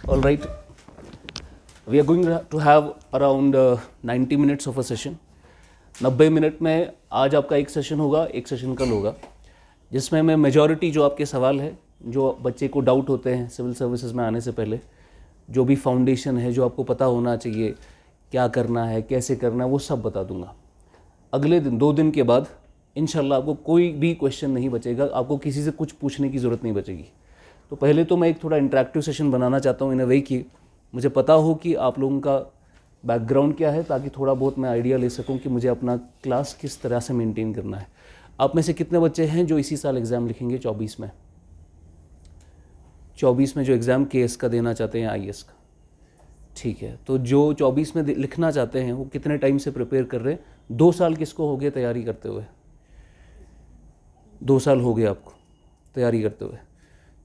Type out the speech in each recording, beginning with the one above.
All right. We are going to have around 90 minutes of a session. 90 minute में आज आपका एक session होगा, एक सेशन कल होगा, जिसमें मैं मेजॉरिटी जो आपके सवाल है, जो बच्चे को डाउट होते हैं सिविल सर्विसेज में आने से पहले, जो भी फाउंडेशन है, जो आपको पता होना चाहिए, क्या करना है, कैसे करना है, वो सब बता दूंगा. अगले दिन 2 दिन के बाद इंशाल्लाह आपको कोई भी क्वेश्चन नहीं बचेगा, आपको किसी से कुछ पूछने की ज़रूरत नहीं बचेगी. तो पहले तो मैं एक थोड़ा इंटरेक्टिव सेशन बनाना चाहता हूँ इन अ वे कि मुझे पता हो कि आप लोगों का बैकग्राउंड क्या है, ताकि थोड़ा बहुत मैं आइडिया ले सकूं कि मुझे अपना क्लास किस तरह से मेंटेन करना है. आप में से कितने बच्चे हैं जो इसी साल एग्ज़ाम लिखेंगे 24 में? 24 में जो एग्ज़ाम केएस का देना चाहते हैं, आईएएस का? ठीक है. तो जो 24 में लिखना चाहते हैं वो कितने टाइम से प्रिपेयर कर रहे हैं? 2 साल किसको हो गए तैयारी करते हुए? 2 साल हो गए आपको तैयारी करते हुए.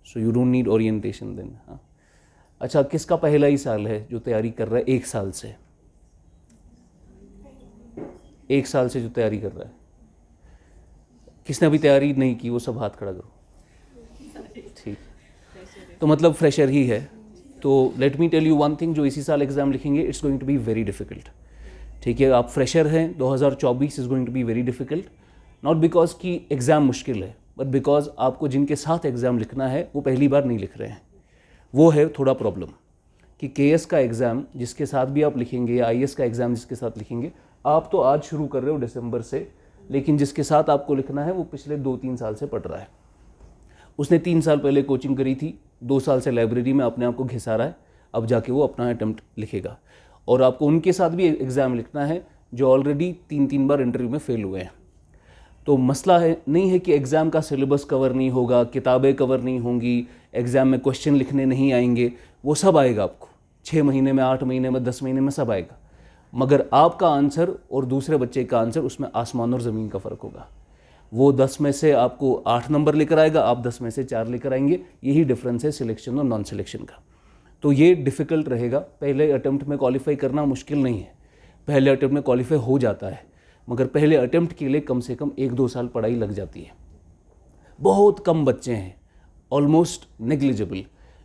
So you don't need orientation then. हाँ, अच्छा, किसका पहला ही साल है जो तैयारी कर रहा है 1 साल से? 1 साल से जो तैयारी कर रहा है. किसने अभी तैयारी नहीं की वो सब हाथ खड़ा करो. ठीक, तो मतलब फ्रेशर ही है. तो let me tell you one thing, जो इसी साल एग्ज़ाम लिखेंगे it's going to be very difficult. ठीक है, आप फ्रेशर हैं, 2024 is going to be very difficult. Not because कि एग्ज़ाम मुश्किल है, बट बिकॉज आपको जिनके साथ एग्ज़ाम लिखना है वो पहली बार नहीं लिख रहे हैं. वो है थोड़ा प्रॉब्लम कि केएस का एग्ज़ाम जिसके साथ भी आप लिखेंगे या आईएएस का एग्ज़ाम जिसके साथ लिखेंगे, आप तो आज शुरू कर रहे हो दिसंबर से, लेकिन जिसके साथ आपको लिखना है वो पिछले 2-3 साल से पढ़ रहा है. उसने 3 साल पहले कोचिंग करी थी, 2 साल से लाइब्रेरी में अपने आप को घिसा रहा है, अब जाके वो अपना अटेम्प्ट लिखेगा. और आपको उनके साथ भी एग्ज़ाम लिखना है जो ऑलरेडी 3-3 बार इंटरव्यू में फेल हुए हैं. तो मसला है नहीं है कि एग्ज़ाम का सिलेबस कवर नहीं होगा, किताबें कवर नहीं होंगी, एग्ज़ाम में क्वेश्चन लिखने नहीं आएंगे. वो सब आएगा आपको 6 महीने में, 8 महीने में, 10 महीने में, सब आएगा. मगर आपका आंसर और दूसरे बच्चे का आंसर, उसमें आसमान और ज़मीन का फ़र्क होगा. वो 10 में से आपको 8 नंबर लेकर आएगा, आप 10 में से 4 लेकर आएंगे. यही डिफरेंस है सिलेक्शन और नॉन सिलेक्शन का. तो ये डिफ़िकल्ट रहेगा. पहले अटैम्प्ट में क्वालिफाई करना मुश्किल नहीं है, पहले अटैम्प्ट में क्वालिफाई हो जाता है, मगर पहले अटैम्प्ट के लिए कम से कम 1-2 साल पढ़ाई लग जाती है. बहुत कम बच्चे हैं, ऑलमोस्ट नेग्लिजिबल,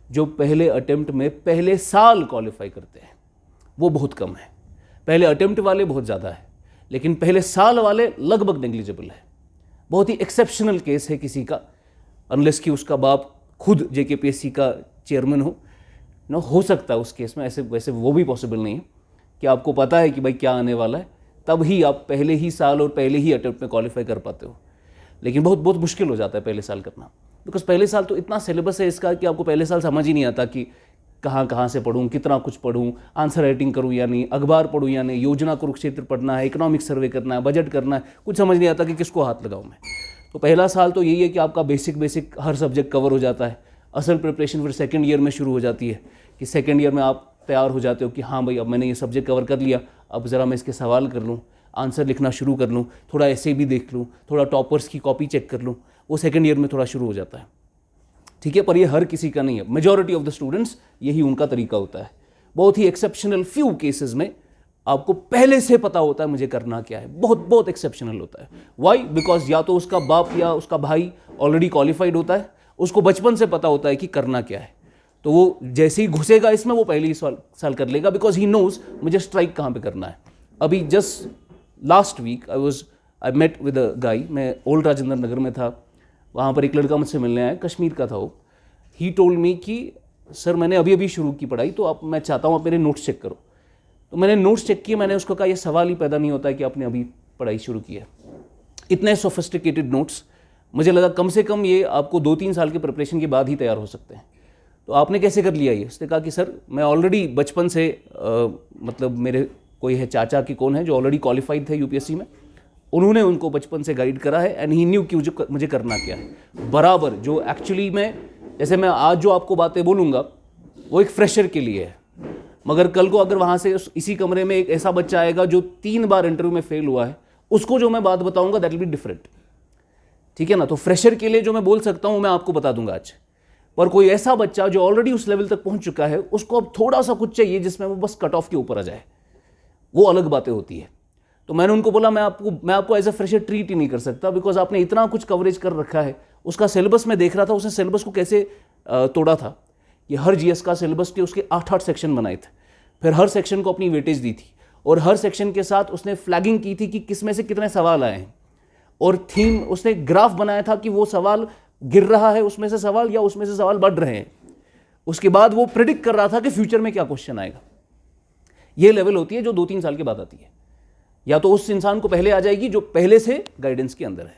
जो पहले अटैम्प्ट में पहले साल क्वालिफाई करते हैं. वो बहुत कम है. पहले अटैम्प्ट वाले बहुत ज़्यादा है, लेकिन पहले साल वाले लगभग नेग्लिजिबल है. बहुत ही एक्सेप्शनल केस है किसी का, अनलेस कि उसका बाप खुद जेकेपीएससी का चेयरमैन हो ना, हो सकता है उस केस में. ऐसे वैसे वो भी पॉसिबल नहीं है कि आपको पता है कि भाई क्या आने वाला है, तब ही आप पहले ही साल और पहले ही अटेम्प्ट में क्वालिफाई कर पाते हो. लेकिन बहुत बहुत मुश्किल हो जाता है पहले साल करना, बिकॉज पहले साल तो इतना सिलेबस है इसका कि आपको पहले साल समझ ही नहीं आता कि कहाँ से पढ़ूँ, कितना कुछ पढ़ूँ, आंसर राइटिंग करूँ या नहीं, अखबार पढ़ूँ या नहीं, योजना कुरुक्षेत्र पढ़ना है, इकोनॉमिक सर्वे करना है, बजट करना है, कुछ समझ नहीं आता कि किसको हाथ लगाऊँ मैं. तो पहला साल तो यही है कि आपका बेसिक हर सब्जेक्ट कवर हो जाता है. असल प्रिपरेशन फिर सेकेंड ईयर में शुरू हो जाती है कि सेकेंड ईयर में आप तैयार हो जाते हो कि हाँ भाई अब मैंने ये सब्जेक्ट कवर कर लिया, अब ज़रा मैं इसके सवाल कर लूँ, आंसर लिखना शुरू कर लूँ, थोड़ा ऐसे भी देख लूँ, थोड़ा टॉपर्स की कॉपी चेक कर लूँ. वो सेकेंड ईयर में थोड़ा शुरू हो जाता है. ठीक है, पर ये हर किसी का नहीं है. मेजॉरिटी ऑफ द स्टूडेंट्स यही उनका तरीका होता है. बहुत ही एक्सेप्शनल फ्यू केसेस में आपको पहले से पता होता है मुझे करना क्या है. बहुत बहुत एक्सेप्शनल होता है. वाई? बिकॉज या तो उसका बाप या उसका भाई ऑलरेडी क्वालिफाइड होता है, उसको बचपन से पता होता है कि करना क्या है. तो वो जैसे ही घुसेगा इसमें वो पहले ही साल कर लेगा, बिकॉज ही नोज मुझे स्ट्राइक कहाँ पे करना है. अभी just last week I met with a guy. मैं ओल्ड राजेंद्र नगर में था, वहाँ पर एक लड़का मुझसे मिलने आया, कश्मीर का था वो. ही टोल्ड मी कि सर मैंने अभी शुरू की पढ़ाई, तो अब मैं चाहता हूँ आप मेरे नोट्स चेक करो. तो मैंने नोट्स चेक किए. मैंने उसको कहा ये सवाल ही पैदा नहीं होता है कि आपने अभी पढ़ाई शुरू की है. इतने सोफिस्टिकेटेड नोट्स, मुझे लगा कम से कम ये आपको 2-3 साल के प्रिपरेशन के बाद ही तैयार हो सकते हैं. तो आपने कैसे कर लिया ये? उसने कहा कि सर मैं ऑलरेडी बचपन से मतलब मेरे कोई है चाचा कि कौन है जो ऑलरेडी क्वालिफाइड थे यूपीएससी में, उन्होंने उनको बचपन से गाइड करा है एंड ही न्यू कि मुझे करना क्या है. बराबर जो एक्चुअली में, जैसे मैं आज जो आपको बातें बोलूँगा वो एक फ्रेशर के लिए है, मगर कल को अगर वहाँ से इसी कमरे में एक ऐसा बच्चा आएगा जो 3 बार इंटरव्यू में फेल हुआ है, उसको जो मैं बात बताऊँगा दैट विल बी डिफरेंट. ठीक है ना. तो फ्रेशर के लिए जो मैं बोल सकता हूँ मैं आपको बता दूंगा आज. पर कोई ऐसा बच्चा जो ऑलरेडी उस लेवल तक पहुंच चुका है, उसको अब थोड़ा सा कुछ चाहिए जिसमें वो बस कट ऑफ के ऊपर आ जाए, वो अलग बातें होती है. तो मैंने उनको बोला मैं आपको एज अ फ्रेशर ट्रीट ही नहीं कर सकता, बिकॉज आपने इतना कुछ कवरेज कर रखा है. उसका सिलेबस मैं देख रहा था, उसने सिलेबस को कैसे तोड़ा था ये हर जीएस का सिलेबस के उसके 8-8 सेक्शन बनाए थे, फिर हर सेक्शन को अपनी वेटेज दी थी और हर सेक्शन के साथ उसने फ्लैगिंग की थी कि किस में से कितने सवाल आए हैं, और थीम उसने ग्राफ बनाया था कि वो सवाल गिर रहा है उसमें से सवाल या उसमें से सवाल बढ़ रहे हैं। उसके बाद वो प्रिडिक्ट कर रहा था कि फ्यूचर में क्या क्वेश्चन आएगा। ये लेवल होती है जो 2-3 साल के बाद आती है, या तो उस इंसान को पहले आ जाएगी जो पहले से गाइडेंस के अंदर है,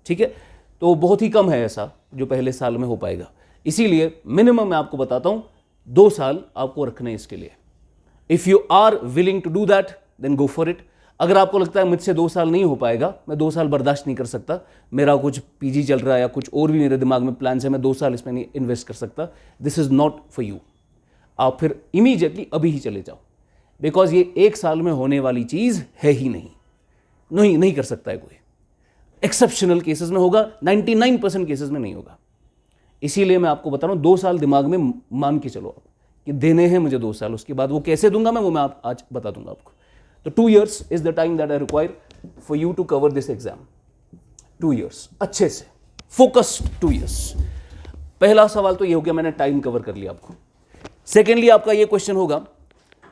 ठीक है। तो बहुत ही कम है ऐसा जो पहले साल में हो पाएगा, इसीलिए मिनिमम मैं आपको बताता हूं 2 साल आपको रखने हैं इसके लिए। If you are willing to do that then go for it. अगर आपको लगता है मुझसे 2 साल नहीं हो पाएगा, मैं 2 साल बर्दाश्त नहीं कर सकता, मेरा कुछ पीजी चल रहा है या कुछ और भी मेरे दिमाग में प्लान है, मैं 2 साल इसमें नहीं इन्वेस्ट कर सकता, this is not for you. आप फिर इमीडिएटली अभी ही चले जाओ, बिकॉज ये 1 साल में होने वाली चीज है ही नहीं कर सकता है कोई। एक्सेप्शनल केसेस में होगा, 99% केसेस में नहीं होगा। इसीलिए मैं आपको बता रहा हूं 2 साल दिमाग में मान के चलो आप कि देने हैं मुझे 2 साल, उसके बाद वो कैसे दूंगा मैं, वो मैं आज बता दूंगा आपको। तो 2 years is the time that I require for you to cover this exam. 2 years अच्छे से फोकस्ड 2 years। पहला सवाल तो ये हो गया, मैंने टाइम कवर कर लिया आपको। सेकेंडली आपका ये क्वेश्चन होगा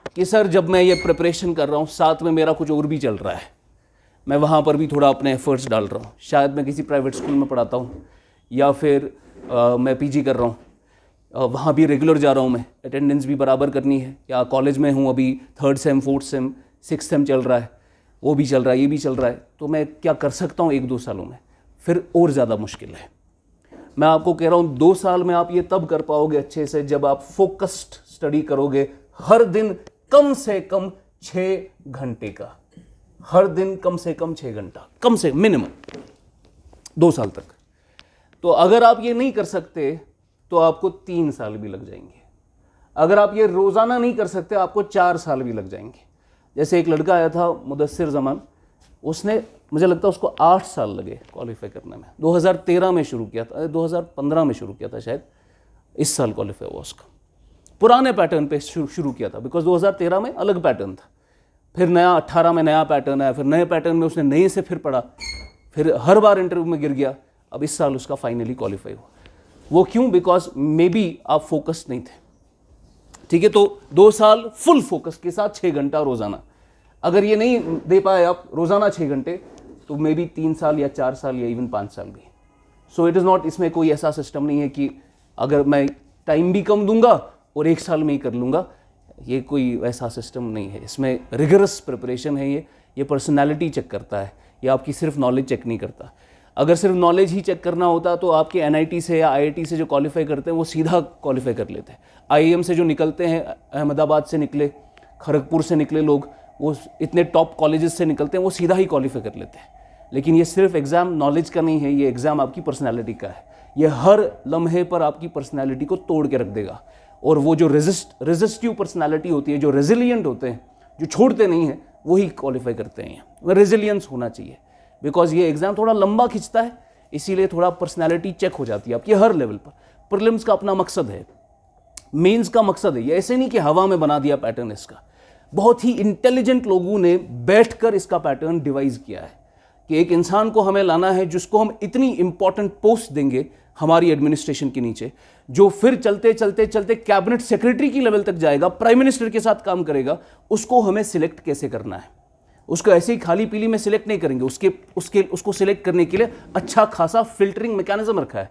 कि सर जब मैं ये प्रिपरेशन कर रहा हूँ साथ में मेरा कुछ और भी चल रहा है, मैं वहाँ पर भी थोड़ा अपने एफर्ट्स डाल रहा हूँ, शायद मैं किसी प्राइवेट स्कूल में पढ़ाता हूँ या फिर मैं पीजी कर रहा हूँ, वहाँ भी रेगुलर जा रहा हूँ, मैं अटेंडेंस भी बराबर करनी है, या कॉलेज में हूँ अभी 3rd same 4th same 6th same चल रहा है, वो भी चल रहा है ये भी चल रहा है, तो मैं क्या कर सकता हूँ 1-2 सालों में? फिर और ज़्यादा मुश्किल है। मैं आपको कह रहा हूँ 2 साल में आप ये तब कर पाओगे अच्छे से जब आप फोकस्ड स्टडी करोगे, हर दिन कम से कम 6 घंटे का, हर दिन कम से कम 6 घंटा, कम से मिनिमम 2 साल तक। तो अगर आप ये नहीं कर सकते तो आपको 3 साल भी लग जाएंगे। अगर आप ये रोज़ाना नहीं कर सकते आपको 4 साल भी लग जाएंगे। जैसे एक लड़का आया था मुदस्सिर जमान, उसने मुझे लगता है उसको 8 साल लगे क्वालिफाई करने में। 2013 में शुरू किया था, 2015 में शुरू किया था शायद, इस साल क्वालिफाई हुआ उसका। पुराने पैटर्न पे शुरू किया था, बिकॉज 2013 में अलग पैटर्न था, फिर नया 18 में नया पैटर्न आया, फिर नए पैटर्न में उसने नए से फिर पढ़ा, फिर हर बार इंटरव्यू में गिर गया, अब इस साल उसका फाइनली क्वालिफाई हुआ। वो क्यों? बिकॉज मे बी आप फोकस्ड नहीं थे, ठीक है। तो 2 साल फुल फोकस के साथ 6 घंटा रोजाना, अगर ये नहीं दे पाए आप रोजाना 6 घंटे, तो मे बी 3 साल या 4 साल या इवन 5 साल भी। सो इट इज़ नॉट, इसमें कोई ऐसा सिस्टम नहीं है कि अगर मैं टाइम भी कम दूंगा और 1 साल में ही कर लूंगा, ये कोई ऐसा सिस्टम नहीं है। इसमें रिगरस प्रिपरेशन है, ये पर्सनैलिटी चेक करता है, ये आपकी सिर्फ नॉलेज चेक नहीं करता। अगर सिर्फ नॉलेज ही चेक करना होता तो आपके एनआईटी से या आईआईटी से जो क्वालिफाई करते हैं वो सीधा क्वालिफाई कर लेते हैं। आईआईएम से जो निकलते हैं, अहमदाबाद से निकले, खड़गपुर से निकले लोग, वो इतने टॉप कॉलेजेस से निकलते हैं, वो सीधा ही क्वालिफाई कर लेते हैं। लेकिन ये सिर्फ एग्ज़ाम नॉलेज का नहीं है, ये एग्ज़ाम आपकी पर्सनैलिटी का है। ये हर लम्हे पर आपकी पर्सनैलिटी को तोड़ के रख देगा। और वो जो रेजिस्टिव पर्सनैलिटी होती है, जो रेजिलियंट होते हैं, जो छोड़ते नहीं हैं, वही क्वालिफाई करते हैं। वह रेजिलियंस होना चाहिए, बिकॉज ये एग्ज़ाम थोड़ा लंबा खिंचता है, इसीलिए थोड़ा पर्सनैलिटी चेक हो जाती है आपकी हर लेवल पर। प्रीलिम्स का अपना मकसद है, मेंस का मकसद है, ये ऐसे नहीं कि हवा में बना दिया पैटर्न इसका। बहुत ही इंटेलिजेंट लोगों ने बैठकर इसका पैटर्न डिवाइस किया है कि एक इंसान को हमें लाना है जिसको हम इतनी इंपॉर्टेंट पोस्ट देंगे हमारी एडमिनिस्ट्रेशन के नीचे, जो फिर चलते चलते चलते कैबिनेट सेक्रेटरी की लेवल तक जाएगा, प्राइम मिनिस्टर के साथ काम करेगा। उसको हमें सिलेक्ट कैसे करना है, उसको ऐसे ही खाली पीली में सिलेक्ट नहीं करेंगे। उसको सिलेक्ट करने के लिए अच्छा खासा फिल्टरिंग मैकेनिज्म रखा है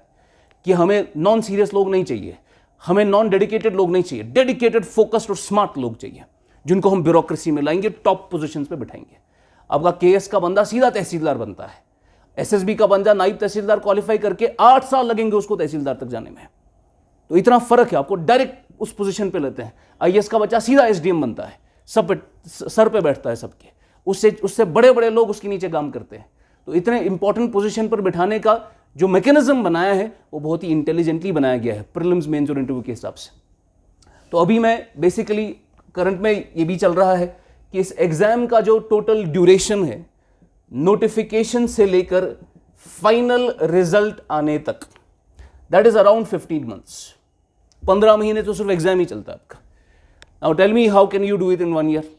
कि हमें नॉन सीरियस लोग नहीं चाहिए, हमें नॉन डेडिकेटेड लोग नहीं चाहिए, डेडिकेटेड फोकस्ड और स्मार्ट लोग चाहिए, जिनको हम ब्यूरोक्रेसी में लाएंगे, टॉप पोजीशंस पे बिठाएंगे। आपका केएस का बंदा सीधा तहसीलदार बनता है, एसएसबी का बंदा नाइब तहसीलदार क्वालिफाई करके 8 साल लगेंगे उसको तहसीलदार तक जाने में। तो इतना फर्क है, आपको डायरेक्ट उस पोजीशन पे लेते हैं। आईएएस का बच्चा सीधा एसडीएम बनता है, सर पे बैठता है सबके, उससे बड़े बड़े लोग उसके नीचे काम करते हैं। तो इतने इंपॉर्टेंट पोजीशन पर बिठाने का जो मैकेनिज्म बनाया है वो बहुत ही इंटेलिजेंटली बनाया गया है प्रीलिम्स, मेंस और इंटरव्यू के हिसाब से। तो अभी मैं बेसिकली करंट में ये भी चल रहा है कि इस एग्जाम का जो टोटल ड्यूरेशन है, नोटिफिकेशन से लेकर फाइनल रिजल्ट आने तक, दैट इज अराउंड 15 मंथ्स। 15 महीने तो सिर्फ एग्जाम ही चलता है आपका। Now tell me how can you do it in 1 year?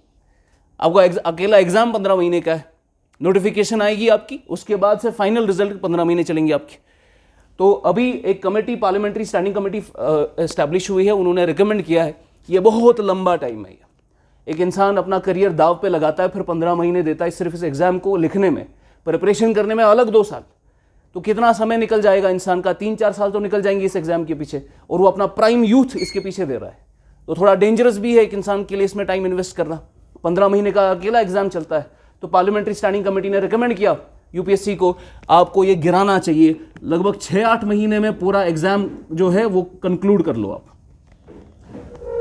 आपका अकेला एग्जाम 15 महीने का है, नोटिफिकेशन आएगी आपकी, उसके बाद से फाइनल रिजल्ट 15 महीने चलेंगे आपके। तो अभी एक committee, parliamentary standing committee establish हुई है, उन्होंने रिकमेंड किया है, ये बहुत लंबा टाइम है। एक इंसान अपना करियर दाव पे लगाता है, फिर 15 महीने देता है सिर्फ इस एग्जाम को लिखने में, प्रिपरेशन करने में अलग 2 साल, तो कितना समय निकल जाएगा इंसान का, 3-4 साल तो निकल जाएंगे इस एग्जाम के पीछे, और वो अपना प्राइम यूथ इसके पीछे दे रहा है। तो थोड़ा डेंजरस भी है एक इंसान के लिए इसमें टाइम इन्वेस्ट करना। 15 महीने का अकेला एग्जाम चलता है। तो पार्लियामेंट्री स्टैंडिंग कमेटी ने रिकमेंड किया यूपीएससी को, आपको ये गिराना चाहिए, लगभग 6-8 महीने में पूरा एग्जाम जो है वो कंक्लूड कर लो आप,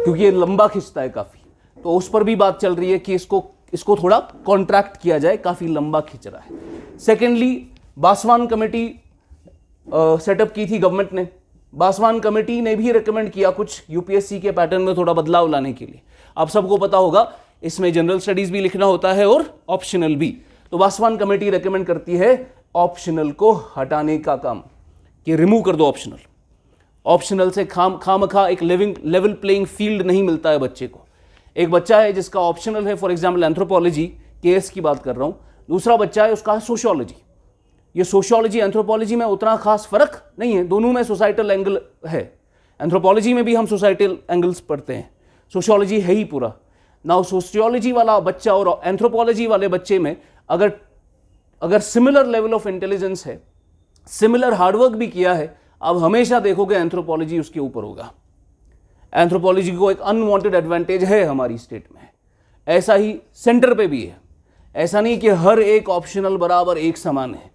क्योंकि ये लंबा खिंचता है काफी। तो उस पर भी बात चल रही है कि इसको थोड़ा कॉन्ट्रैक्ट किया जाए, काफी लंबा खिंच रहा है। सेकेंडली, बासवान कमेटी सेटअप की थी गवर्नमेंट ने। बासवान कमेटी ने भी रिकमेंड किया कुछ यूपीएससी के पैटर्न में थोड़ा बदलाव लाने के लिए। आप सबको पता होगा इसमें जनरल स्टडीज भी लिखना होता है और ऑप्शनल भी। तो बासवान कमेटी रिकमेंड करती है ऑप्शनल को हटाने का काम, कि रिमूव कर दो ऑप्शनल। ऑप्शनल से खामखा एक लेवल प्लेइंग फील्ड नहीं मिलता है बच्चे को। एक बच्चा है जिसका ऑप्शनल है, फॉर एग्जाम्पल एंथ्रोपोलॉजी, केएस की बात कर रहा हूं, दूसरा बच्चा है उसका सोशियोलॉजी। ये सोशियोलॉजी एंथ्रोपोलॉजी में उतना खास फर्क नहीं है, दोनों में सोसाइटल एंगल है। एंथ्रोपोलॉजी में भी हम सोसाइटल एंगल्स पढ़ते हैं, सोशियोलॉजी है ही पूरा। नाउ सोशियोलॉजी वाला बच्चा और एंथ्रोपोलॉजी वाले बच्चे में अगर सिमिलर लेवल ऑफ इंटेलिजेंस है, सिमिलर हार्डवर्क भी किया है, आप हमेशा देखोगे एंथ्रोपोलॉजी उसके ऊपर होगा। एंथ्रोपोलॉजी को एक अनवांटेड एडवांटेज है हमारी स्टेट में, ऐसा ही सेंटर पे भी है। ऐसा नहीं कि हर एक ऑप्शनल बराबर एक समान है,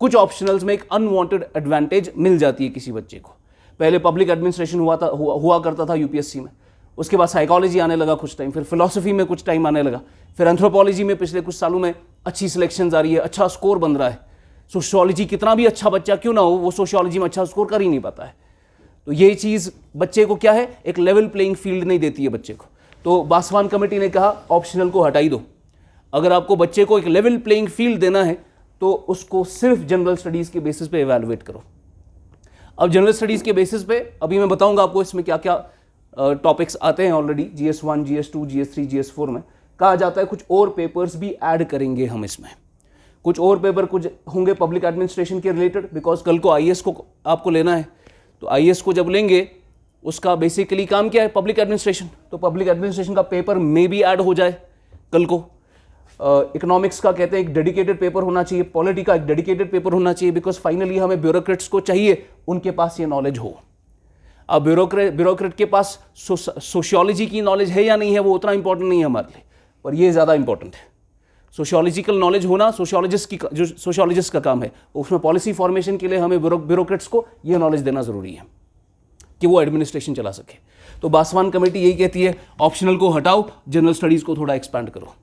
कुछ ऑप्शनल्स में एक अनवांटेड एडवांटेज मिल जाती है किसी बच्चे को। पहले पब्लिक एडमिनिस्ट्रेशन हुआ करता था यूपीएससी में, उसके बाद साइकोलॉजी आने लगा कुछ टाइम, फिर फिलॉसफी में कुछ टाइम आने लगा, फिर एंथ्रोपोलॉजी में पिछले कुछ सालों में अच्छी सिलेक्शन आ रही है, अच्छा स्कोर बन रहा है। सोशियोलॉजी कितना भी अच्छा बच्चा क्यों ना हो, वो सोशियोलॉजी में अच्छा स्कोर कर ही नहीं पाता है। तो ये चीज़ बच्चे को क्या है, एक लेवल प्लेइंग फील्ड नहीं देती है बच्चे को। तो बासवान कमेटी ने कहा ऑप्शनल को हटा ही दो। अगर आपको बच्चे को एक लेवल प्लेइंग फील्ड देना है तो उसको सिर्फ जनरल स्टडीज़ के बेसिस पे इवैल्यूएट करो। अब जनरल स्टडीज़ के बेसिस पे अभी मैं बताऊंगा आपको इसमें क्या क्या टॉपिक्स आते हैं। Already GS1, GS2, GS3, GS4 में कहा जाता है कुछ और पेपर्स भी ऐड करेंगे हम इसमें। कुछ और पेपर कुछ होंगे पब्लिक एडमिनिस्ट्रेशन के रिलेटेड, बिकॉज कल को आईएएस को आपको लेना है। तो आईएएस को जब लेंगे उसका बेसिकली काम क्या है, पब्लिक एडमिनिस्ट्रेशन। तो पब्लिक एडमिनिस्ट्रेशन का पेपर में भी ऐड हो जाए कल को। इकोनॉमिक्स का कहते हैं एक डेडिकेटेड पेपर होना चाहिए, पॉलिटी का एक डेडिकेटेड पेपर होना चाहिए, बिकॉज फाइनली हमें ब्यूरोक्रेट्स को चाहिए उनके पास ये नॉलेज हो। अब ब्यूरोक्रेट के पास सोशियोलॉजी की नॉलेज है या नहीं है वो उतना इंपॉर्टेंट नहीं है हमारे लिए, पर ये ज़्यादा इंपॉर्टेंट है। सोशियोलॉजिकल नॉलेज होना सोशियोलॉजिस्ट का काम है, उसमें पॉलिसी फॉर्मेशन के लिए हमें ब्यूरोक्रेट्स को ये नॉलेज देना ज़रूरी है कि वो एडमिनिस्ट्रेशन चला सके। तो बासवान कमेटी यही कहती है ऑप्शनल को हटाओ, जनरल स्टडीज़ को थोड़ा एक्सपैंड करो,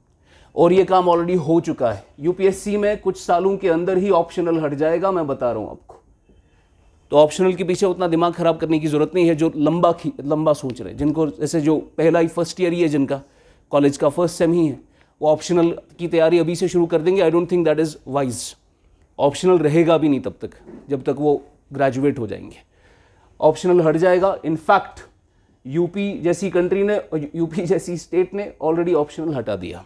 और ये काम ऑलरेडी हो चुका है। यूपीएससी में कुछ सालों के अंदर ही ऑप्शनल हट जाएगा, मैं बता रहा हूँ आपको। तो ऑप्शनल के पीछे उतना दिमाग खराब करने की जरूरत नहीं है जो लंबा सोच रहे, जिनको जैसे जो पहला ही फर्स्ट ईयर ही है, जिनका कॉलेज का फर्स्ट सेम ही है, वो ऑप्शनल की तैयारी अभी से शुरू कर देंगे। I don't think that is wise. Optional रहेगा भी नहीं तब तक जब तक वो ग्रेजुएट हो जाएंगे। ऑप्शनल हट जाएगा। इनफैक्ट यूपी जैसी कंट्री ने, यूपी जैसी स्टेट ने ऑलरेडी ऑप्शनल हटा दिया।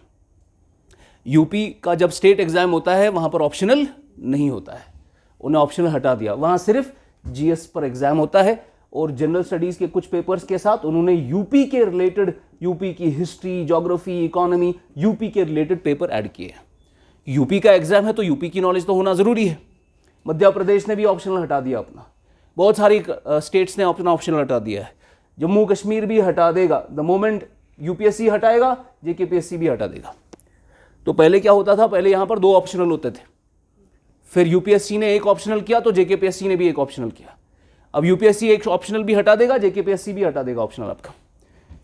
यूपी का जब स्टेट एग्जाम होता है वहाँ पर ऑप्शनल नहीं होता है, उन्हें ऑप्शनल हटा दिया। वहाँ सिर्फ जीएस पर एग्जाम होता है और जनरल स्टडीज़ के कुछ पेपर्स के साथ उन्होंने यूपी के रिलेटेड, यूपी की हिस्ट्री, ज्योग्राफी, इकोनॉमी, यूपी के रिलेटेड पेपर ऐड किए हैं। यूपी का एग्जाम है तो यूपी की नॉलेज तो होना ज़रूरी है। मध्य प्रदेश ने भी ऑप्शनल हटा दिया अपना, बहुत सारी स्टेट्स ने अपना ऑप्शनल हटा दिया है। जम्मू कश्मीर भी हटा देगा। द मोमेंट यूपीएससी हटाएगा जेकेपीएससी भी हटा देगा। तो पहले क्या होता था, पहले यहाँ पर 2 ऑप्शनल होते थे, फिर यूपीएससी ने एक ऑप्शनल किया तो जेकेपीएससी ने भी एक ऑप्शनल किया। अब यूपीएससी एक ऑप्शनल भी हटा देगा, जेकेपीएससी भी हटा देगा ऑप्शनल आपका।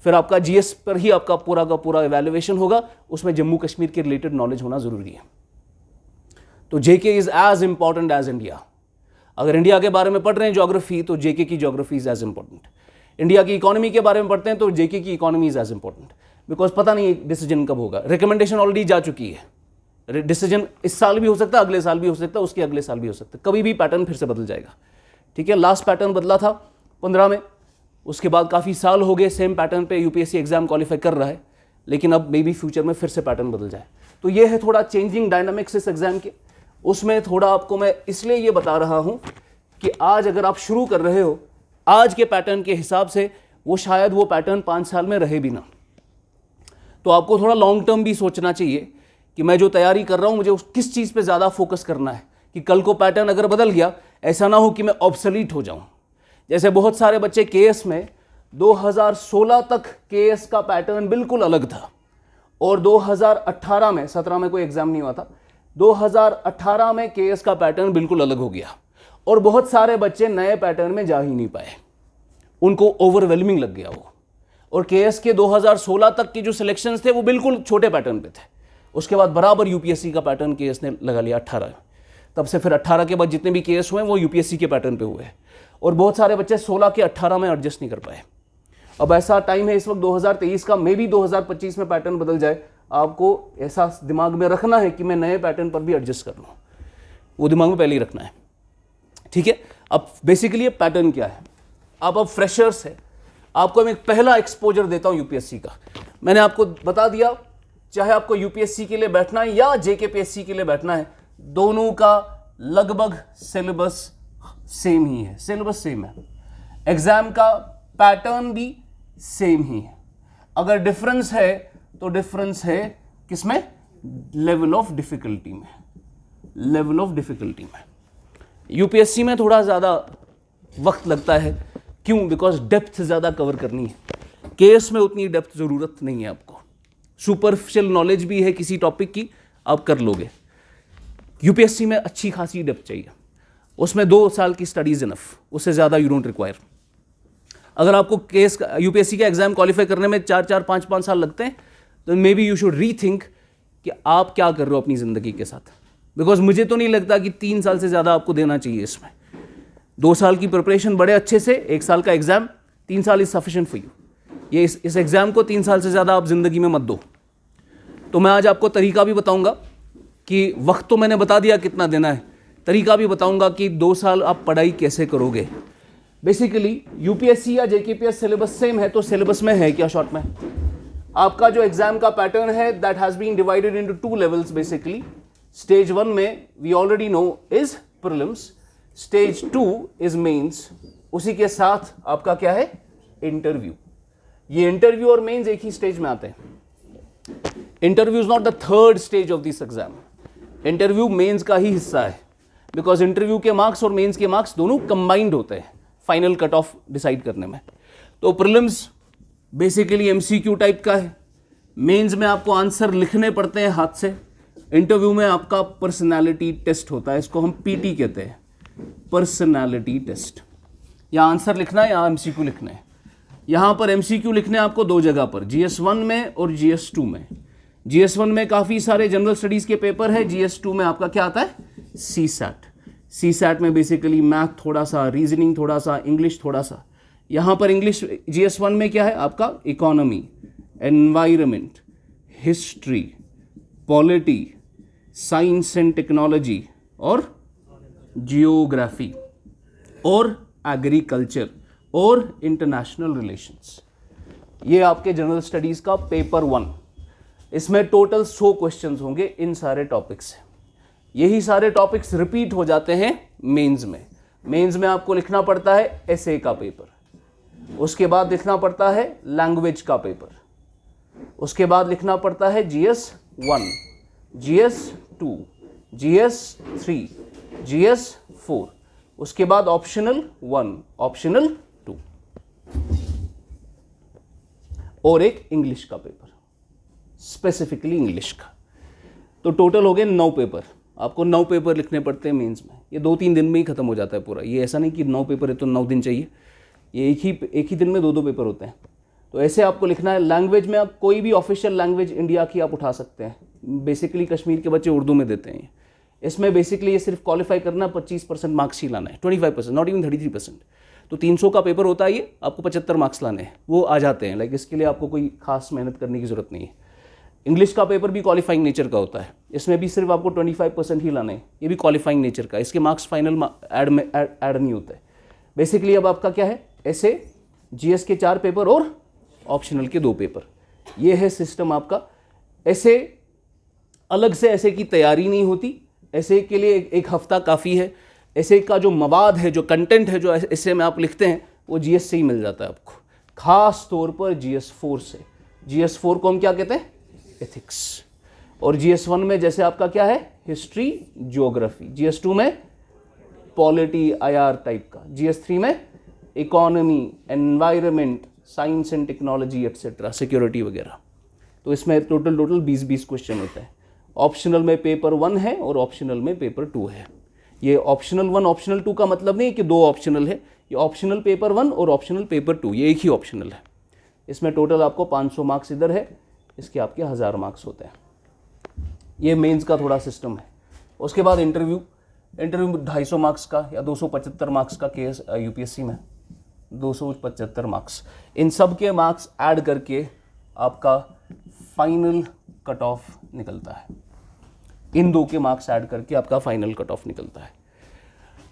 फिर आपका जीएस पर ही आपका पूरा का पूरा इवैल्यूएशन होगा, उसमें जम्मू कश्मीर के रिलेटेड नॉलेज होना जरूरी है। तो JK is as important as India. अगर इंडिया के बारे में पढ़ रहे हैं ज्योग्राफी तो जेके की geography is as important. India की इकोनॉमी के बारे में पढ़ते हैं तो जेके की economy is as important, because पता नहीं डिसीजन कब होगा। रिकमेंडेशन ऑलरेडी जा चुकी है, डिसीजन इस साल भी हो सकता है, अगले साल भी हो सकता है, उसके अगले साल भी हो सकता है, कभी भी पैटर्न फिर से बदल जाएगा। ठीक है, लास्ट पैटर्न बदला था 15 में, उसके बाद काफ़ी साल हो गए सेम पैटर्न पे यूपीएससी एग्जाम क्वालिफाई कर रहा है, लेकिन अब मे बी फ्यूचर में फिर से पैटर्न बदल जाए। तो ये है थोड़ा चेंजिंग डायनामिक्स इस एग्जाम के। उसमें थोड़ा आपको मैं इसलिए ये बता रहा हूँ कि आज अगर आप शुरू कर रहे हो आज के पैटर्न के हिसाब से, वो शायद वो पैटर्न 5 साल में रहे भी ना। तो आपको थोड़ा लॉन्ग टर्म भी सोचना चाहिए कि मैं जो तैयारी कर रहा हूं मुझे किस चीज़ पे ज़्यादा फोकस करना है, कि कल को पैटर्न अगर बदल गया ऐसा ना हो कि मैं ऑब्सोलीट हो जाऊं। जैसे बहुत सारे बच्चे केएस में 2016 तक केएस का पैटर्न बिल्कुल अलग था और 2018 में, 17 में कोई एग्जाम नहीं हुआ था, 2018 में केएस का पैटर्न बिल्कुल अलग हो गया और बहुत सारे बच्चे नए पैटर्न में जा ही नहीं पाए, उनको ओवरवेलमिंग लग गया वो। और केएस के 2016 तक के जो सिलेक्शंस थे वो बिल्कुल छोटे पैटर्न पे थे, उसके बाद बराबर यूपीएससी का पैटर्न केएस ने लगा लिया 18। तब से फिर 18 के बाद जितने भी केएस हुए वो यूपीएससी के पैटर्न पे हुए और बहुत सारे बच्चे 16 के 18 में एडजस्ट नहीं कर पाए। अब ऐसा टाइम है इस वक्त 2023 का, मे भी 2025 में पैटर्न बदल जाए, आपको ऐसा दिमाग में रखना है कि मैं नए पैटर्न पर भी एडजस्ट कर लूँ, वो दिमाग में पहले ही रखना है, ठीक है। अब बेसिकली ये पैटर्न क्या है, आप अब फ्रेशर्स है, आपको मैं एक पहला एक्सपोजर देता हूँ यूपीएससी का। मैंने आपको बता दिया, चाहे आपको यूपीएससी के लिए बैठना है या जेकेपीएससी के लिए बैठना है, दोनों का लगभग सिलेबस सेम ही है, सिलेबस सेम है, एग्जाम का पैटर्न भी सेम ही है। अगर डिफरेंस है तो डिफरेंस है किसमें, लेवल ऑफ डिफिकल्टी में, लेवल ऑफ डिफिकल्टी में। यूपीएससी में थोड़ा ज़्यादा वक्त लगता है, क्यों, बिकॉज डेप्थ ज़्यादा कवर करनी है। केएस में उतनी डेप्थ ज़रूरत नहीं है आपको, सुपरफिशियल नॉलेज भी है किसी टॉपिक की, आप कर लोगे। यूपीएससी में अच्छी खासी डेप्थ चाहिए, उसमें 2 साल की स्टडीज इनफ, उससे ज़्यादा यू डोंट रिक्वायर। अगर आपको केस यूपीएससी का एग्जाम क्वालिफाई करने में 4-4, 5-5 साल लगते हैं तो may be you should rethink कि आप क्या कर रहे हो अपनी ज़िंदगी के साथ, बिकॉज मुझे तो नहीं लगता कि 3 साल से ज़्यादा आपको देना चाहिए इसमें। 2 साल की प्रिपरेशन बड़े अच्छे से, 1 साल का एग्जाम, 3 साल इज सफिशिएंट फॉर यू। ये इस एग्जाम को 3 साल से ज़्यादा आप ज़िंदगी में मत दो। तो मैं आज आपको तरीका भी बताऊंगा कि वक्त तो मैंने बता दिया कितना देना है, तरीका भी बताऊंगा कि 2 साल आप पढ़ाई कैसे करोगे। बेसिकली यूपीएससी या जेकेपीएस सिलेबस सेम है, तो सिलेबस में है क्या शॉर्ट में, आपका जो एग्जाम का पैटर्न है that has been divided into 2 levels basically. Stage 1 में we already know is prelims, stage 2 is mains, उसी के साथ आपका क्या है, इंटरव्यू। ये इंटरव्यू और मेंस एक ही स्टेज में आते हैं। Interview is not the third stage of this exam, interview mains का ही हिस्सा है, बिकॉज इंटरव्यू के मार्क्स और मेंस के मार्क्स दोनों कंबाइंड होते हैं फाइनल कट ऑफ डिसाइड करने में। तो प्रीलिम्स बेसिकली एमसीक्यू टाइप का है, मेंस में आपको आंसर लिखने पड़ते हैं हाथ से, इंटरव्यू में आपका पर्सनालिटी टेस्ट होता है, इसको हम पीटी कहते हैं, पर्सनालिटी टेस्ट। या आंसर लिखना है या एमसीक्यू लिखना है। यहाँ पर एमसीक्यू लिखने आपको 2 जगह पर, GS1 में और GS2 में। GS1 में काफ़ी सारे जनरल स्टडीज़ के पेपर है, GS2 में आपका क्या आता है, CSAT। CSAT में बेसिकली मैथ थोड़ा सा, रीजनिंग थोड़ा सा, इंग्लिश थोड़ा सा। यहाँ पर इंग्लिश GS1 में क्या है आपका, economy, environment, history, polity, science and technology और जियोग्राफी और एग्रीकल्चर और इंटरनेशनल रिलेशंस। ये आपके जनरल स्टडीज़ का पेपर 1। इसमें टोटल 100 क्वेश्चंस होंगे इन सारे टॉपिक्स से। यही सारे टॉपिक्स रिपीट हो जाते हैं मेंस में। मेंस में आपको लिखना पड़ता है एसए का पेपर, उसके बाद लिखना पड़ता है लैंग्वेज का पेपर, उसके बाद लिखना पड़ता है GS1, GS2, GS3, GS4, उसके बाद ऑप्शनल 1, ऑप्शनल 2 और एक इंग्लिश का पेपर, स्पेसिफिकली इंग्लिश का। तो टोटल हो गए 9 पेपर। आपको 9 पेपर लिखने पड़ते हैं मेंस में। ये 2-3 दिन में ही खत्म हो जाता है पूरा। ये ऐसा नहीं कि 9 पेपर है तो 9 दिन चाहिए, ये एक ही दिन में 2-2 पेपर होते हैं। तो ऐसे आपको लिखना है। लैंग्वेज में आप कोई भी ऑफिशियल लैंग्वेज इंडिया की आप उठा सकते हैं। बेसिकली कश्मीर के बच्चे उर्दू में देते हैं। इसमें बेसिकली ये सिर्फ क्वालिफाई करना 25% मार्क्स ही लाना है, 25%, नॉट इवन 33%। तो 300 का पेपर होता है ये, आपको 75 मार्क्स लाने हैं, वो आ जाते हैं। लाइक इसके लिए आपको कोई खास मेहनत करने की जरूरत नहीं है। इंग्लिश का पेपर भी क्वालिफाइंग नेचर का होता है, इसमें भी सिर्फ आपको 25% ही लाने हैं, ये भी क्वालिफाइंग नेचर का। इसके मार्क्स फाइनल ऐड नहीं होते। बेसिकली अब आपका क्या है, ऐसे जीएस के 4 पेपर और ऑप्शनल के 2 पेपर, ये है सिस्टम आपका। ऐसे अलग से ऐसे की तैयारी नहीं होती, ऐसे के लिए एक हफ्ता काफ़ी है। ऐसे का जो मवाद है, जो कंटेंट है, जो ऐसे में आप लिखते हैं, वो GS से ही मिल जाता है आपको, खास तौर पर GS4 से। GS4 को हम क्या कहते हैं? एथिक्स। और GS1 में जैसे आपका क्या है? History, geography. GS2 में पॉलिटी, IR टाइप का। GS3 में economy, environment, science and technology etcetera, security वगैरह। तो इसमें टोटल 20 क्वेश्चन होते हैं। ऑप्शनल में पेपर 1 है और ऑप्शनल में पेपर 2 है। ये ऑप्शनल 1 ऑप्शनल 2 का मतलब नहीं है कि 2 ऑप्शनल है, ये ऑप्शनल पेपर 1 और ऑप्शनल पेपर 2 ये एक ही ऑप्शनल है। इसमें टोटल आपको 500 मार्क्स इधर है, इसके आपके 1000 मार्क्स होते हैं। ये मेंस का थोड़ा सिस्टम है। उसके बाद इंटरव्यू 250 मार्क्स का या 275 मार्क्स का केस UPSC में 275 मार्क्स। इन सब के मार्क्स ऐड करके आपका फाइनल कट ऑफ निकलता है। इन 2 के मार्क्स ऐड करके आपका फाइनल कट ऑफ निकलता है।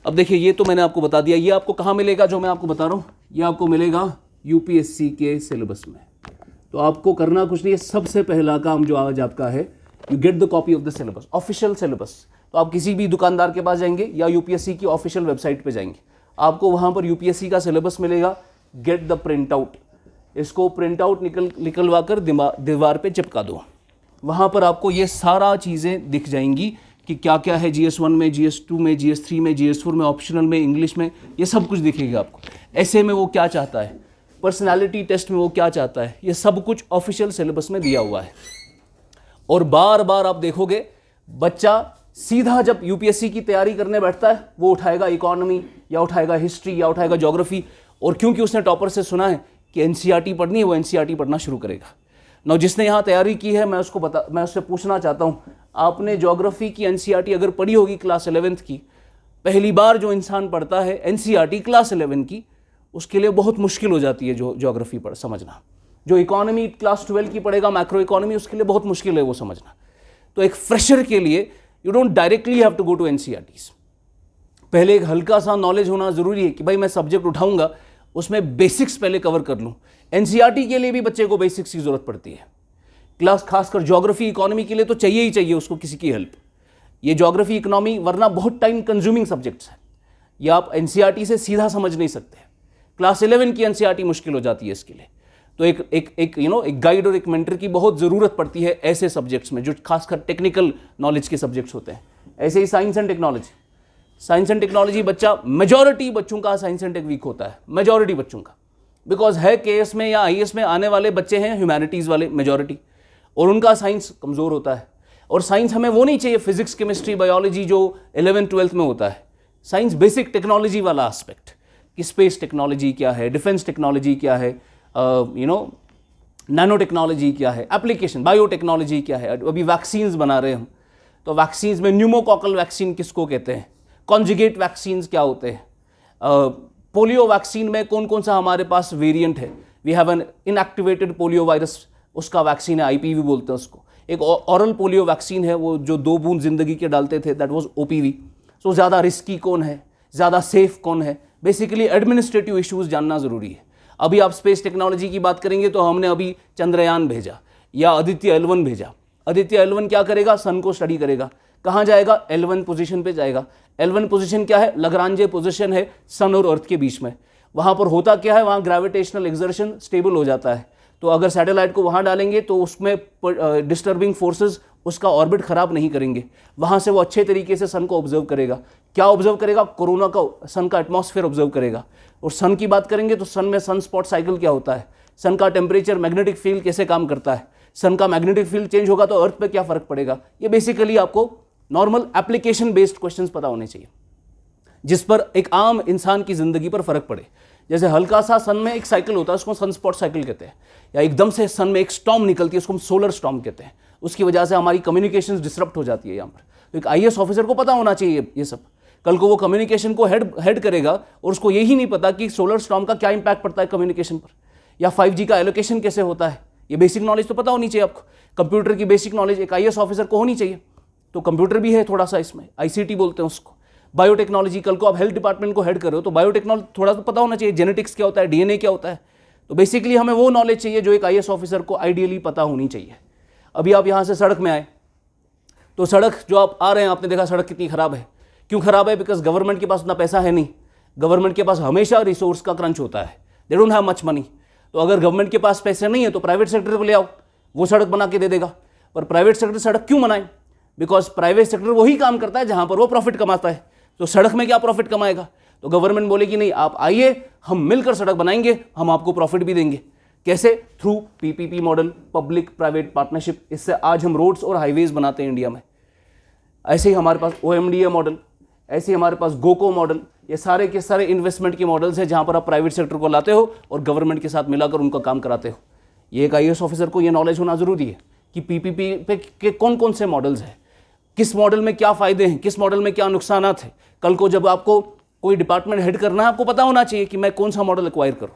अब देखिए, ये तो मैंने आपको बता दिया। ये आपको कहाँ मिलेगा जो मैं आपको बता रहा हूँ? ये आपको मिलेगा UPSC के सिलेबस में। तो आपको करना कुछ नहीं है, सबसे पहला काम जो आज आपका है, you get the copy of the syllabus, official syllabus. तो आप किसी भी दुकानदार के पास जाएंगे या UPSC की ऑफिशियल वेबसाइट पे जाएंगे, आपको वहाँ पर UPSC का सिलेबस मिलेगा। गेट द प्रिंट आउट, इसको प्रिंट आउट निकलवा कर दीवार पे चिपका दो। वहाँ पर आपको ये सारा चीज़ें दिख जाएंगी कि क्या क्या है GS1 में, GS2 में, GS3 में, GS4 में, ऑप्शनल में, इंग्लिश में, ये सब कुछ दिखेगा आपको। ऐसे में वो क्या चाहता है, पर्सनालिटी टेस्ट में वो क्या चाहता है, ये सब कुछ ऑफिशियल सिलेबस में दिया हुआ है। और बार बार आप देखोगे बच्चा सीधा जब UPSC की तैयारी करने बैठता है, वो उठाएगा इकोनॉमी या उठाएगा हिस्ट्री या उठाएगा ज्योग्राफी, और क्योंकि उसने टॉपर से सुना है कि NCERT पढ़नी है, वो NCERT पढ़ना शुरू करेगा। ना जिसने यहाँ तैयारी की है, मैं उससे पूछना चाहता हूँ, आपने ज्योग्राफी की NCERT अगर पढ़ी होगी क्लास 11th की, पहली बार जो इंसान पढ़ता है NCERT क्लास 11 की, उसके लिए बहुत मुश्किल हो जाती है जो ज्योग्राफी पढ़ समझना। जो इकोनॉमी क्लास 12 की पढ़ेगा, मैक्रो इकोनॉमी, उसके लिए बहुत मुश्किल है वो समझना। तो एक फ्रेशर के लिए you don't directly have to go to NCERTs। पहले एक हल्का सा नॉलेज होना जरूरी है कि भाई मैं सब्जेक्ट उठाऊंगा, उसमें बेसिक्स पहले कवर कर लूँ। NCERT के लिए भी बच्चे को बेसिक्स की जरूरत पड़ती है। क्लास खासकर ज्योग्राफी इकोनॉमी के लिए तो चाहिए ही चाहिए उसको किसी की हेल्प। ये ज्योग्राफी इकोनॉमी वरना बहुत टाइम कंज्यूमिंग सब्जेक्ट्स हैं, ये आप NCERT से सीधा समझ नहीं सकते। क्लास 11 की NCERT मुश्किल हो जाती है इसके लिए। तो एक गाइड और एक मेंटर की बहुत ज़रूरत पड़ती है ऐसे सब्जेक्ट्स में जो खासकर टेक्निकल नॉलेज के सब्जेक्ट्स होते हैं। ऐसे ही साइंस एंड टेक्नोलॉजी बच्चा, मेजॉरिटी बच्चों का साइंस एंड टेक वीक होता है, मेजॉरिटी बच्चों का, बिकॉज है KS में या IAS में आने वाले बच्चे हैं ह्यूमैनिटीज़ वाले मेजॉरिटी, और उनका साइंस कमज़ोर होता है। और साइंस हमें वो नहीं चाहिए फिजिक्स, केमिस्ट्री, बायोलॉजी जो 11th 12th में होता है। साइंस बेसिक टेक्नोलॉजी वाला एस्पेक्ट कि स्पेस टेक्नोलॉजी क्या है, डिफेंस टेक्नोलॉजी क्या है, नैनो टेक्नोलॉजी क्या है, एप्लीकेशन बायोटेक्नोलॉजी क्या है। अभी वैक्सीन्स बना रहे हैं हम, तो वैक्सीन्स में न्यूमोकॉकल वैक्सीन किसको कहते हैं, कॉन्जुगेट वैक्सीन्स क्या होते हैं, पोलियो वैक्सीन में कौन कौन सा हमारे पास वेरिएंट है। We have an inactivated polio virus, उसका वैक्सीन है, IPV बोलते हैं उसको। एक ऑरल पोलियो वैक्सीन है, वो जो 2 बूंद जिंदगी के डालते थे, दैट वाज OPV। सो ज़्यादा रिस्की कौन है, ज़्यादा सेफ कौन है, बेसिकली एडमिनिस्ट्रेटिव इश्यूज जानना ज़रूरी है। अभी आप स्पेस टेक्नोलॉजी की बात करेंगे तो हमने अभी चंद्रयान भेजा या आदित्य L1 भेजा। आदित्य L1 क्या करेगा, सन को स्टडी करेगा। कहाँ जाएगा, L1 पोजीशन पे जाएगा। L1 पोजीशन क्या है, लग्रांजे पोजीशन है सन और अर्थ के बीच में। वहाँ पर होता क्या है, वहाँ ग्रेविटेशनल एक्सर्शन स्टेबल हो जाता है। तो अगर सैटेलाइट को वहाँ डालेंगे तो उसमें डिस्टर्बिंग फोर्सेस उसका ऑर्बिट खराब नहीं करेंगे। वहाँ से वो अच्छे तरीके से सन को ऑब्जर्व करेगा। क्या ऑब्जर्व करेगा, कोरोना का, सन का एटमॉस्फेयर ऑब्जर्व करेगा। और सन की बात करेंगे तो सन में सन स्पॉट साइकिल क्या होता है, सन का टेम्परेचर, मैग्नेटिक फील्ड कैसे काम करता है, सन का मैग्नेटिक फील्ड चेंज होगा तो अर्थ पे क्या फर्क पड़ेगा। ये बेसिकली आपको नॉर्मल एप्लीकेशन बेस्ड क्वेश्चंस पता होने चाहिए जिस पर एक आम इंसान की जिंदगी पर फर्क पड़े। जैसे हल्का सा सन में एक साइकिल होता है, उसको सन स्पॉट साइकिल कहते हैं। या एकदम से सन में एक स्टॉर्म निकलती है, उसको हम सोलर स्टॉर्म कहते हैं। उसकी वजह से हमारी कम्युनिकेशंस डिसरप्ट हो जाती है यहाँ पर। तो एक IAS ऑफिसर को पता होना चाहिए ये सब। कल को वो कम्युनिकेशन को हेड करेगा और उसको यही नहीं पता कि सोलर स्टॉर्म का क्या इंपैक्ट पड़ता है कम्युनिकेशन पर, या 5G का एलोकेशन कैसे होता है। ये बेसिक नॉलेज तो पता होनी चाहिए आपको। कंप्यूटर की बेसिक नॉलेज एक IAS ऑफिसर को होनी चाहिए। तो कंप्यूटर भी है थोड़ा सा इसमें, ICT बोलते हैं उसको। बायोटेक्नोलॉजी, कल को आप हेल्थ डिपार्टमेंट को हेड कर रहे हो तो बायोटेक्नोलॉजी थोड़ा तो पता होना चाहिए, जेनेटिक्स क्या होता है, DNA क्या होता है। तो बेसिकली हमें वो नॉलेज चाहिए जो एक IAS ऑफिसर को आइडियली पता होनी चाहिए। अभी आप यहाँ से सड़क में आए तो सड़क जो आप आ रहे हैं, आपने देखा सड़क कितनी ख़राब है, क्यों खराब है? बिकॉज गवर्नमेंट के पास उतना पैसा है नहीं, गवर्नमेंट के पास हमेशा रिसोर्स का क्रंच होता है, they don't have much money. तो अगर गवर्नमेंट के पास पैसे नहीं है तो प्राइवेट सेक्टर को ले आओ, वो सड़क बना के दे देगा। पर प्राइवेट सेक्टर सड़क क्यों बनाए? बिकॉज प्राइवेट सेक्टर वही काम करता है जहां पर वो प्रॉफिट कमाता है, तो सड़क में क्या प्रॉफिट कमाएगा? तो गवर्नमेंट बोलेगी नहीं, आप आइए, हम मिलकर सड़क बनाएंगे, हम आपको प्रॉफिट भी देंगे। कैसे? Through PPP model, public private partnership. इससे आज हम रोड्स और हाईवेज बनाते हैं इंडिया में। ऐसे ही हमारे पास ओएमडीए मॉडल, ऐसे ही हमारे पास गोको मॉडल, ये सारे के सारे इन्वेस्टमेंट के मॉडल्स हैं जहां पर आप प्राइवेट सेक्टर को लाते हो और गवर्नमेंट के साथ मिलाकर उनका काम कराते हो। ये एक आईएएस ऑफिसर को ये नॉलेज होना जरूरी है कि पीपीपी पे के कौन कौन से मॉडल्स हैं, किस मॉडल में क्या फायदे हैं, किस मॉडल में क्या नुकसान हैं। कल को जब आपको कोई डिपार्टमेंट हेड करना है, आपको पता होना चाहिए कि मैं कौन सा मॉडल एक्वायर करूं।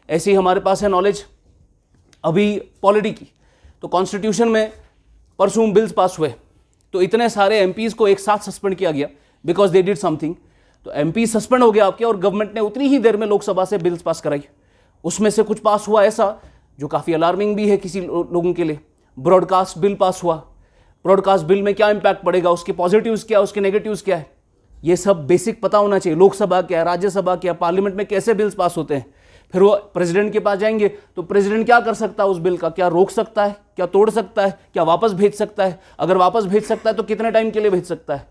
ऐसे ही हमारे पास है नॉलेज अभी पॉलिटी की। तो कॉन्स्टिट्यूशन में परसों बिल्स पास हुए, तो इतने सारे एमपीज को एक साथ सस्पेंड किया गया बिकॉज दे डिड समथिंग। तो एमपी सस्पेंड हो गया आपके, और गवर्नमेंट ने उतनी ही देर में लोकसभा से बिल्स पास कराई। उसमें से कुछ पास हुआ ऐसा जो काफ़ी अलार्मिंग भी है किसी लोगों के लिए। ब्रॉडकास्ट बिल पास हुआ। ब्रॉडकास्ट बिल में क्या इंपैक्ट पड़ेगा, उसके पॉजिटिव्स क्या, उसके नेगेटिव्स क्या है, ये सब बेसिक पता होना चाहिए। लोकसभा क्या है, राज्यसभा क्या, पार्लियामेंट में कैसे बिल्स पास होते हैं। फिर वो प्रेसिडेंट के पास जाएंगे तो प्रेसिडेंट क्या कर सकता है उस बिल का, क्या रोक सकता है, क्या तोड़ सकता है, क्या वापस भेज सकता है, अगर वापस भेज सकता है तो कितने टाइम के लिए भेज सकता है।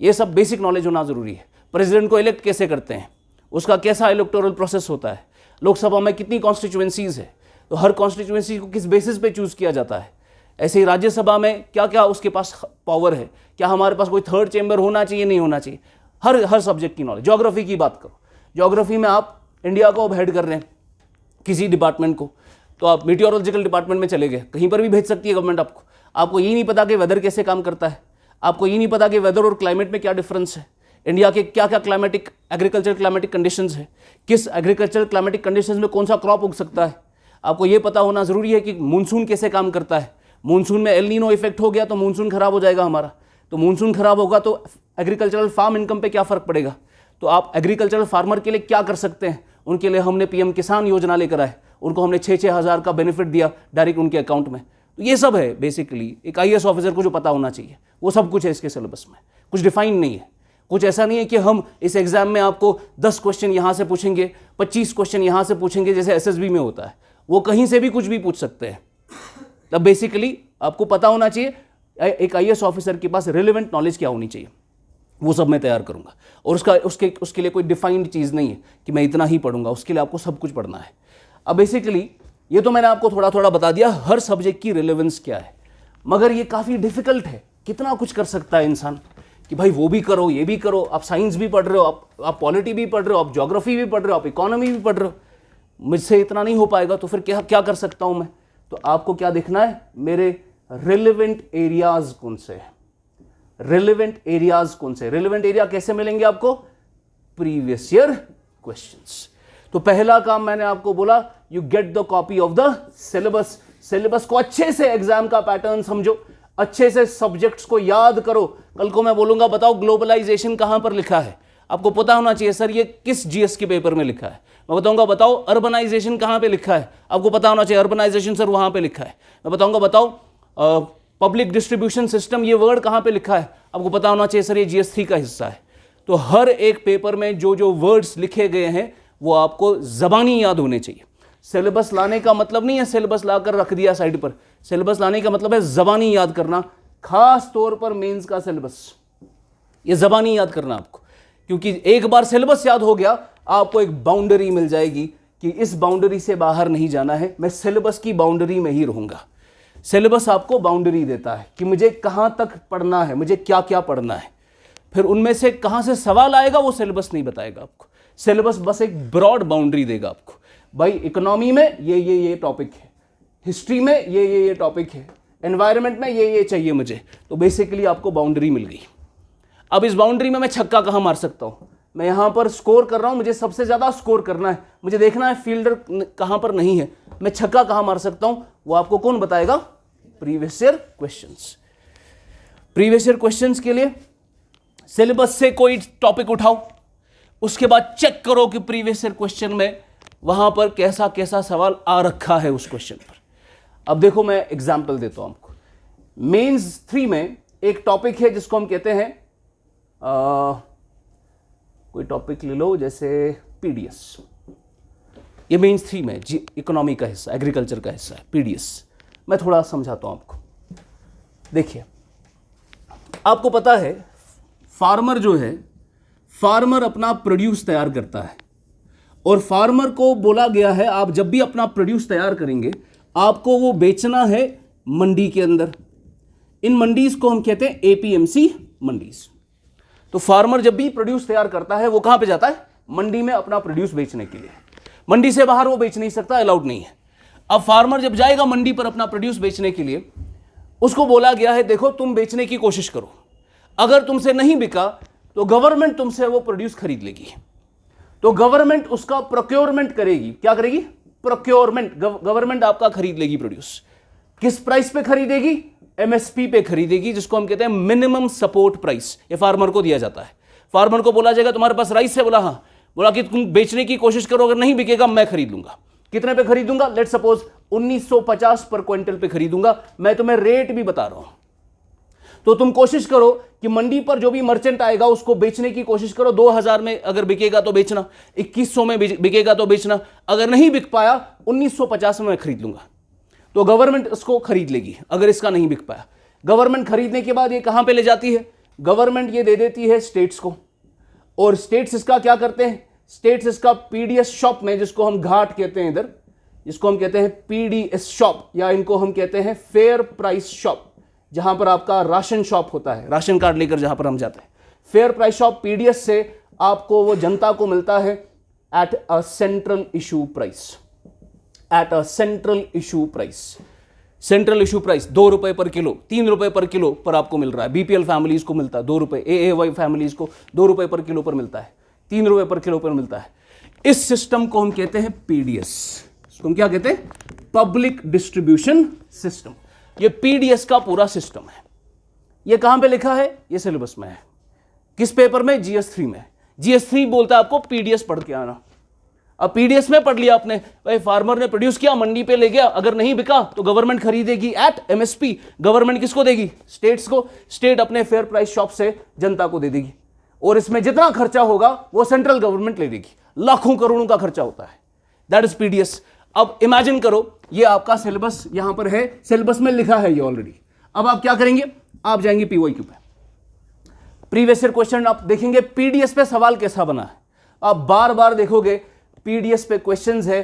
ये सब बेसिक नॉलेज होना जरूरी है। प्रेसिडेंट को इलेक्ट कैसे करते हैं, उसका कैसा इलेक्टोरल प्रोसेस होता है, लोकसभा में कितनी कॉन्स्टिट्यूएंसीज है, तो हर कॉन्स्टिट्यूएंसी को किस बेसिस पे चूज किया जाता है। ऐसे ही राज्यसभा में क्या क्या उसके पास पावर है, क्या हमारे पास कोई थर्ड चेंबर होना चाहिए, नहीं होना चाहिए, हर सब्जेक्ट की नॉलेज। ज्योग्राफी की बात करो, ज्योग्राफी में आप इंडिया को अब हेड कर रहे हैं किसी डिपार्टमेंट को, तो आप मीटियोरोलॉजिकल डिपार्टमेंट में चले गए, कहीं पर भी भेज सकती है गवर्नमेंट आपको। आपको ये नहीं पता कि वेदर कैसे काम करता है, आपको ये नहीं पता कि वेदर और क्लाइमेट में क्या डिफरेंस है, इंडिया के क्या क्या क्लाइमेटिक एग्रीकल्चर क्लाइमेटिक कंडीशंस है, किस एग्रीकल्चर क्लाइमेटिक कंडीशंस में कौन सा क्रॉप उग सकता है। आपको ये पता होना जरूरी है कि मानसून कैसे काम करता है। मानसून में एल नीनो इफेक्ट हो गया तो मानसून खराब हो जाएगा हमारा, तो मानसून खराब होगा तो एग्रीकल्चरल फार्म इनकम पे क्या फर्क पड़ेगा। तो आप एग्रीकल्चरल फार्मर के लिए क्या कर सकते हैं, उनके लिए हमने पीएम किसान योजना लेकर आए, उनको हमने 6-6 हज़ार का बेनिफिट दिया डायरेक्ट उनके अकाउंट में। तो ये सब है बेसिकली एक आईएएस ऑफिसर को जो पता होना चाहिए, वो सब कुछ है इसके सिलेबस में। कुछ डिफाइन नहीं है, कुछ ऐसा नहीं है कि हम इस एग्जाम में आपको 10 क्वेश्चन यहाँ से पूछेंगे, 25 क्वेश्चन यहाँ से पूछेंगे जैसे एसएसबी में होता है। वो कहीं से भी कुछ भी पूछ सकते हैं। तब बेसिकली आपको पता होना चाहिए एक आईएएस ऑफिसर के पास रिलेवेंट नॉलेज क्या होनी चाहिए, वो सब मैं तैयार करूंगा। और उसके लिए कोई डिफाइंड चीज़ नहीं है कि मैं इतना ही पढ़ूंगा, उसके लिए आपको सब कुछ पढ़ना है। अब बेसिकली ये तो मैंने आपको थोड़ा थोड़ा बता दिया हर सब्जेक्ट की रिलेवेंस क्या है, मगर ये काफ़ी डिफिकल्ट है। कितना कुछ कर सकता है इंसान कि भाई वो भी करो, ये भी करो, आप साइंस भी पढ़ रहे हो, आप पॉलिटी भी पढ़ रहे हो, आप ज्योग्राफी भी पढ़ रहे हो, आप इकोनॉमी भी पढ़ रहे हो। मुझसे इतना नहीं हो पाएगा तो फिर क्या कर सकता हूँ मैं। तो आपको क्या देखना है, मेरे रिलेवेंट एरियाज कौन से हैं, रिलेवेंट एरियाज कौन से। रिलेवेंट एरिया कैसे मिलेंगे आपको, प्रीवियस ईयर क्वेश्चंस। तो पहला काम मैंने आपको बोला, you get the copy of the syllabus. Syllabus को अच्छे से, एग्जाम का पैटर्न समझो, अच्छे से सब्जेक्ट्स को याद करो। कल को मैं बोलूंगा बताओ ग्लोबलाइजेशन कहां पर लिखा है, आपको पता होना चाहिए सर ये किस जीएस के पेपर में लिखा है। मैं बताऊंगा बताओ अर्बनाइजेशन कहां पे लिखा है, आपको पता होना चाहिए अर्बनाइजेशन सर वहां पे लिखा है। मैं बताऊंगा बताओ पब्लिक डिस्ट्रीब्यूशन सिस्टम ये वर्ड कहां पे लिखा है, आपको पता होना चाहिए सर ये जीएस 3 का हिस्सा है। तो हर एक पेपर में जो जो वर्ड्स लिखे गए हैं वो आपको जबानी याद होने चाहिए। सिलेबस लाने का मतलब नहीं है सिलेबस लाकर रख दिया साइड पर, सिलेबस लाने का मतलब है जबानी याद करना, खास तौर पर मेंस का सिलेबस, ये जबानी याद करना आपको। क्योंकि एक बार सिलेबस याद हो गया आपको एक बाउंड्री मिल जाएगी कि इस बाउंड्री से बाहर नहीं जाना है, मैं सिलेबस की बाउंड्री में ही रहूंगा। सिलेबस आपको बाउंड्री देता है कि मुझे कहां तक पढ़ना है, मुझे क्या क्या पढ़ना है। फिर उनमें से कहां से सवाल आएगा वो सिलेबस नहीं बताएगा आपको, सिलेबस बस एक ब्रॉड बाउंड्री देगा आपको। भाई इकोनॉमी में ये टॉपिक है, हिस्ट्री में ये टॉपिक है, एनवायरनमेंट में ये चाहिए मुझे। तो बेसिकली आपको बाउंड्री मिल गई। अब इस बाउंड्री में मैं छक्का कहां मार सकता हूं, मैं यहां पर स्कोर कर रहा हूं, मुझे सबसे ज्यादा स्कोर करना है, मुझे देखना है फील्डर कहां पर नहीं है, मैं छक्का कहां मार सकता हूं, वो आपको कौन बताएगा, previous year questions. Previous year questions के लिए सिलेबस से कोई टॉपिक उठाओ, उसके बाद चेक करो कि प्रीवियस ईयर क्वेश्चन में वहां पर कैसा कैसा सवाल आ रखा है उस क्वेश्चन पर। अब देखो मैं एग्जाम्पल देता हूं आपको। मेंस 3 में एक टॉपिक है जिसको हम कहते हैं कोई टॉपिक ले लो, जैसे पीडीएस, ये मेंस 3 में इकोनॉमी का हिस्सा, एग्रीकल्चर का हिस्सा है पीडीएस। मैं थोड़ा समझाता हूं आपको। देखिए, आपको पता है फार्मर जो है, फार्मर अपना प्रोड्यूस तैयार करता है और फार्मर को बोला गया है आप जब भी अपना प्रोड्यूस तैयार करेंगे आपको वो बेचना है मंडी के अंदर। इन मंडीज को हम कहते हैं एपीएमसी मंडीज। तो फार्मर जब भी प्रोड्यूस तैयार करता है वो कहां पे जाता है? मंडी में अपना प्रोड्यूस बेचने के लिए। मंडी से बाहर वो बेच नहीं सकता, अलाउड नहीं है। अब फार्मर जब जाएगा मंडी पर अपना प्रोड्यूस बेचने के लिए, उसको बोला गया है देखो तुम बेचने की कोशिश करो, अगर तुमसे नहीं बिका तो गवर्नमेंट तुमसे वो प्रोड्यूस खरीद लेगी। तो गवर्नमेंट उसका प्रोक्योरमेंट करेगी। क्या करेगी? प्रोक्योरमेंट। गवर्नमेंट आपका खरीद लेगी प्रोड्यूस। किस प्राइस पे खरीदेगी? एमएसपी पे खरीदेगी, जिसको हम कहते हैं मिनिमम सपोर्ट प्राइस। ये फार्मर को दिया जाता है। फार्मर को बोला जाएगा तुम्हारे पास राइस है, बोला हाँ, बोला कि तुम बेचने की कोशिश करो, अगर नहीं बिकेगा मैं खरीद लूंगा। कितने पे खरीदूंगा? लेट सपोज 1950 पर क्विंटल पे खरीदूंगा। मैं तुम्हें रेट भी बता रहा हूं, तो तुम कोशिश करो कि मंडी पर जो भी मर्चेंट आएगा उसको बेचने की कोशिश करो। 2000 में अगर बिकेगा तो बेचना, 2100 में बिकेगा तो बेचना, अगर नहीं बिक पाया 1950 में मैं खरीद लूंगा। तो गवर्नमेंट इसको खरीद लेगी अगर इसका नहीं बिक पाया। गवर्नमेंट खरीदने के बाद ये कहां पे ले जाती है? गवर्नमेंट ये दे देती है स्टेट्स को, और स्टेट्स इसका क्या करते हैं? स्टेट्स इसका पीडीएस शॉप में, जिसको हम घाट कहते हैं इधर, जिसको हम कहते हैं पीडीएस शॉप, या इनको हम कहते हैं फेयर प्राइस शॉप, जहां पर आपका राशन शॉप होता है, राशन कार्ड लेकर जहां पर हम जाते हैं। फेयर प्राइस शॉप पीडीएस से आपको वो जनता को मिलता है at a central issue price, at a central issue price. Central issue price 2 रुपए पर किलो, 3 रुपए पर किलो पर आपको मिल रहा है। बीपीएल फैमिलीज को मिलता है 2 रुपए, एएवाई फैमिलीज को 2 रुपए पर किलो पर मिलता है, 3 रुपए पर किलो पर मिलता है। इस सिस्टम को हम कहते हैं पीडीएस। इसको हम क्या कहते हैं? Public distribution system. ये पीडीएस का पूरा सिस्टम है। ये कहां पे लिखा है? ये सिलेबस में है। किस पेपर में? जीएस 3 में। जीएस 3 बोलता है आपको पीडीएस पढ़ के आना। अब पीडीएस में पढ़ लिया आपने, भाई फार्मर ने प्रोड्यूस किया, मंडी पे ले गया, अगर नहीं बिका तो गवर्नमेंट खरीदेगी एट एमएसपी। गवर्नमेंट किसको देगी? स्टेट्स को। स्टेट अपने फेयर प्राइस शॉप से जनता को दे देगी, और इसमें जितना खर्चा होगा वो सेंट्रल गवर्नमेंट ले लेगी। लाखों करोड़ों का खर्चा होता है, दैट इज पीडीएस। अब इमेजिन करो ये आपका सिलेबस यहां पर है, सिलेबस में लिखा है ये ऑलरेडी। अब आप क्या करेंगे? आप जाएंगे पीवाईक्यू पे, प्रीवियस ईयर क्वेश्चन आप देखेंगे पीडीएस पे सवाल कैसा बना है। आप बार बार देखोगे पीडीएस पे क्वेश्चंस है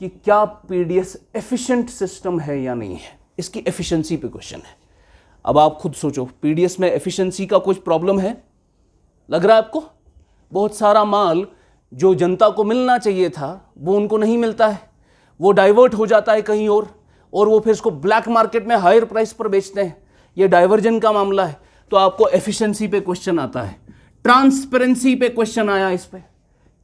कि क्या पीडीएस एफिशिएंट सिस्टम है या नहीं है, इसकी एफिशिएंसी पे क्वेश्चन है। अब आप खुद सोचो, पीडीएस में एफिशिएंसी का कुछ प्रॉब्लम है? लग रहा है आपको? बहुत सारा माल जो जनता को मिलना चाहिए था वो उनको नहीं मिलता है, वो डाइवर्ट हो जाता है कहीं और वो फिर इसको ब्लैक मार्केट में हायर प्राइस पर बेचते हैं। ये डाइवर्जन का मामला है। तो आपको एफिशिएंसी पे क्वेश्चन आता है, ट्रांसपेरेंसी पे क्वेश्चन आया इस पे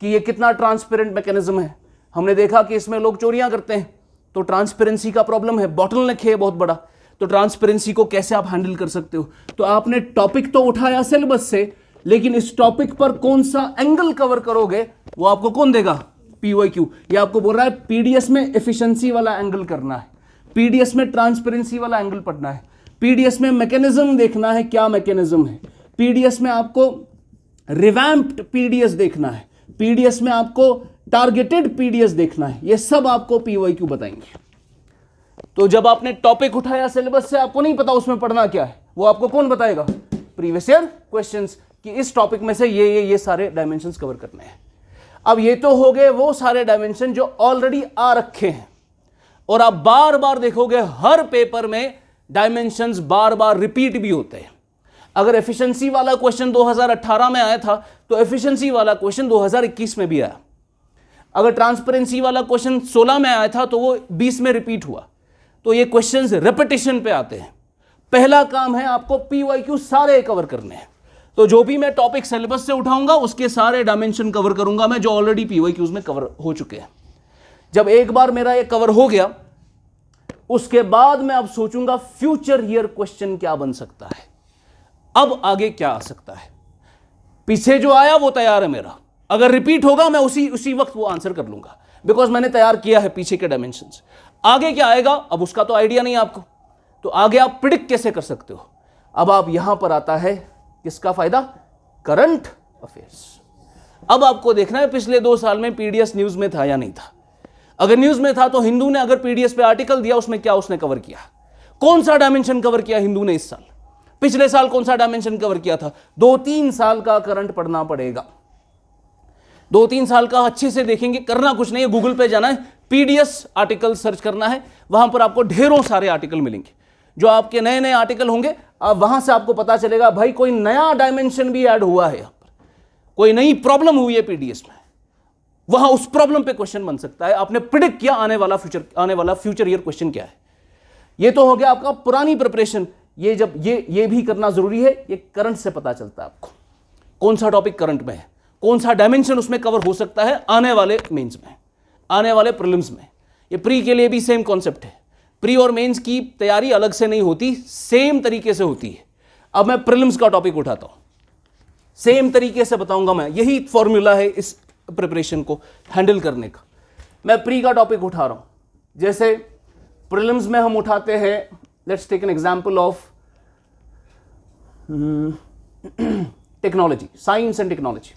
कि ये कितना ट्रांसपेरेंट मैकेनिज्म है। हमने देखा कि इसमें लोग चोरियां करते हैं, तो ट्रांसपेरेंसी का प्रॉब्लम है, बॉटलनेक है बहुत बड़ा। तो ट्रांसपेरेंसी को कैसे आप हैंडल कर सकते हो? तो आपने टॉपिक तो उठाया सिलेबस से, लेकिन इस टॉपिक पर कौन सा एंगल कवर करोगे वो आपको कौन देगा? पीवाईक्यू। ये आपको बोल रहा है पीडीएस में एफिशिएंसी वाला एंगल करना है, पीडीएस में ट्रांसपेरेंसी वाला एंगल पढ़ना है, पीडीएस में मैकेनिज्म देखना है, क्या मैकेनिज्म है, पीडीएस में आपको रिवैम्प्ड पीडीएस देखना है, पीडीएस में आपको टारगेटेड पीडीएस देखना है। ये सब आपको पीवाईक्यू बताएंगे। तो जब आपने टॉपिक उठाया सिलेबस से, आपको नहीं पता उसमें पढ़ना क्या है, वो आपको कौन बताएगा? प्रीवियस ईयर क्वेश्चंस, कि इस टॉपिक में से ये सारे डायमेंशंस कवर करने हैं। अब ये तो हो गए वो सारे डायमेंशन जो ऑलरेडी आ रखे हैं, और आप बार बार देखोगे हर पेपर में डायमेंशंस बार बार रिपीट भी होते हैं। अगर एफिशिएंसी वाला क्वेश्चन 2018 में आया था तो एफिशिएंसी वाला क्वेश्चन 2021 में भी आया। अगर ट्रांसपेरेंसी वाला क्वेश्चन 16 में आया था तो वो 20 में रिपीट हुआ। तो ये क्वेश्चंस रेपिटेशन पे आते हैं। पहला काम है आपको पीवाईक्यू सारे कवर करने हैं। तो जो भी मैं टॉपिक सिलेबस से उठाऊंगा उसके सारे डायमेंशन कवर करूंगा मैं, जो ऑलरेडी पीवाईक्यूज में कवर हो चुके हैं। जब एक बार मेरा ये कवर हो गया, उसके बाद मैं अब सोचूंगा फ्यूचर ईयर क्वेश्चन क्या बन सकता है, अब आगे क्या आ सकता है। पीछे जो आया वो तैयार है मेरा, अगर रिपीट होगा मैं उसी वक्त वो आंसर कर लूंगा, बिकॉज मैंने तैयार किया है पीछे के डायमेंशंस। आगे क्या आएगा अब उसका तो आइडिया नहीं आपको, तो आगे आप प्रिडिक्ट कैसे कर सकते हो? अब आप यहां पर आता है किसका फायदा? Current affairs. अब आपको देखना है पिछले 2 साल में पीडीएस न्यूज में था या नहीं था। अगर न्यूज में था तो हिंदू ने अगर पीडीएस पे आर्टिकल दिया उसमें क्या उसने कवर किया, कौन सा डायमेंशन कवर किया हिंदू ने इस साल, पिछले साल कौन सा डायमेंशन कवर किया था। 2-3 साल का करंट पढ़ना पड़ेगा, 2-3 साल का अच्छे से देखेंगे। करना कुछ नहीं है, गूगल पे जाना है, पीडीएस आर्टिकल सर्च करना है, वहां पर आपको ढेरों सारे आर्टिकल मिलेंगे। जो आपके नए नए आर्टिकल होंगे वहां से आपको पता चलेगा भाई कोई नया डायमेंशन भी ऐड हुआ है, यहां पर कोई नई प्रॉब्लम हुई है पीडीएस में, वहां उस प्रॉब्लम पे क्वेश्चन बन सकता है। आपने प्रिडिक्ट किया आने वाला फ्यूचर ईयर क्वेश्चन क्या है। ये तो हो गया आपका पुरानी प्रिपरेशन। ये जब ये भी करना जरूरी है, ये करंट से पता चलता है आपको कौन सा टॉपिक करंट में है, कौन सा डायमेंशन उसमें कवर हो सकता है आने वाले मेंस में, आने वाले प्रीलिम्स में। ये प्री के लिए भी सेम कॉन्सेप्ट है, प्री और मेंस की तैयारी अलग से नहीं होती, सेम तरीके से होती है। अब मैं प्रीलिम्स का टॉपिक उठाता हूं, सेम तरीके से बताऊंगा मैं, यही फॉर्मूला है इस प्रिपरेशन को हैंडल करने का। मैं प्री का टॉपिक उठा रहा हूं, जैसे प्रीलिम्स में हम उठाते हैं, let's take an example of technology, science and technology.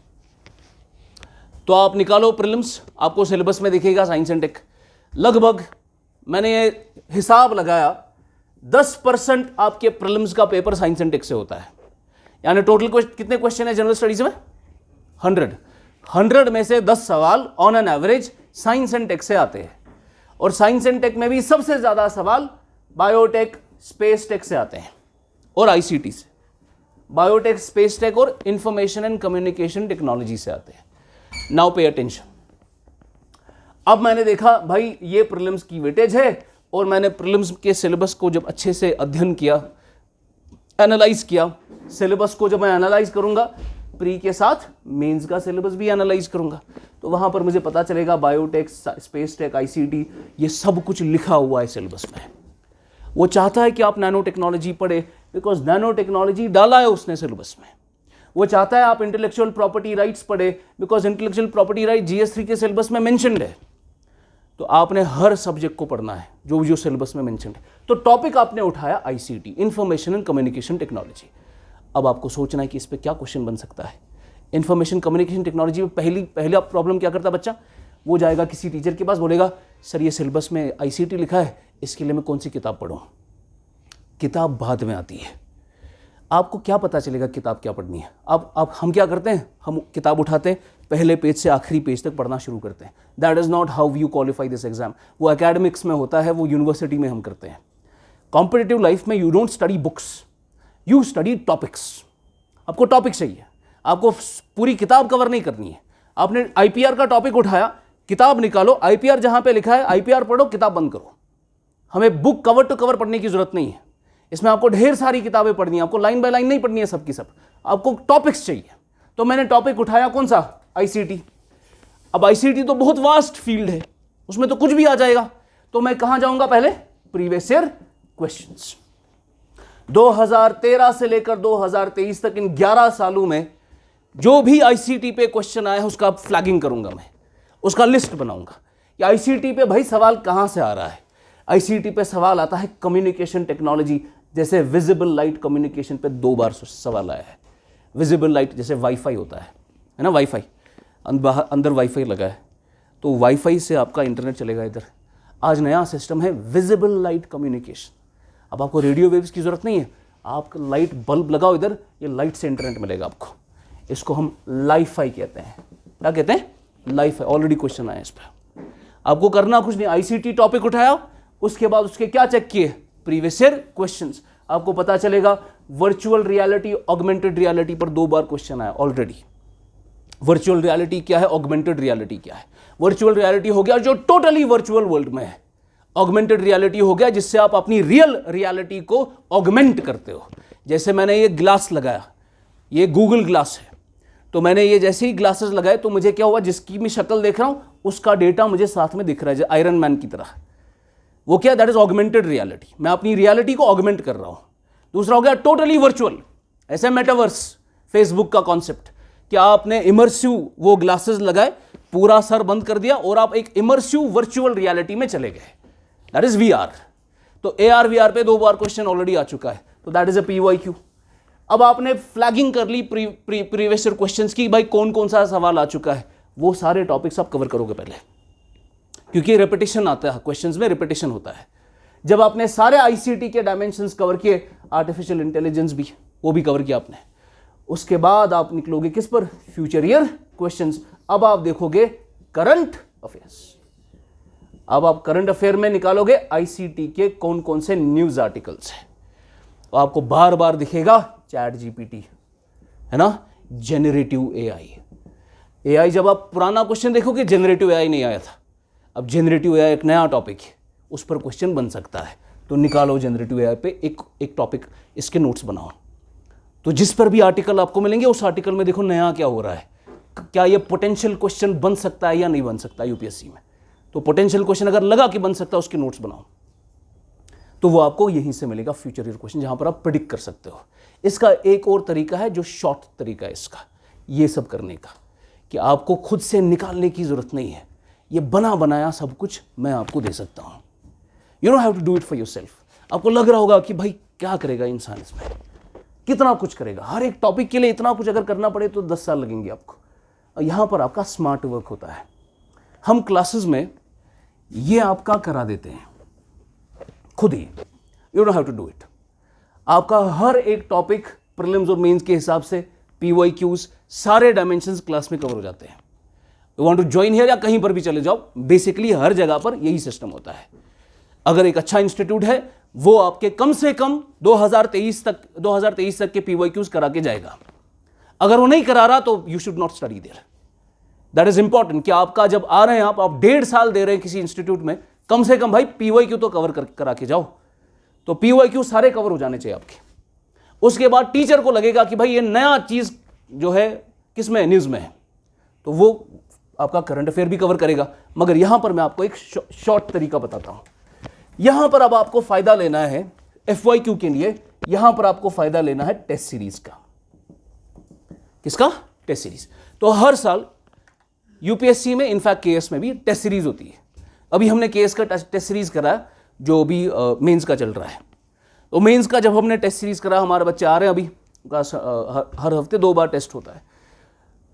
तो आप निकालो प्रीलिम्स, आपको सिलेबस में दिखेगा साइंस एंड टेक। लगभग मैंने ये हिसाब लगाया 10% आपके प्रीलिम्स का पेपर साइंस एंड टेक से होता है। यानी टोटल कितने क्वेश्चन है जनरल स्टडीज में? 100 में से 10 सवाल on an average science and tech से आते हैं। और साइंस एंड टेक में भी सबसे ज्यादा सवाल बायोटेक, स्पेस टेक से आते हैं और आईसीटी से। बायोटेक, स्पेस टेक और इंफॉर्मेशन एंड कम्युनिकेशन टेक्नोलॉजी से आते हैं। Now pay attention. अब मैंने देखा भाई ये प्रीलिम्स की वेटेज है, और मैंने प्रीलिम्स के सिलेबस को जब अच्छे से अध्ययन किया, एनालाइज किया, सिलेबस को जब मैं एनालाइज करूंगा, प्री के साथ मेंस का सिलेबस भी एनालाइज करूंगा, तो वहां पर मुझे पता चलेगा बायोटेक, स्पेस टेक, आईसीटी, ये सब कुछ लिखा हुआ है सिलेबस में। वो चाहता है कि आप नैनो टेक्नोलॉजी पढ़े, बिकॉज नैनो टेक्नोलॉजी डाला है उसने सिलेबस में। वो चाहता है आप इंटेलेक्चुअल प्रॉपर्टी राइट्स पढ़े, बिकॉज इंटेलेक्चुअल प्रॉपर्टी राइट जीएस3 के सिलेबस में मेंशन्ड है। तो आपने हर सब्जेक्ट को पढ़ना है जो जो सिलेबस में मेंशन्ड है। तो टॉपिक आपने उठाया ICT, information and communication technology. अब आपको सोचना है कि इस पर क्या क्वेश्चन बन सकता है। इंफॉर्मेशन कम्युनिकेशन टेक्नोलॉजी में पहला प्रॉब्लम क्या करता है बच्चा, वो जाएगा किसी टीचर के पास, बोलेगा सर ये सिलेबस में आईसीटी लिखा है, इसके लिए मैं कौन सी किताब पढ़ूं। किताब बाद में आती है, आपको क्या पता चलेगा किताब क्या पढ़नी है। अब हम क्या करते हैं, हम किताब उठाते हैं, पहले पेज से आखिरी पेज तक पढ़ना शुरू करते हैं। That is not how you qualify this exam. वो एकेडमिक्स में होता है, वो यूनिवर्सिटी में हम करते हैं। कॉम्पिटिटिव लाइफ में you don't study books, you study topics. आपको टॉपिक चाहिए, आपको पूरी किताब कवर नहीं करनी है। आपने आईपीआर का टॉपिक उठाया, किताब निकालो, आईपीआर जहां पे लिखा है आईपीआर पढ़ो, किताब बंद करो। हमें बुक कवर टू कवर पढ़ने की जरूरत नहीं है। इसमें आपको ढेर सारी किताबें पढ़नी है, आपको लाइन बाय लाइन नहीं पढ़नी है सबकी सब, आपको टॉपिक्स चाहिए। तो मैंने टॉपिक उठाया कौन सा, आईसीटी। अब आईसीटी तो बहुत वास्ट फील्ड है, उसमें तो कुछ भी आ जाएगा। तो मैं कहां जाऊंगा, पहले प्रीवियस ईयर क्वेश्चंस। 2013 से लेकर 2023 तक इन 11 सालों में जो भी आईसीटी पे क्वेश्चन आया है उसका फ्लैगिंग करूंगा मैं, उसका लिस्ट बनाऊंगा कि आईसीटी पे भाई सवाल कहां से आ रहा है। आईसीटी पे सवाल आता है कम्युनिकेशन टेक्नोलॉजी, जैसे विजिबल लाइट कम्युनिकेशन पे 2 बार सवाल आया है। विजिबल लाइट जैसे वाईफाई होता है ना, वाईफाई अंदर वाईफाई लगा है, तो वाईफाई से आपका इंटरनेट चलेगा इधर। आज नया सिस्टम है विजिबल लाइट कम्युनिकेशन। अब आपको रेडियो वेव्स की जरूरत नहीं है, आप लाइट बल्ब लगाओ इधर, ये लाइट से इंटरनेट मिलेगा आपको। इसको हम लाईफाई कहते हैं। क्या कहते हैं, लाईफाई। ऑलरेडी क्वेश्चन आया इस पर। आपको करना कुछ नहीं, आईसीटी टॉपिक उठाया, उसके बाद उसके क्या चेक किए, प्रीवियस ईयर क्वेश्चंस। आपको पता चलेगा वर्चुअल रियलिटी, ऑगमेंटेड रियलिटी पर 2 बार क्वेश्चन आया ऑलरेडी। वर्चुअल रियलिटी क्या है, ऑगमेंटेड रियलिटी क्या है। वर्चुअल रियलिटी हो गया जो टोटली वर्चुअल वर्ल्ड में है। ऑगमेंटेड रियलिटी हो गया जिससे आप अपनी रियल रियलिटी को ऑगमेंट करते हो। जैसे मैंने ये ग्लास लगाया, ये गूगल ग्लास है, तो मैंने ये जैसे ही ग्लासेस लगाए तो मुझे क्या हुआ, जिसकी मैं शक्ल देख रहा हूं उसका डेटा मुझे साथ में दिख रहा है, आयरन मैन की तरह। वो क्या, दैट इज ऑगमेंटेड रियलिटी। मैं अपनी रियलिटी को ऑगमेंट कर रहा हूं। दूसरा हो गया टोटली वर्चुअल, ऐसे मेटावर्स, फेसबुक का कॉन्सेप्ट, कि आपने इमर्सिव वो ग्लासेस लगाए, पूरा सर बंद कर दिया और आप एक इमर्सिव वर्चुअल रियलिटी में चले गए, दैट इज वीआर। तो एआर वीआर पे 2 बार क्वेश्चन ऑलरेडी आ चुका है, तो दैट इज अ पीवाईक्यू। अब आपने फ्लैगिंग कर ली प्रीवियस ईयर क्वेश्चंस की, भाई कौन कौन सा सवाल आ चुका है, वो सारे टॉपिक्स आप कवर करोगे पहले, क्योंकि रिपीटिशन आता है क्वेश्चंस में, रिपीटिशन होता है। जब आपने सारे आईसीटी के डायमेंशंस कवर किए, आर्टिफिशियल इंटेलिजेंस भी, वो भी कवर किया आपने, उसके बाद आप निकलोगे किस पर, फ्यूचर ईयर क्वेश्चंस। अब आप देखोगे करंट अफेयर्स, अब आप करंट अफेयर में निकालोगे आईसीटी के कौन कौन से न्यूज आर्टिकल्स है, तो आपको बार बार दिखेगा चैट जीपीटी, है ना, जेनरेटिव एआई। जब आप पुराना क्वेश्चन देखोगे जेनरेटिव एआई नहीं आया था, अब जेनरेटिव एआई एक नया टॉपिक है, उस पर क्वेश्चन बन सकता है, तो निकालो जेनरेटिव एआई पे एक टॉपिक, इसके नोट्स बनाओ। तो जिस पर भी आर्टिकल आपको मिलेंगे उस आर्टिकल में देखो नया क्या हो रहा है, क्या ये पोटेंशियल क्वेश्चन बन सकता है या नहीं बन सकता यूपीएससी में। तो पोटेंशियल क्वेश्चन अगर लगा कि बन सकता है, उसके नोट्स बनाओ, तो वो आपको यहीं से मिलेगा फ्यूचर ईयर क्वेश्चन, जहां पर आप प्रिडिक्ट कर सकते हो। इसका एक और तरीका है जो शॉर्ट तरीका है इसका, ये सब करने का, कि आपको खुद से निकालने की जरूरत नहीं है, ये बना बनाया सब कुछ मैं आपको दे सकता हूं। You don't have to do it for yourself. आपको लग रहा होगा कि भाई क्या करेगा इंसान इसमें, कितना कुछ करेगा, हर एक टॉपिक के लिए इतना कुछ अगर करना पड़े तो 10 साल लगेंगे आपको। और यहां पर आपका स्मार्ट वर्क होता है। हम क्लासेस में ये आपका करा देते हैं खुद ही, you don't have to do it. आपका हर एक टॉपिक प्रीलिम्स और मेंस के हिसाब से पीवाईक्यूज सारे डायमेंशंस क्लास में कवर हो जाते हैं। You want to join here या कहीं पर भी चले जाओ, बेसिकली हर जगह पर यही सिस्टम होता है। अगर एक अच्छा इंस्टीट्यूट है वो आपके कम से कम 2023 तक के पीवाईक्यूज करा के जाएगा। अगर वो नहीं करा रहा तो you should not study there. That is important कि आपका जब आ रहे हैं आप 1.5 साल दे रहे हैं किसी इंस्टीट्यूट में, कम से कम भाई पीवाईक्यू तो करा के जाओ। तो पीवाईक्यू सारे कवर हो जाने चाहिए आपके। उसके बाद टीचर को लगेगा कि भाई ये नया चीज जो है किसमें, न्यूज में है, तो वो आपका करंट अफेयर भी कवर करेगा। मगर यहां पर मैं आपको एक शॉर्ट तरीका बताता हूं। यहां पर अब आपको फायदा लेना है एफवाईक्यू के लिए, यहां पर आपको फायदा लेना है टेस्ट सीरीज का। किसका? Test series. तो हर साल यूपीएससी में, इनफैक्ट केएस में भी टेस्ट सीरीज होती है। अभी हमने केएस का टेस्ट सीरीज करा जो अभी मेंस का चल रहा है। तो मेंस का जब हमने टेस्ट सीरीज करा, हमारे बच्चे आ रहे हैं अभी, हर हफ्ते 2 बार टेस्ट होता है,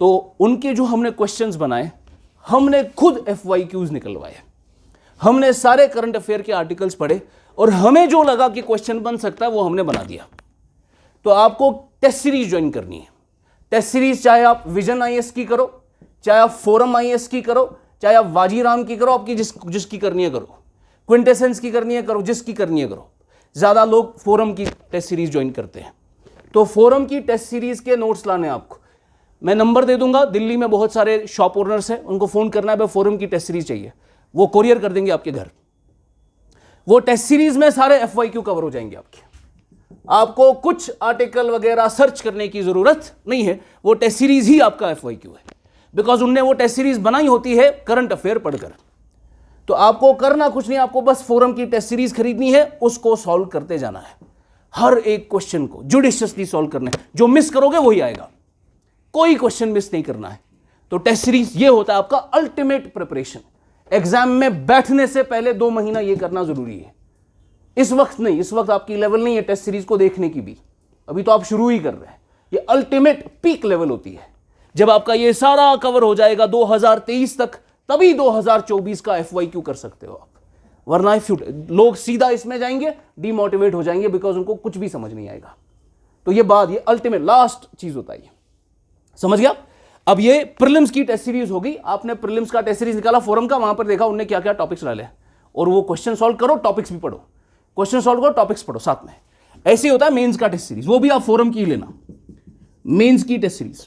तो उनके जो हमने क्वेश्चंस बनाए, हमने खुद एफवाईक्यूज निकलवाए, हमने सारे करंट अफेयर के आर्टिकल्स पढ़े और हमें जो लगा कि क्वेश्चन बन सकता है वो हमने बना दिया। तो आपको टेस्ट सीरीज ज्वाइन करनी है। टेस्ट सीरीज चाहे आप विजन आईएएस की करो, चाहे आप फोरम आईएएस की करो, चाहे आप वाजीराम की करो, आपकी जिसकी करनी है करो, क्विंटेसेंस की करनी है करो, जिसकी करनी है करो। ज्यादा लोग फोरम की टेस्ट सीरीज ज्वाइन करते हैं। तो फोरम की टेस्ट सीरीज के नोट्स लाने आपको मैं नंबर दे दूंगा। दिल्ली में बहुत सारे शॉप ओनर्स हैं, उनको फोन करना है, भाई फोरम की टेस्ट सीरीज चाहिए, वो कोरियर कर देंगे आपके घर। वो टेस्ट सीरीज में सारे एफवाईक्यू कवर हो जाएंगे आपके। आपको कुछ आर्टिकल वगैरह सर्च करने की जरूरत नहीं है, वो टेस्ट सीरीज ही आपका एफवाईक्यू है, बिकॉज उनने वो टेस्ट सीरीज बनाई होती है करंट अफेयर पढ़कर। तो आपको करना कुछ नहीं, आपको बस फोरम की टेस्ट सीरीज खरीदनी है, उसको सॉल्व करते जाना है, हर एक क्वेश्चन को जुडिशियसली सॉल्व करना है। जो मिस करोगे वही आएगा, कोई क्वेश्चन मिस नहीं करना है। तो टेस्ट सीरीज ये होता है आपका अल्टीमेट प्रिपरेशन। एग्जाम में बैठने से पहले 2 महीना ये करना जरूरी है। इस वक्त नहीं, इस वक्त आपकी लेवल नहीं है टेस्ट सीरीज को देखने की भी, अभी तो आप शुरू ही कर रहे हैं। ये अल्टीमेट पीक लेवल होती है। जब आपका ये सारा कवर हो जाएगा 2023 तक, तभी 2024 का एफवाईक्यू कर सकते हो आप। वरना लोग सीधा इसमें जाएंगे, डिमोटिवेट हो जाएंगे, बिकॉज उनको कुछ भी समझ नहीं आएगा। तो ये बात, ये अल्टीमेट लास्ट चीज होता है, समझ गया। अब ये प्रीलिम्स की टेस्ट सीरीज होगी। आपने प्रीलिम्स का टेस्ट सीरीज निकाला फोरम का, वहां पर देखा उनने क्या क्या टॉपिक्स डाले, और वो क्वेश्चन सॉल्व करो, टॉपिक्स भी पढ़ो, क्वेश्चन सॉल्व करो, टॉपिक्स पढ़ो साथ में। ऐसे ही होता है मेंस का टेस्ट सीरीज, वो भी आप फोरम की लेना, मेंस की टेस्ट सीरीज।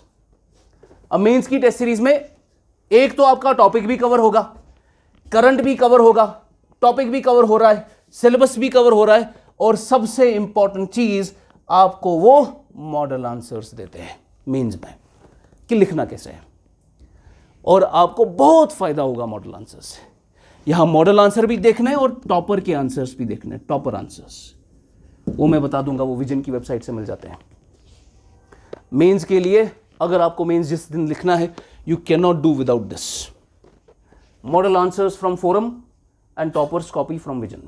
अब मेंस की टेस्ट सीरीज में एक तो आपका टॉपिक भी कवर होगा, करंट भी कवर होगा, टॉपिक भी कवर हो रहा है, सिलेबस भी कवर हो रहा है, और सबसे इंपॉर्टेंट चीज आपको वो मॉडल आंसर्स देते हैं मेंस में कि लिखना कैसे है। और आपको बहुत फायदा होगा मॉडल आंसर से। यहां मॉडल आंसर भी देखना है और टॉपर के आंसर्स भी देखने हैं, टॉपर आंसर्स वो मैं बता दूंगा, वो विजन की वेबसाइट से मिल जाते हैं। मेंस के लिए अगर आपको मेंस जिस दिन लिखना है, you can not do without this. Model answers from forum and toppers copy from vision.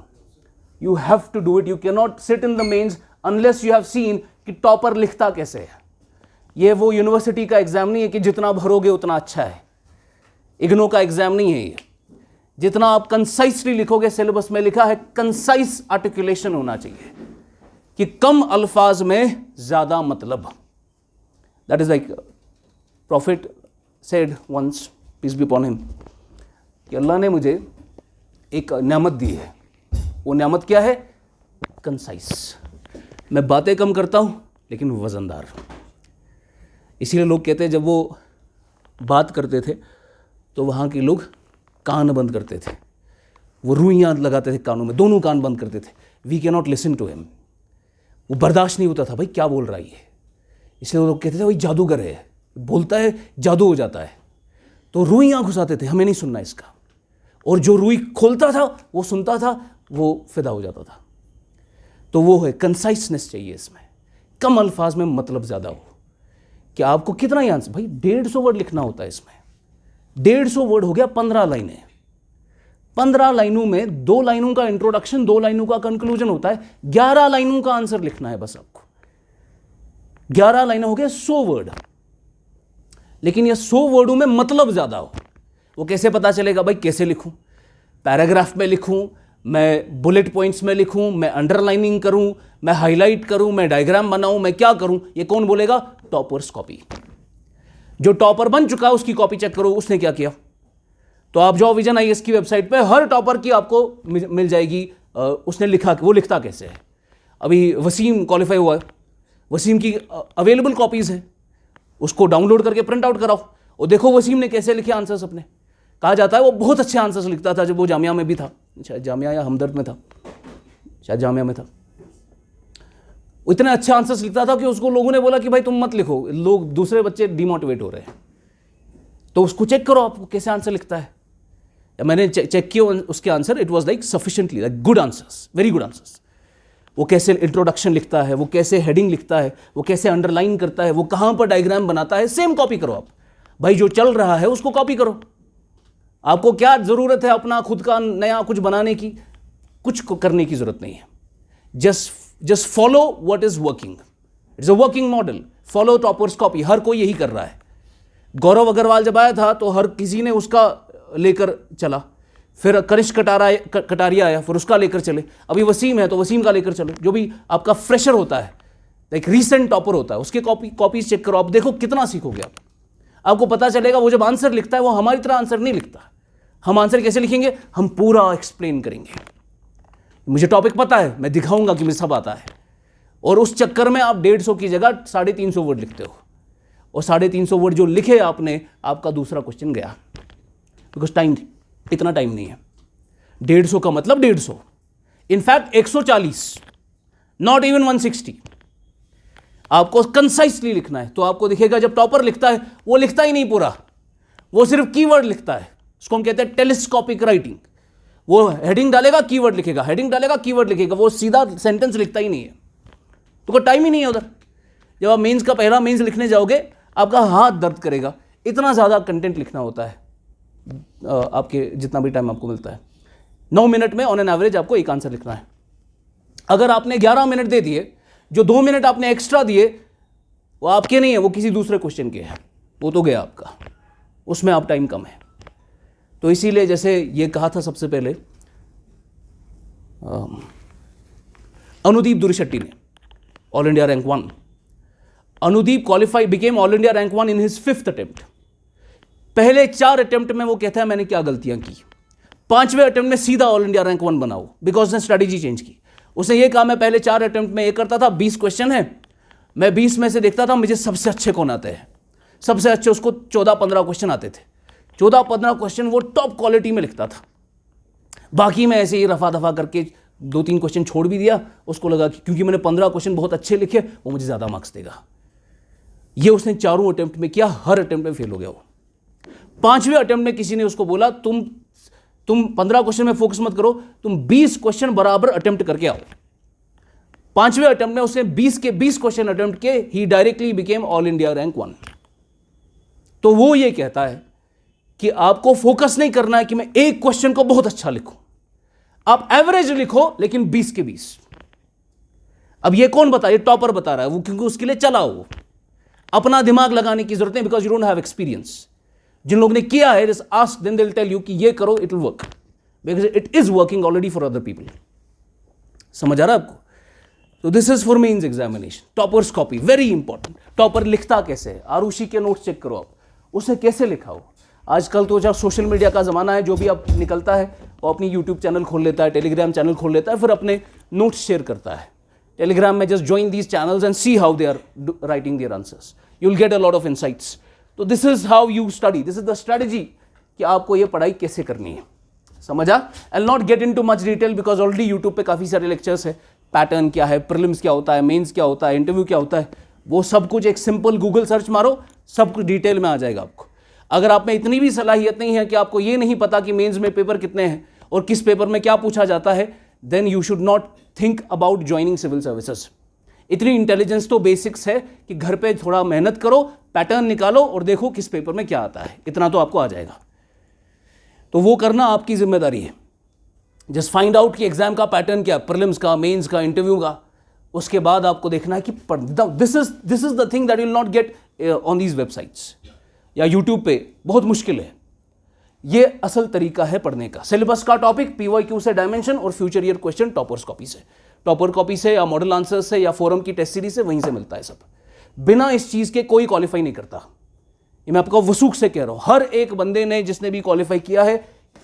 You have to do it. You cannot sit in the mains unless you have seen कि topper लिखता कैसे है। ये वो university का exam नहीं है कि जितना भरोगे उतना अच्छा है, इग्नो का एग्जाम नहीं है ये। जितना आप कंसाइसली लिखोगे, सिलेबस में लिखा है कंसाइस आर्टिकुलेशन होना चाहिए कि कम अल्फाज में ज्यादा मतलब। That is like prophet said once, peace be upon him, कि अल्लाह ने मुझे एक नेमत दी है। वो नेमत क्या है? कंसाइस। मैं बातें कम करता हूं लेकिन वजनदार। इसीलिए लोग कहते हैं जब वो बात करते थे तो वहाँ के लोग कान बंद करते थे, वो रुइयाँ लगाते थे कानों में, दोनों कान बंद करते थे। We can not listen to him. वो बर्दाश्त नहीं होता था, भाई क्या बोल रहा है ये। इसलिए वो लोग कहते थे भाई जादूगर है, बोलता है जादू हो जाता है। तो रुइयाँ घुसाते थे, हमें नहीं सुनना इसका। और जो रुई खोलता था वो सुनता था, वो फिदा हो जाता था। तो वो है कंसाइसनेस चाहिए इसमें, कम अल्फाज में मतलब ज़्यादा हो। कि आपको कितना ही आंसर, भाई 150 वर्ड लिखना होता है इसमें। 150 वर्ड हो गया 15 लाइनें। 15 लाइनों में 2 लाइनों का इंट्रोडक्शन, 2 लाइनों का कंक्लूजन होता है। 11 लाइनों का आंसर लिखना है बस आपको। 11 लाइनें हो गए 100 वर्ड। लेकिन ये 100 वर्डों में मतलब ज्यादा हो। वो कैसे पता चलेगा? भाई कैसे लिखूं? पैराग्राफ में लिखूं, मैं बुलेट पॉइंट्स में लिखूं, मैं अंडरलाइनिंग करूं, मैं हाईलाइट करूं, मैं डायग्राम बनाऊं, मैं क्या करूं? ये कौन बोलेगा? Toppers copy. जो टॉपर बन चुका है उसकी कॉपी चेक करो, उसने क्या किया। तो आप जाओ विजन आईएएस की वेबसाइट पे, हर टॉपर की आपको मिल जाएगी उसने लिखा, वो लिखता कैसे है। अभी वसीम क्वालिफाई हुआ है, वसीम की अवेलेबल कॉपीज है, उसको डाउनलोड करके प्रिंट आउट कराओ और देखो वसीम ने कैसे लिखे आंसर्स अपने। कहा जाता है वो बहुत अच्छे आंसर्स लिखता था जब वो जामिया में भी था, शायद जामिया या हमदर्द में था, शायद जामिया में था। इतने अच्छे आंसर्स लिखता था कि उसको लोगों ने बोला कि भाई तुम मत लिखो, लोग दूसरे बच्चे डिमोटिवेट हो रहे हैं। तो उसको चेक करो आपको कैसे आंसर लिखता है। मैंने चेक किया उसके answer, it was like sufficiently like good answers, very good answers. वो कैसे इंट्रोडक्शन लिखता है, वो कैसे हेडिंग लिखता है, वो कैसे अंडरलाइन करता है, वो कहाँ पर डायग्राम बनाता है, सेम कॉपी करो आप। भाई जो चल रहा है उसको कॉपी करो। आपको क्या ज़रूरत है अपना खुद का नया कुछ बनाने की? कुछ करने की ज़रूरत नहीं है। Just follow what is working. It's a working model. Follow toppers copy. हर कोई यही कर रहा है। गौरव अग्रवाल जब आया था तो हर किसी ने उसका लेकर चला, फिर कनिष्क कटारिया आया, फिर उसका लेकर चले। अभी वसीम है तो वसीम का लेकर चलो। जो भी आपका फ्रेशर होता है, लाइक रीसेंट टॉपर होता है, उसके कॉपीज चेक करो। आप देखो कितना सीखोगे आप। आपको पता चलेगा वो जब आंसर लिखता है वो हमारी तरह आंसर नहीं लिखता। हम आंसर कैसे लिखेंगे? हम पूरा एक्सप्लेन करेंगे। मुझे टॉपिक पता है, मैं दिखाऊंगा कि मुझे सब आता है। और उस चक्कर में आप 150 की जगह 350 वर्ड लिखते हो, और 350 वर्ड जो लिखे आपने, आपका दूसरा क्वेश्चन गया। बिकॉज टाइम, इतना टाइम नहीं है। 150 का मतलब 150, इनफैक्ट 140, नॉट इवन 160। आपको कंसाइसली लिखना है। तो आपको दिखेगा जब टॉपर लिखता है वो लिखता ही नहीं पूरा, वो सिर्फ कीवर्ड लिखता है। उसको हम कहते हैं टेलीस्कोपिक राइटिंग। वो हेडिंग डालेगा, कीवर्ड लिखेगा, हेडिंग डालेगा, कीवर्ड लिखेगा, वो सीधा सेंटेंस लिखता ही नहीं है। तो कोई टाइम ही नहीं है उधर। जब आप मेंस का पहला मेंस लिखने जाओगे आपका हाथ दर्द करेगा, इतना ज़्यादा कंटेंट लिखना होता है। आपके जितना भी टाइम आपको मिलता है, 9 मिनट में ऑन एन एवरेज आपको एक आंसर लिखना है। अगर आपने 11 मिनट दे दिए, जो 2 मिनट आपने एक्स्ट्रा दिए वो आपके नहीं है, वो किसी दूसरे क्वेश्चन के हैं, वो तो गया आपका, उसमें आप टाइम कम है। तो इसीलिए जैसे ये कहा था सबसे पहले अनुदीप दुरिशेट्टी ने, all India rank 1। Anudeep qualify became all India rank 1 in his 5th attempt. पहले 4 अटेम्प्ट में वो कहता है मैंने क्या गलतियां की। 5वें अटेम्प्ट में सीधा ऑल इंडिया रैंक 1 बनाओ, बिकॉज उसने स्ट्रैटेजी चेंज की। उसने ये कहा मैं पहले 4 अटेम्प्ट में ये करता था, 20 क्वेश्चन है, मैं 20 में से देखता था मुझे सबसे अच्छे कौन आते हैं। सबसे अच्छे उसको 14-15 क्वेश्चन आते थे। 14-15 क्वेश्चन वो टॉप क्वालिटी में लिखता था। बाकी में ऐसे ही रफा दफा करके 2-3 क्वेश्चन छोड़ भी दिया। उसको लगा कि क्योंकि मैंने 15 क्वेश्चन बहुत अच्छे लिखे वो मुझे ज़्यादा मार्क्स देगा। ये उसने 4 अटेम्प्ट में किया, हर अटेम्प्ट में फेल हो गया वो। 5वें अटेम्प्ट में किसी ने उसको बोला तुम 15 क्वेश्चन में फोकस मत करो, तुम 20 क्वेश्चन बराबर अटेम्प्ट करके आओ। 5वें अटेम्प्ट में उसने 20 के 20 क्वेश्चन अटेम्प्ट के, he directly became all India rank 1। तो वो ये कहता है कि आपको फोकस नहीं करना है कि मैं एक क्वेश्चन को बहुत अच्छा लिखूं। आप एवरेज लिखो लेकिन 20 के 20। अब ये कौन बता, ये टॉपर बता रहा है वो, क्योंकि उसके लिए चला वो, अपना दिमाग लगाने की जरूरत है, because you don't have experience. जिन लोगों ने किया है, just ask them, they will tell you कि ये करो, it will work, because it is working already for other people. समझ आ रहा है आपको? तो this is for mains examination. Toppers copy very important. Topper लिखता कैसे है? आरुषि के नोट्स चेक करो आप, उसने कैसे लिखा हो। आजकल तो जब सोशल मीडिया का ज़माना है, जो भी अब निकलता है वो अपनी यूट्यूब चैनल खोल लेता है, टेलीग्राम चैनल खोल लेता है, फिर अपने नोट्स शेयर करता है टेलीग्राम में। Just join these channels and see how they are writing their answers, you will get a lot of insights. तो this is how you study, this is the strategy कि आपको ये पढ़ाई कैसे करनी है। समझा? And not get in too much detail, because already YouTube पे काफ़ी सारे लेक्चर्स है। पैटर्न क्या है, प्रीलिम्स क्या होता है, मेंस क्या होता है, इंटरव्यू क्या होता है, वो सब कुछ एक सिंपल गूगल सर्च मारो, सब कुछ डिटेल में आ जाएगा आपको। अगर आप में इतनी भी सलाहियत नहीं है कि आपको ये नहीं पता कि मेंस में पेपर कितने हैं और किस पेपर में क्या पूछा जाता है, then you should not think about joining civil services. इतनी इंटेलिजेंस तो बेसिक्स है कि घर पे थोड़ा मेहनत करो, पैटर्न निकालो और देखो किस पेपर में क्या आता है, इतना तो आपको आ जाएगा। तो वो करना आपकी जिम्मेदारी है। जस्ट फाइंड आउट कि एग्जाम का पैटर्न क्या, प्रीलिम्स का, मेंस का, इंटरव्यू का। उसके बाद आपको देखना है कि this is the thing that you will not get on these websites या यूट्यूब पे, बहुत मुश्किल है। ये असल तरीका है पढ़ने का। सिलेबस का टॉपिक PYQ से, डायमेंशन और future year question toppers copy से, टॉपर कॉपी से या मॉडल आंसर से या फोरम की टेस्ट सीरीज से, वहीं से मिलता है सब। बिना इस चीज़ के कोई क्वालिफाई नहीं करता। ये मैं आपको वसूख से कह रहा हूँ। हर एक बंदे ने जिसने भी क्वालिफाई किया है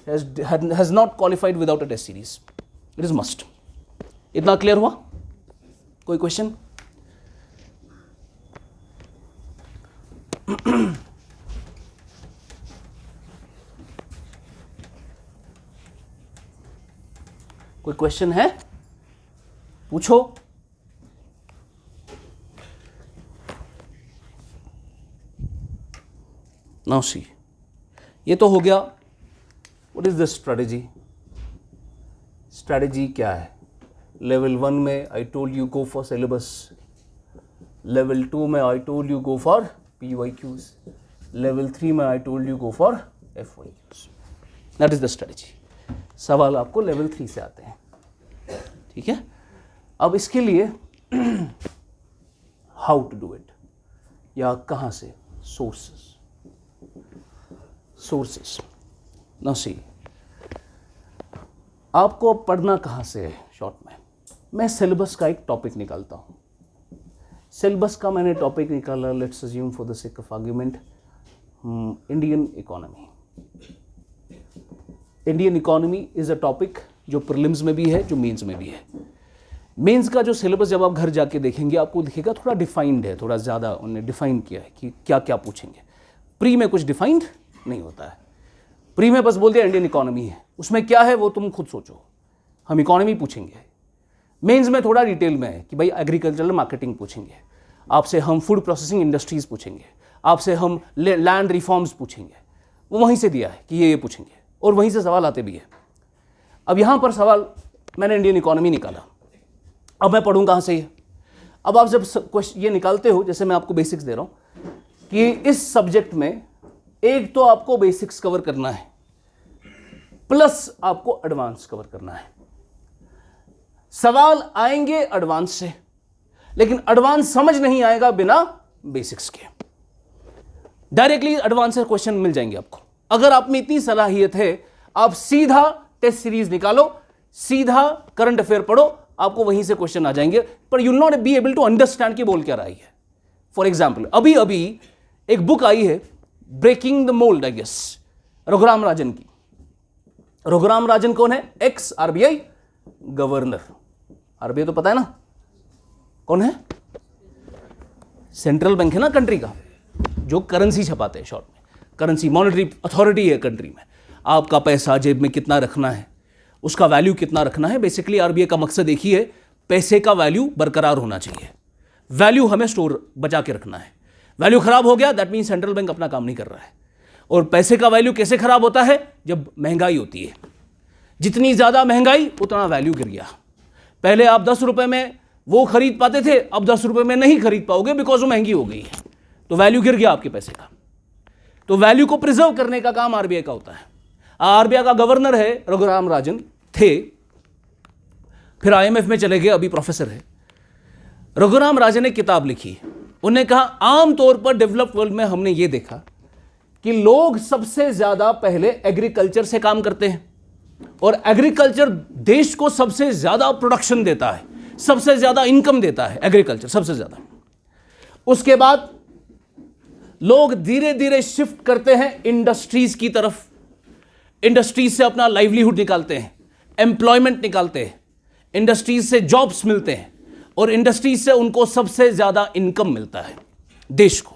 has not qualified without a test series. It is must. इतना क्लियर हुआ? कोई क्वेश्चन? कोई क्वेश्चन है? पूछो। नाउ सी, ये तो हो गया what is the strategy. Strategy क्या है? लेवल 1 में I told you go for syllabus, level 2 में I told you go for PYQs, level 3 में I told you go for FYQs। That is the strategy. सवाल आपको लेवल 3 से आते हैं, ठीक है? अब इसके लिए हाउ टू डू इट, या कहाँ से, सोर्सेस। नाउ सी, आपको अब पढ़ना कहाँ से है? शॉर्ट में मैं सिलेबस का एक टॉपिक निकालता हूँ। सिलेबस का मैंने टॉपिक निकाला, let's assume for the sake of argument, Indian economy. Indian economy is a topic जो प्रीलिम्स में भी है, जो मेंस में भी है। मेंस का जो सिलेबस जब आप घर जाके देखेंगे, आपको दिखेगा थोड़ा डिफाइंड है, थोड़ा ज़्यादा उन्होंने डिफाइन किया है कि क्या क्या पूछेंगे। प्री में कुछ डिफाइंड नहीं होता है। प्री में बस बोल दिया इंडियन इकोनॉमी है, उसमें क्या है वो तुम खुद सोचो, हम इकोनॉमी पूछेंगे। मेंस में थोड़ा डिटेल में है कि भाई एग्रीकल्चरल मार्केटिंग पूछेंगे आपसे, हम फूड प्रोसेसिंग इंडस्ट्रीज पूछेंगे आपसे, हम लैंड रिफॉर्म्स पूछेंगे। वो वहीं से दिया है कि ये पूछेंगे और वहीं से सवाल आते भी है। अब यहाँ पर सवाल मैंने इंडियन इकोनॉमी निकाला, अब मैं पढ़ूँ कहाँ से ये? अब आप जब क्वेश्चन ये निकालते हो, जैसे मैं आपको बेसिक्स दे रहा हूँ कि इस सब्जेक्ट में एक तो आपको बेसिक्स कवर करना है, प्लस आपको एडवांस कवर करना है। सवाल आएंगे एडवांस से, लेकिन एडवांस समझ नहीं आएगा बिना बेसिक्स के। डायरेक्टली एडवांस से क्वेश्चन मिल जाएंगे आपको। अगर आप में इतनी सलाहियत है, आप सीधा टेस्ट सीरीज निकालो, सीधा करंट अफेयर पढ़ो, आपको वहीं से क्वेश्चन आ जाएंगे, पर you will not be able to understand कि बोल क्या रहा है। फॉर एग्जाम्पल, अभी अभी एक बुक आई है, breaking the mould, I guess, Raghuram Rajan की। रघुराम राजन कौन है? X RBI governor. RBI तो पता है ना कौन है? सेंट्रल बैंक है ना कंट्री का, जो करेंसी छपाते हैं। शॉर्ट में करेंसी, मॉनेटरी अथॉरिटी है कंट्री में। आपका पैसा जेब में कितना रखना है, उसका वैल्यू कितना रखना है। बेसिकली RBI का मकसद एक ही है, पैसे का वैल्यू बरकरार होना चाहिए। वैल्यू हमें स्टोर बचा के रखना है। वैल्यू खराब हो गया, दैट मीन सेंट्रल बैंक अपना काम नहीं कर रहा है। और पैसे का वैल्यू कैसे खराब होता है? जब महंगाई होती है। जितनी ज़्यादा महंगाई उतना वैल्यू गिर गया। पहले आप 10 रुपए में वो खरीद पाते थे, अब 10 रुपए में नहीं खरीद पाओगे बिकॉज वो महंगी हो गई है, तो वैल्यू गिर गया आपके पैसे का। तो वैल्यू को प्रिजर्व करने का काम RBI का होता है। RBI का गवर्नर है रघुराम राजन थे, फिर IMF में चले गए, अभी प्रोफेसर है। रघुराम राजन ने किताब लिखी, उन्होंने कहा आमतौर पर डेवलप्ड वर्ल्ड में हमने ये देखा कि लोग सबसे ज्यादा पहले एग्रीकल्चर से काम करते हैं, और एग्रीकल्चर देश को सबसे ज्यादा प्रोडक्शन देता है, सबसे ज्यादा इनकम देता है एग्रीकल्चर सबसे ज्यादा। उसके बाद लोग धीरे धीरे शिफ्ट करते हैं इंडस्ट्रीज की तरफ, इंडस्ट्रीज से अपना लाइवलीहुड निकालते हैं, एम्प्लॉयमेंट निकालते हैं, इंडस्ट्रीज से जॉब्स मिलते हैं, और इंडस्ट्रीज से उनको सबसे ज्यादा इनकम मिलता है देश को।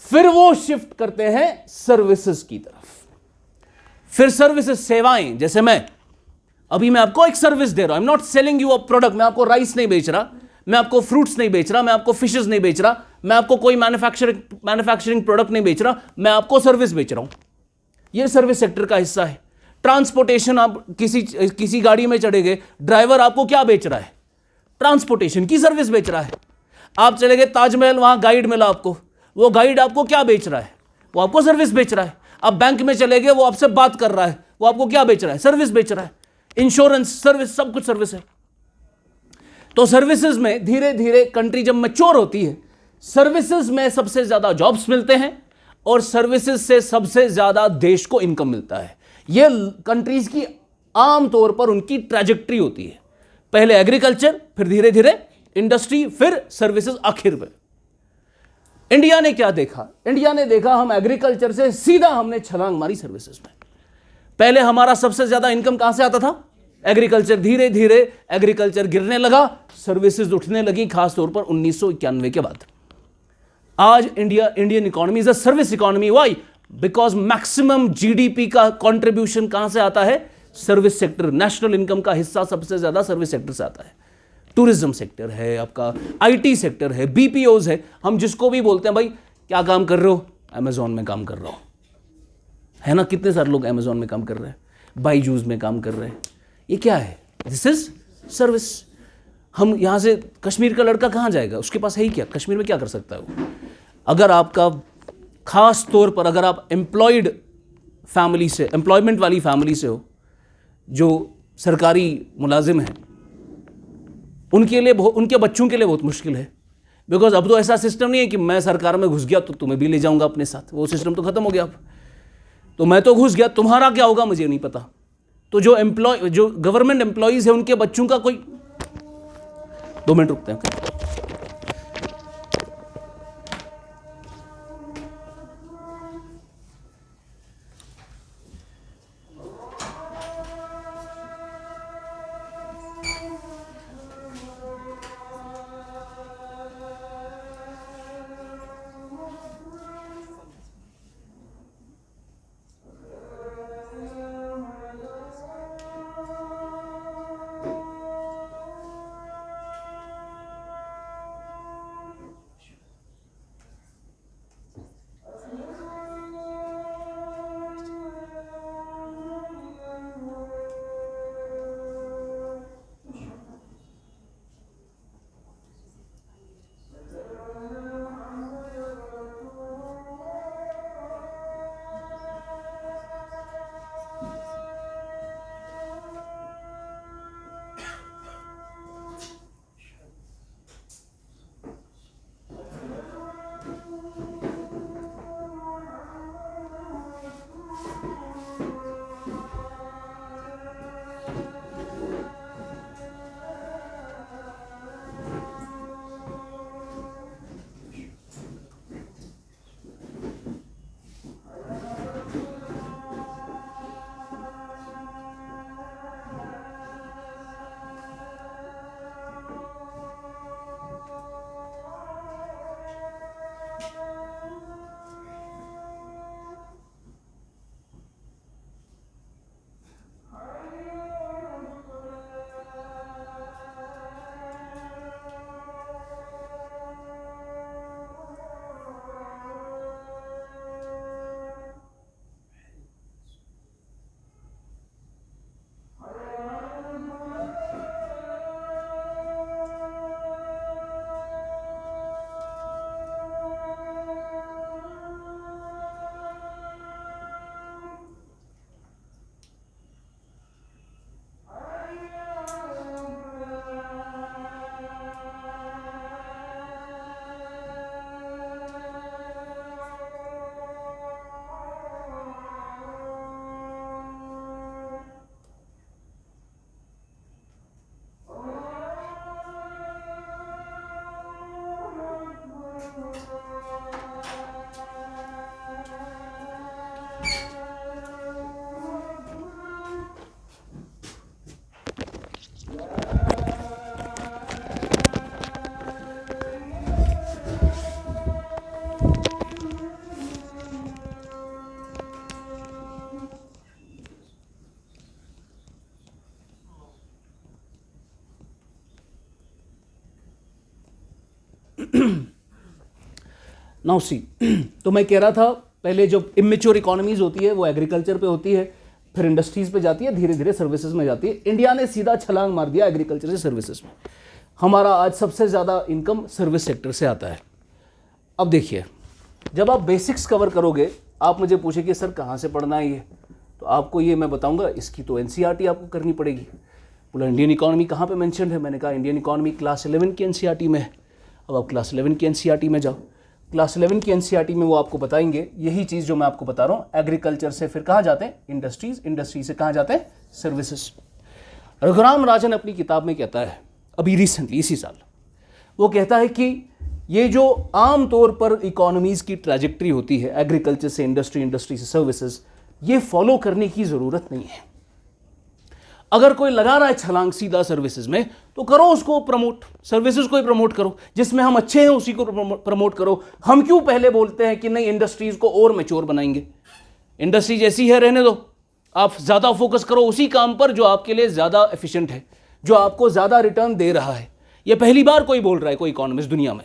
फिर वो शिफ्ट करते हैं सर्विसेज की तरफ। फिर सर्विसेज, सेवाएं, जैसे मैं आपको एक सर्विस दे रहा हूं, I am not selling you a product, मैं आपको राइस नहीं बेच रहा, मैं आपको फ्रूट्स नहीं बेच रहा, मैं आपको फिशेस नहीं बेच रहा, मैं आपको कोई मैन्युफैक्चरिंग प्रोडक्ट नहीं बेच रहा, मैं आपको सर्विस बेच रहा हूं। यह सर्विस सेक्टर का हिस्सा है। ट्रांसपोर्टेशन, आप किसी गाड़ी में चढ़े गए, ड्राइवर आपको क्या बेच रहा है? ट्रांसपोर्टेशन की सर्विस बेच रहा है। आप चले गए ताजमहल, वहां गाइड मिला आपको, वो गाइड आपको क्या बेच रहा है? वो आपको सर्विस बेच रहा है। आप बैंक में चले गए, वो आपसे बात कर रहा है, वो आपको क्या बेच रहा है? सर्विस बेच रहा है। इंश्योरेंस सर्विस, सब कुछ सर्विस है। तो सर्विसेज में धीरे धीरे कंट्री जब मैच्योर होती है, सर्विसेज में सबसे ज्यादा जॉब्स मिलते हैं, और सर्विसेज से सबसे ज्यादा देश को इनकम मिलता है। यह कंट्रीज की आमतौर पर उनकी ट्रैजेक्टरी होती है। पहले एग्रीकल्चर, फिर धीरे धीरे इंडस्ट्री, फिर सर्विसेज, आखिर में। इंडिया ने क्या देखा? इंडिया ने देखा हम एग्रीकल्चर से सीधा हमने छलांग मारी सर्विसेज में। पहले हमारा सबसे ज्यादा इनकम कहां से आता था? एग्रीकल्चर। धीरे धीरे एग्रीकल्चर गिरने लगा, सर्विसेज उठने लगी, खासतौर पर 1991 के बाद। आज Indian economy is a service economy. Why? Because maximum GDP का कंट्रीब्यूशन कहां से आता है? Service sector. नेशनल इनकम का हिस्सा सबसे ज्यादा सर्विस सेक्टर से आता है। टूरिज्म सेक्टर है आपका, आईटी सेक्टर है, बीपीओज है। हम जिसको भी बोलते हैं भाई क्या काम कर रहे हो? अमेजोन में काम कर रहा हूं, है ना? कितने सारे लोग अमेजोन में काम कर रहे हैं, बाईजूस में काम कर रहे हैं। ये क्या है? This is service. हम यहां से, कश्मीर का लड़का कहां जाएगा? उसके पास है ही क्या? कश्मीर में क्या कर सकता है वो? अगर आपका, खास तौर पर अगर आप एम्प्लॉयड फैमिली से, एम्प्लॉयमेंट वाली फैमिली से हो, जो सरकारी मुलाजिम हैं, उनके लिए, उनके बच्चों के लिए बहुत मुश्किल है। बिकॉज अब तो ऐसा सिस्टम नहीं है कि मैं सरकार में घुस गया तो तुम्हें भी ले जाऊंगा अपने साथ। वो सिस्टम तो खत्म हो गया अब। तो मैं तो घुस गया, तुम्हारा क्या होगा मुझे नहीं पता। तो जो गवर्नमेंट एम्प्लॉयज है, उनके बच्चों का कोई, 2 मिनट रुकते हैं। नाउ सी, तो मैं कह रहा था पहले जो इमेच्योर इकोनॉमीज होती है वो एग्रीकल्चर पे होती है, फिर इंडस्ट्रीज पे जाती है, धीरे धीरे सर्विसेज में जाती है। इंडिया ने सीधा छलांग मार दिया एग्रीकल्चर से सर्विसेज में। हमारा आज सबसे ज़्यादा इनकम सर्विस सेक्टर से आता है। अब देखिए, जब आप बेसिक्स कवर करोगे, आप मुझे पूछे कि सर कहाँ से पढ़ना है ये, तो आपको ये मैं बताऊंगा, इसकी तो एनसीईआरटी आपको करनी पड़ेगी। बोला इंडियन इकोनॉमी कहाँ पे मेंशन है, मैंने कहा इंडियन इकोनॉमी क्लास 11 की एनसीईआरटी में है। अब आप क्लास 11 की एनसीईआरटी में जाओ, क्लास 11 की एनसीईआरटी में वो आपको बताएंगे यही चीज़ जो मैं आपको बता रहा हूँ। एग्रीकल्चर से फिर कहाँ जाते हैं, इंडस्ट्रीज, इंडस्ट्री से कहाँ जाते हैं, सर्विसेज। रघुराम राजन अपनी किताब में कहता है, अभी रिसेंटली इसी साल, वो कहता है कि ये जो आम तौर पर इकोनॉमीज की ट्रैजेक्टरी होती है, एग्रीकल्चर से इंडस्ट्री, इंडस्ट्री से सर्विसेज, ये फॉलो करने की ज़रूरत नहीं है। अगर कोई लगा रहा है छलांग सीधा सर्विसेज में, तो करो उसको प्रमोट, सर्विसेज को ही प्रमोट करो, जिसमें हम अच्छे हैं उसी को प्रमोट करो। हम क्यों पहले बोलते हैं कि नहीं इंडस्ट्रीज को और मैच्योर बनाएंगे, इंडस्ट्री जैसी है रहने दो, आप ज़्यादा फोकस करो उसी काम पर जो आपके लिए ज़्यादा एफिशिएंट है, जो आपको ज़्यादा रिटर्न दे रहा है। ये पहली बार कोई बोल रहा है, कोई इकोनॉमिस्ट दुनिया में,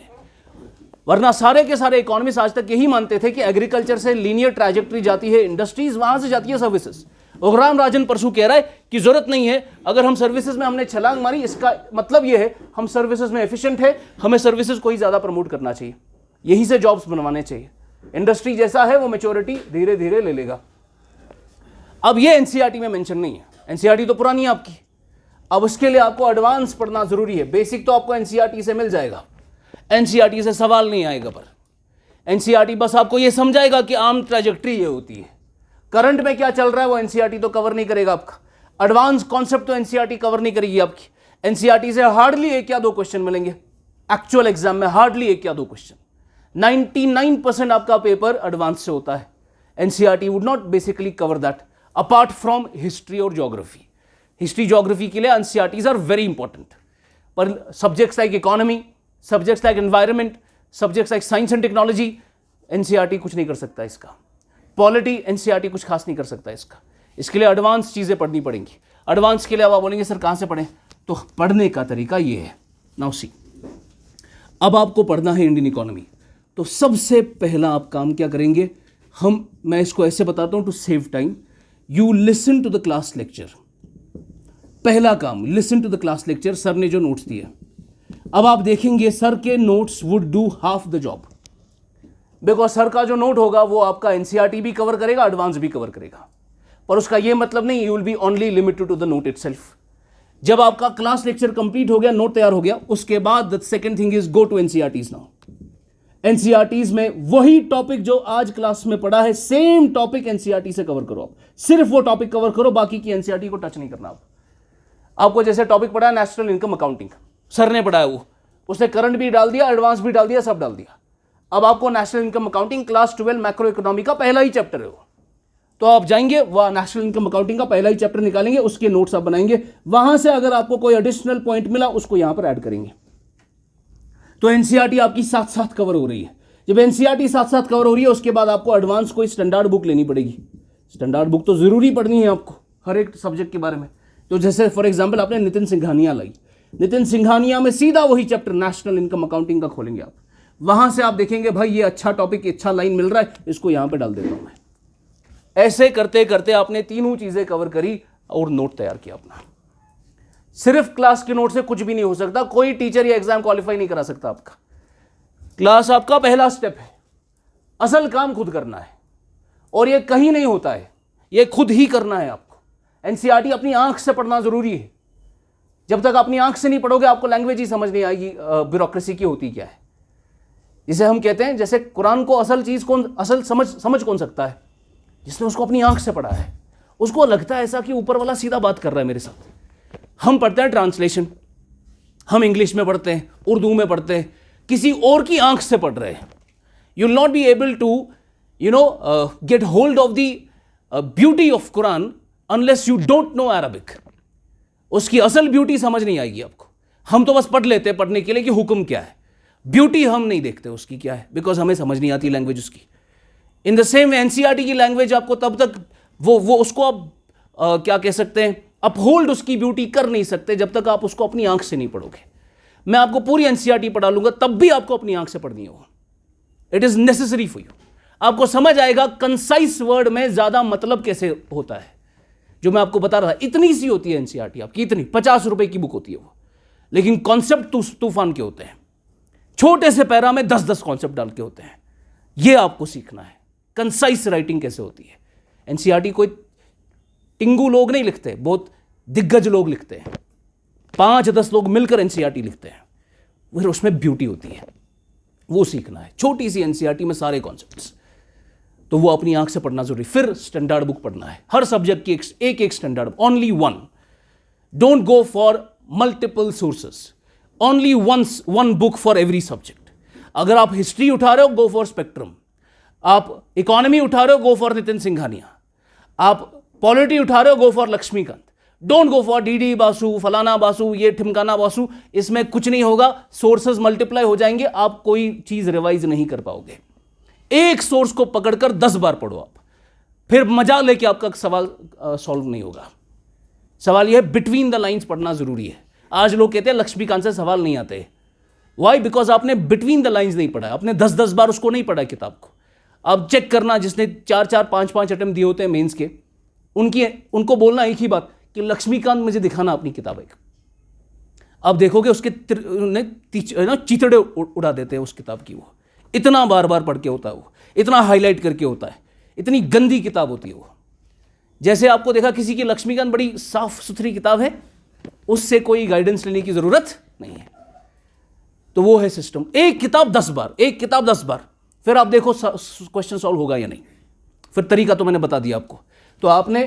वरना सारे के सारे इकोनॉमिस्ट आज तक यही मानते थे कि एग्रीकल्चर से लीनियर ट्रैजेक्टरी जाती है इंडस्ट्रीज, वहां से जाती है सर्विसेज। रघुराम राजन परसू कह रहा है कि जरूरत नहीं है, अगर हम सर्विसेज में हमने छलांग मारी, इसका मतलब यह है हम सर्विसेज में एफिशिएंट है, हमें सर्विसेज को ही ज्यादा प्रमोट करना चाहिए, यहीं से जॉब्स बनवाने चाहिए। इंडस्ट्री जैसा है वो मैच्योरिटी धीरे धीरे ले लेगा। अब ये एनसीईआरटी में मेंशन नहीं है, एनसीईआरटी तो पुरानी है आपकी। अब उसके लिए आपको एडवांस पढ़ना जरूरी है। बेसिक तो आपको एनसीईआरटी से मिल जाएगा, एनसीईआरटी से सवाल नहीं आएगा, पर एनसीईआरटी बस आपको ये समझाएगा कि आम ट्रैजेक्टरी ये होती है। करंट में क्या चल रहा है वो एनसीईआरटी तो कवर नहीं करेगा आपका, एडवांस कॉन्सेप्ट तो एनसीईआरटी कवर नहीं करेगी आपकी। एनसीईआरटी से हार्डली 1 या 2 क्वेश्चन मिलेंगे एक्चुअल एग्जाम में, हार्डली 1 या 2 क्वेश्चन। 99% आपका पेपर एडवांस से होता है। NCERT would not basically cover that apart from history और ज्योग्राफी। हिस्ट्री ज्योग्राफी के लिए एनसीईआरटीज आर वेरी इंपॉर्टेंट, पर subjects like economy, subjects like environment, subjects like science and technology, NCERT कुछ नहीं कर सकता इसका। पॉलिटी, एनसीईआरटी कुछ खास नहीं कर सकता इसका। इसके लिए एडवांस चीज़ें पढ़नी पड़ेंगी। एडवांस के लिए आप बोलेंगे सर कहाँ से पढ़ें, तो पढ़ने का तरीका ये है। नाउ सी, अब आपको पढ़ना है इंडियन इकोनॉमी, तो सबसे पहला आप काम क्या करेंगे, मैं इसको ऐसे बताता हूँ to save time, you listen to the class lecture. पहला काम, listen to the class lecture. Sir ने जो नोट्स दिए, अब आप देखेंगे सर के notes would do half the job, because sir का जो नोट होगा वो आपका एनसीईआरटी भी कवर करेगा, एडवांस भी कवर करेगा, पर उसका ये मतलब नहीं you will be only limited to the note itself. जब आपका क्लास लेक्चर कंप्लीट हो गया, नोट तैयार हो गया, उसके बाद the second thing is go to NCERTs. Now NCERTs में वही टॉपिक जो आज क्लास में पढ़ा है, सेम टॉपिक एनसीईआरटी से कवर करो। आप सिर्फ वो टॉपिक कवर करो, बाकी की एनसीईआरटी को टच नहीं करना। आपको जैसे टॉपिक पढ़ा है नेशनल इनकम अकाउंटिंग, सर ने पढ़ाया वो, उसने करंट भी डाल दिया, एडवांस भी डाल दिया, सब डाल दिया। अब आपको national income accounting class 12 macro economy का पहला ही चैप्टर है वो, तो आप जाएंगे वह नेशनल इनकम अकाउंटिंग का पहला ही चैप्टर निकालेंगे, उसके नोट्स आप बनाएंगे, वहां से अगर आपको कोई एडिशनल पॉइंट मिला उसको यहां पर ऐड करेंगे। तो एनसीईआरटी आपकी साथ साथ कवर हो रही है। जब एनसीईआरटी साथ साथ कवर हो रही है, उसके बाद आपको एडवांस कोई स्टैंडर्ड बुक लेनी पड़ेगी। स्टैंडर्ड बुक तो जरूरी पढ़नी है आपको हर एक सब्जेक्ट के बारे में। तो जैसे फॉर एग्जाम्पल आपने नितिन सिंघानिया लाई, नितिन सिंघानिया में सीधा वही चैप्टर नेशनल इनकम अकाउंटिंग का खोलेंगे आप, वहां से आप देखेंगे भाई ये अच्छा टॉपिक, अच्छा लाइन मिल रहा है, इसको यहां पे डाल देता हूं मैं। ऐसे करते करते आपने तीनों चीजें कवर करी और नोट तैयार किया अपना। सिर्फ क्लास के नोट से कुछ भी नहीं हो सकता, कोई टीचर या एग्जाम क्वालिफाई नहीं करा सकता आपका। क्लास आपका पहला स्टेप है, असल काम खुद करना है, और ये कहीं नहीं होता है, ये खुद ही करना है आपको। एनसीईआरटी अपनी आंख से पढ़ना जरूरी है। जब तक अपनी आंख से नहीं पढ़ोगे आपको लैंग्वेज ही समझ नहीं आएगी ब्यूरोक्रेसी की होती क्या है। जिसे हम कहते हैं, जैसे कुरान को असल चीज कौन, असल समझ कौन सकता है, जिसने उसको अपनी आंख से पढ़ा है। उसको लगता है ऐसा कि ऊपर वाला सीधा बात कर रहा है मेरे साथ। हम पढ़ते हैं ट्रांसलेशन, हम इंग्लिश में पढ़ते हैं, उर्दू में पढ़ते हैं, किसी और की आंख से पढ़ रहे हैं। You will not be able to get hold of the beauty of Quran unless you don't know Arabic. उसकी असल ब्यूटी समझ नहीं आएगी आपको। हम तो बस पढ़ लेते हैं पढ़ने के लिए कि हुक्म क्या है, ब्यूटी हम नहीं देखते उसकी क्या है, बिकॉज हमें समझ नहीं आती लैंग्वेज उसकी। इन द सेम एनसीईआरटी की लैंग्वेज आपको तब तक वो उसको आप क्या कह सकते हैं, अपहोल्ड उसकी ब्यूटी कर नहीं सकते जब तक आप उसको अपनी आंख से नहीं पढ़ोगे। मैं आपको पूरी एनसीईआरटी पढ़ा लूंगा, तब भी आपको अपनी आंख से पढ़नी होगा। It is necessary for you. आपको समझ आएगा कंसाइज वर्ड में ज्यादा मतलब कैसे होता है, जो मैं आपको बता रहा था। इतनी सी होती है एनसीईआरटी आपकी, इतनी 50 रुपए की बुक होती है वो, लेकिन कॉन्सेप्ट तूफान के होते हैं। छोटे से पैरा में 10-10 कॉन्सेप्ट डाल के होते हैं। ये आपको सीखना है, कंसाइज राइटिंग कैसे होती है। एनसीईआरटी कोई टिंगू लोग नहीं लिखते, बहुत दिग्गज लोग लिखते हैं। 5-10 लोग मिलकर एनसीईआरटी लिखते हैं, फिर उसमें ब्यूटी होती है, वो सीखना है। छोटी सी एनसीईआरटी में सारे कॉन्सेप्ट्स, तो वो अपनी आंख से पढ़ना जरूरी। फिर स्टैंडर्ड बुक पढ़ना है, हर सब्जेक्ट की एक standard, only one. Don't go for multiple sources, only one book for every subject. अगर आप हिस्ट्री उठा रहे हो, गो फॉर स्पेक्ट्रम। आप इकोनॉमी उठा रहे हो, गो फॉर नितिन सिंघानिया। आप पॉलिटी उठा रहे हो, go for Laxmikant. Don't go for DD Basu, फलाना बासु, ये ठिमकाना बासु। इसमें कुछ नहीं होगा, सोर्सेज मल्टीप्लाई हो जाएंगे, आप कोई चीज रिवाइज नहीं कर पाओगे। एक सोर्स को पकड़कर 10 बार पढ़ो आप, फिर मजा लेके आपका सवाल सॉल्व नहीं होगा। सवाल यह है, बिटवीन द लाइंस पढ़ना जरूरी है। आज लोग कहते हैं लक्ष्मीकांत से सवाल नहीं आते। वाई? बिकॉज आपने बिटवीन द लाइंस नहीं पढ़ा, आपने 10-10 बार उसको नहीं पढ़ा किताब को। अब चेक करना, जिसने 4-4, 5-5 अटेम्प्ट दिए होते हैं मेंस के, उनको बोलना एक ही बात कि लक्ष्मीकांत मुझे दिखाना अपनी किताब एक। अब देखोगे उसके चितड़े उड़ा देते हैं उस किताब की। वो इतना बार बार पढ़ के होता है, वो इतना हाईलाइट करके होता है, इतनी गंदी किताब होती है वो। जैसे आपको देखा किसी की लक्ष्मीकांत बड़ी साफ सुथरी किताब है, उससे कोई गाइडेंस लेने की जरूरत नहीं है। तो वो है सिस्टम, एक किताब 10 बार, एक किताब 10 बार, फिर आप देखो क्वेश्चन सॉल्व होगा या नहीं। फिर तरीका तो मैंने बता दिया आपको। तो आपने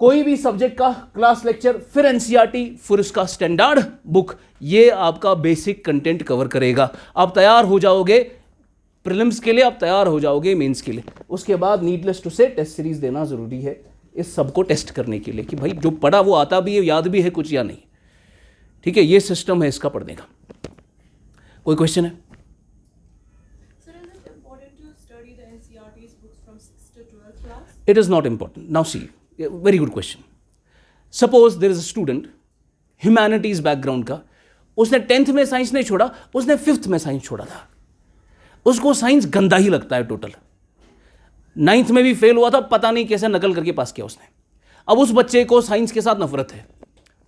कोई भी सब्जेक्ट का क्लास लेक्चर, फिर एनसीईआरटी, फिर उसका स्टैंडर्ड बुक, ये आपका बेसिक कंटेंट कवर करेगा। आप तैयार हो जाओगे प्रीलिम्स के लिए, आप तैयार हो जाओगे मेंस के लिए। उसके बाद नीडलेस टू से टेस्ट सीरीज देना जरूरी है इस सबको टेस्ट करने के लिए कि भाई जो पढ़ा वो आता भी है, याद भी है कुछ या नहीं। ठीक है, ये सिस्टम है इसका पढ़ने का। कोई क्वेश्चन है? It is not important. Now see, very good question. Suppose there is a student, humanities background का, उसने 10th में साइंस नहीं छोड़ा, उसने 5th में साइंस छोड़ा था। उसको साइंस गंदा ही लगता है टोटल। 9th में भी फेल हुआ था, पता नहीं कैसे नकल करके पास किया उसने। अब उस बच्चे को साइंस के साथ नफरत है,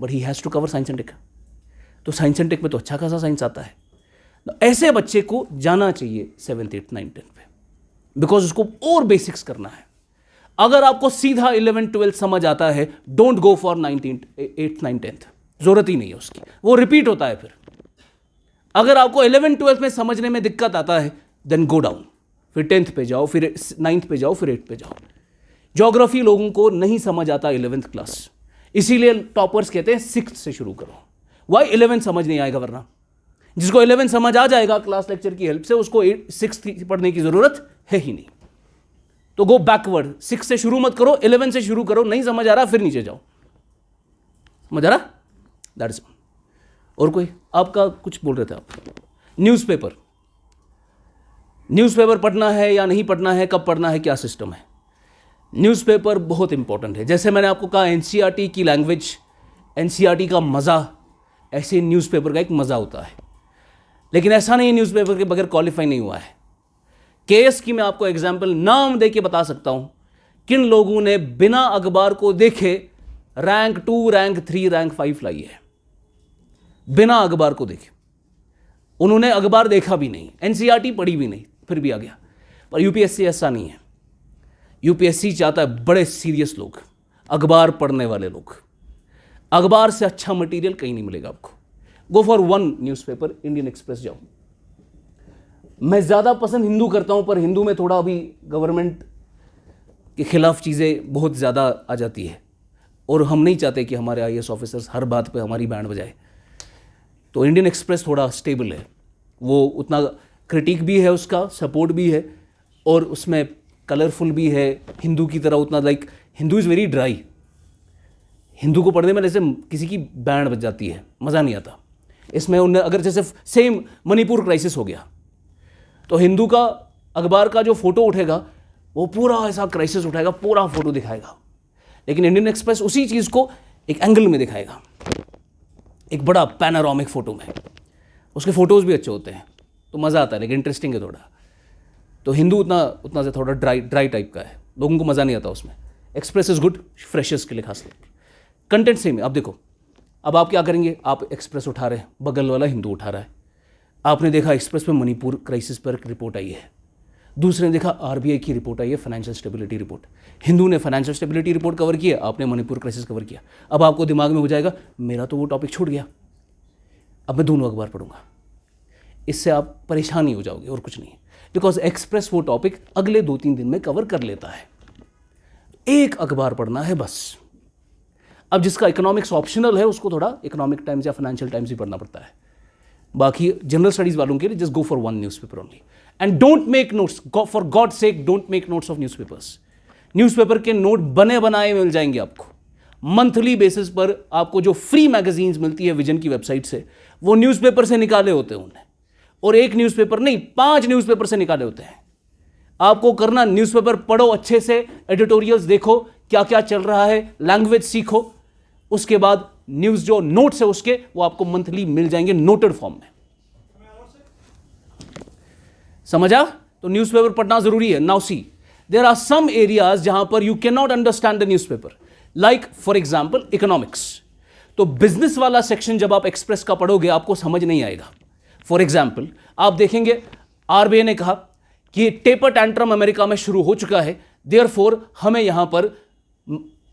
but he has to cover science and tech. तो साइंस एंड टेक में तो अच्छा खासा साइंस आता है। ऐसे बच्चे को जाना चाहिए 7th, 8th, 9th, 10th पे, बिकॉज उसको और बेसिक्स करना है। अगर आपको सीधा 11th, 12th समझ आता है, don't go for 9th, 8th, 9th, 10th, जरूरत ही नहीं है उसकी, वो रिपीट होता है फिर। अगर आपको 11th, 12th में समझने में दिक्कत आता है, देन गो डाउन, फिर 10th पे जाओ, फिर 9th पे जाओ, फिर 8th पे जाओ। ज्योग्राफी लोगों को नहीं समझ आता 11th क्लास, इसीलिए टॉपर्स कहते हैं 6th से शुरू करो। वाई? 11th समझ नहीं आएगा, वरना जिसको 11th समझ आ जाएगा क्लास लेक्चर की हेल्प से, उसको 6th पढ़ने की जरूरत है ही नहीं। तो गो बैकवर्ड, 6 से शुरू मत करो, 11 से शुरू करो। नहीं समझ आ रहा फिर नीचे जाओ। समझ आ रहा? दैट्स। और कोई? आपका कुछ बोल रहे थे आप? न्यूज़पेपर पढ़ना है या नहीं पढ़ना है, कब पढ़ना है, क्या सिस्टम है? न्यूज़पेपर बहुत इंपॉर्टेंट है। जैसे मैंने आपको कहा एनसीईआरटी की लैंग्वेज, एनसीईआरटी का मज़ा, ऐसे न्यूज़पेपर का एक मज़ा होता है। लेकिन ऐसा नहीं है न्यूज़पेपर के बगैर क्वालिफाई नहीं हुआ है। केएस की मैं आपको एग्जाम्पल नाम दे के बता सकता हूं, किन लोगों ने बिना अखबार को देखे रैंक 2, रैंक 3, रैंक 5 लाई है, बिना अखबार को देखे। उन्होंने अखबार देखा भी नहीं, एनसीईआरटी पढ़ी भी नहीं, फिर भी आ गया। पर यूपीएससी ऐसा नहीं है। यूपीएससी चाहता है बड़े सीरियस लोग, अखबार पढ़ने वाले लोग। अखबार से अच्छा मटेरियल कहीं नहीं मिलेगा आपको। Go for one newspaper, Indian express जाओ। मैं ज़्यादा पसंद हिंदू करता हूं, पर हिंदू में थोड़ा अभी गवर्नमेंट के खिलाफ चीज़ें बहुत ज़्यादा आ जाती है, और हम नहीं चाहते कि हमारे आईएएस ऑफिसर्स हर बात पे हमारी बैंड बजाए। तो इंडियन एक्सप्रेस थोड़ा स्टेबल है, वो उतना क्रिटिक भी है, उसका सपोर्ट भी है, और उसमें कलरफुल भी है। हिंदू की तरह उतना Hindu is very dry. Hindu को पढ़ने में जैसे किसी की बैंड बज जाती है, मज़ा नहीं आता। इसमें उन्हें अगर जैसे सेम मणिपुर क्राइसिस हो गया, तो हिंदू का अखबार का जो फोटो उठेगा वो पूरा ऐसा क्राइसिस उठाएगा, पूरा फोटो दिखाएगा। लेकिन इंडियन एक्सप्रेस उसी चीज़ को एक एंगल में दिखाएगा, एक बड़ा पैनोरामिक फोटो में। उसके फ़ोटोज़ भी अच्छे होते हैं, तो मज़ा आता है, लेकिन इंटरेस्टिंग है थोड़ा। तो हिंदू उतना उतना से थोड़ा ड्राई टाइप का है, लोगों को मज़ा नहीं आता उसमें। एक्सप्रेस इज़ गुड फ्रेशर्स के लिए खास तौर पर। कंटेंट सेम है। अब देखो, अब आप क्या करेंगे, आप एक्सप्रेस उठा रहे हैं, बगल वाला हिंदू उठा रहा है। आपने देखा एक्सप्रेस में मणिपुर क्राइसिस पर एक रिपोर्ट आई है, दूसरे ने देखा आरबीआई की रिपोर्ट आई है, फाइनेंशियल स्टेबिलिटी रिपोर्ट। हिंदू ने फाइनेंशियल स्टेबिलिटी रिपोर्ट कवर किया, आपने मणिपुर क्राइसिस कवर किया। अब आपको दिमाग में हो जाएगा मेरा तो वो टॉपिक छूट गया, अब मैं दोनों अखबार पढ़ूंगा। इससे आप परेशान ही हो जाओगे और कुछ नहीं, बिकॉज एक्सप्रेस वो टॉपिक अगले 2-3 दिन में कवर कर लेता है। एक अखबार पढ़ना है बस। अब जिसका इकोनॉमिक्स ऑप्शनल है उसको थोड़ा इकोनॉमिक टाइम्स या फाइनेंशियल टाइम्स ही पढ़ना पड़ता है। बाकी जनरल स्टडीज वालों के लिए just go for one newspaper only and don't make notes, for God sake don't make notes of newspapers. Newspaper के नोट बने बनाए मिल जाएंगे आपको। मंथली बेसिस पर आपको जो फ्री मैगजीन्स मिलती है विजन की वेबसाइट से, वो न्यूज़पेपर से निकाले होते हैं उन्हें, और एक न्यूज़पेपर नहीं 5 न्यूज़पेपर से निकाले होते हैं। आपको करना, न्यूज़पेपर पढ़ो अच्छे से, एडिटोरियल्स देखो क्या क्या चल रहा है, लैंग्वेज सीखो, उसके बाद न्यूज़ जो नोट्स है उसके वो आपको मंथली मिल जाएंगे नोटेड फॉर्म में। समझा? तो न्यूज़पेपर पढ़ना जरूरी है। Now see, there are some areas जहां पर you can not understand the newspaper, like for example economics. तो बिजनेस वाला सेक्शन जब आप एक्सप्रेस का पढ़ोगे आपको समझ नहीं आएगा। फॉर एग्जांपल आप देखेंगे आरबीआई ने कहा कि टेपर टैंट्रम अमेरिका में शुरू हो चुका है, देयरफॉर हमें यहां पर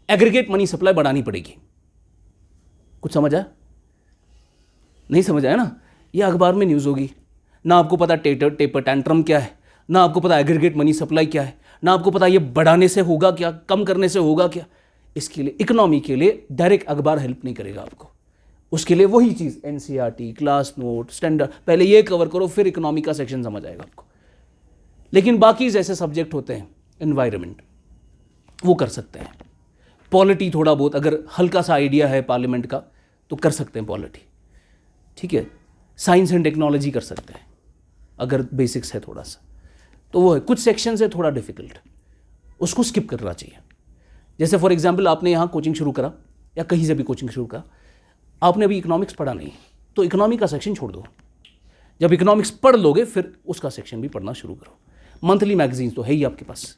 एग्रीगेट मनी सप्लाई बढ़ानी पड़ेगी। कुछ समझ आया? नहीं समझ आया ना? ये अखबार में न्यूज़ होगी, ना आपको पता टेपर टैंट्रम क्या है, ना आपको पता एग्रीगेट मनी सप्लाई क्या है, ना आपको पता ये बढ़ाने से होगा क्या, कम करने से होगा क्या। इसके लिए इकोनॉमी के लिए डायरेक्ट अखबार हेल्प नहीं करेगा आपको। उसके लिए वही चीज़ एनसीईआरटी, क्लास नोट, स्टैंडर्ड, पहले ये कवर करो फिर इकोनॉमी का सेक्शन समझ आएगा आपको। लेकिन बाकी जैसे सब्जेक्ट होते हैं, एनवायरनमेंट, वो कर सकते हैं। पॉलिटी थोड़ा बहुत अगर हल्का सा आइडिया है पार्लियामेंट का तो कर सकते हैं पॉलिटी, ठीक है। साइंस एंड टेक्नोलॉजी कर सकते हैं अगर बेसिक्स है थोड़ा सा, तो वो है। कुछ सेक्शन है थोड़ा डिफिकल्ट, उसको स्किप करना चाहिए। जैसे फॉर एग्जांपल आपने यहाँ कोचिंग शुरू करा या कहीं से भी कोचिंग शुरू करा, आपने अभी इकोनॉमिक्स पढ़ा नहीं, तो इकोनॉमी का सेक्शन छोड़ दो। जब इकोनॉमिक्स पढ़ लोगे फिर उसका सेक्शन भी पढ़ना शुरू करो। मंथली मैगजीन्स तो है ही आपके पास।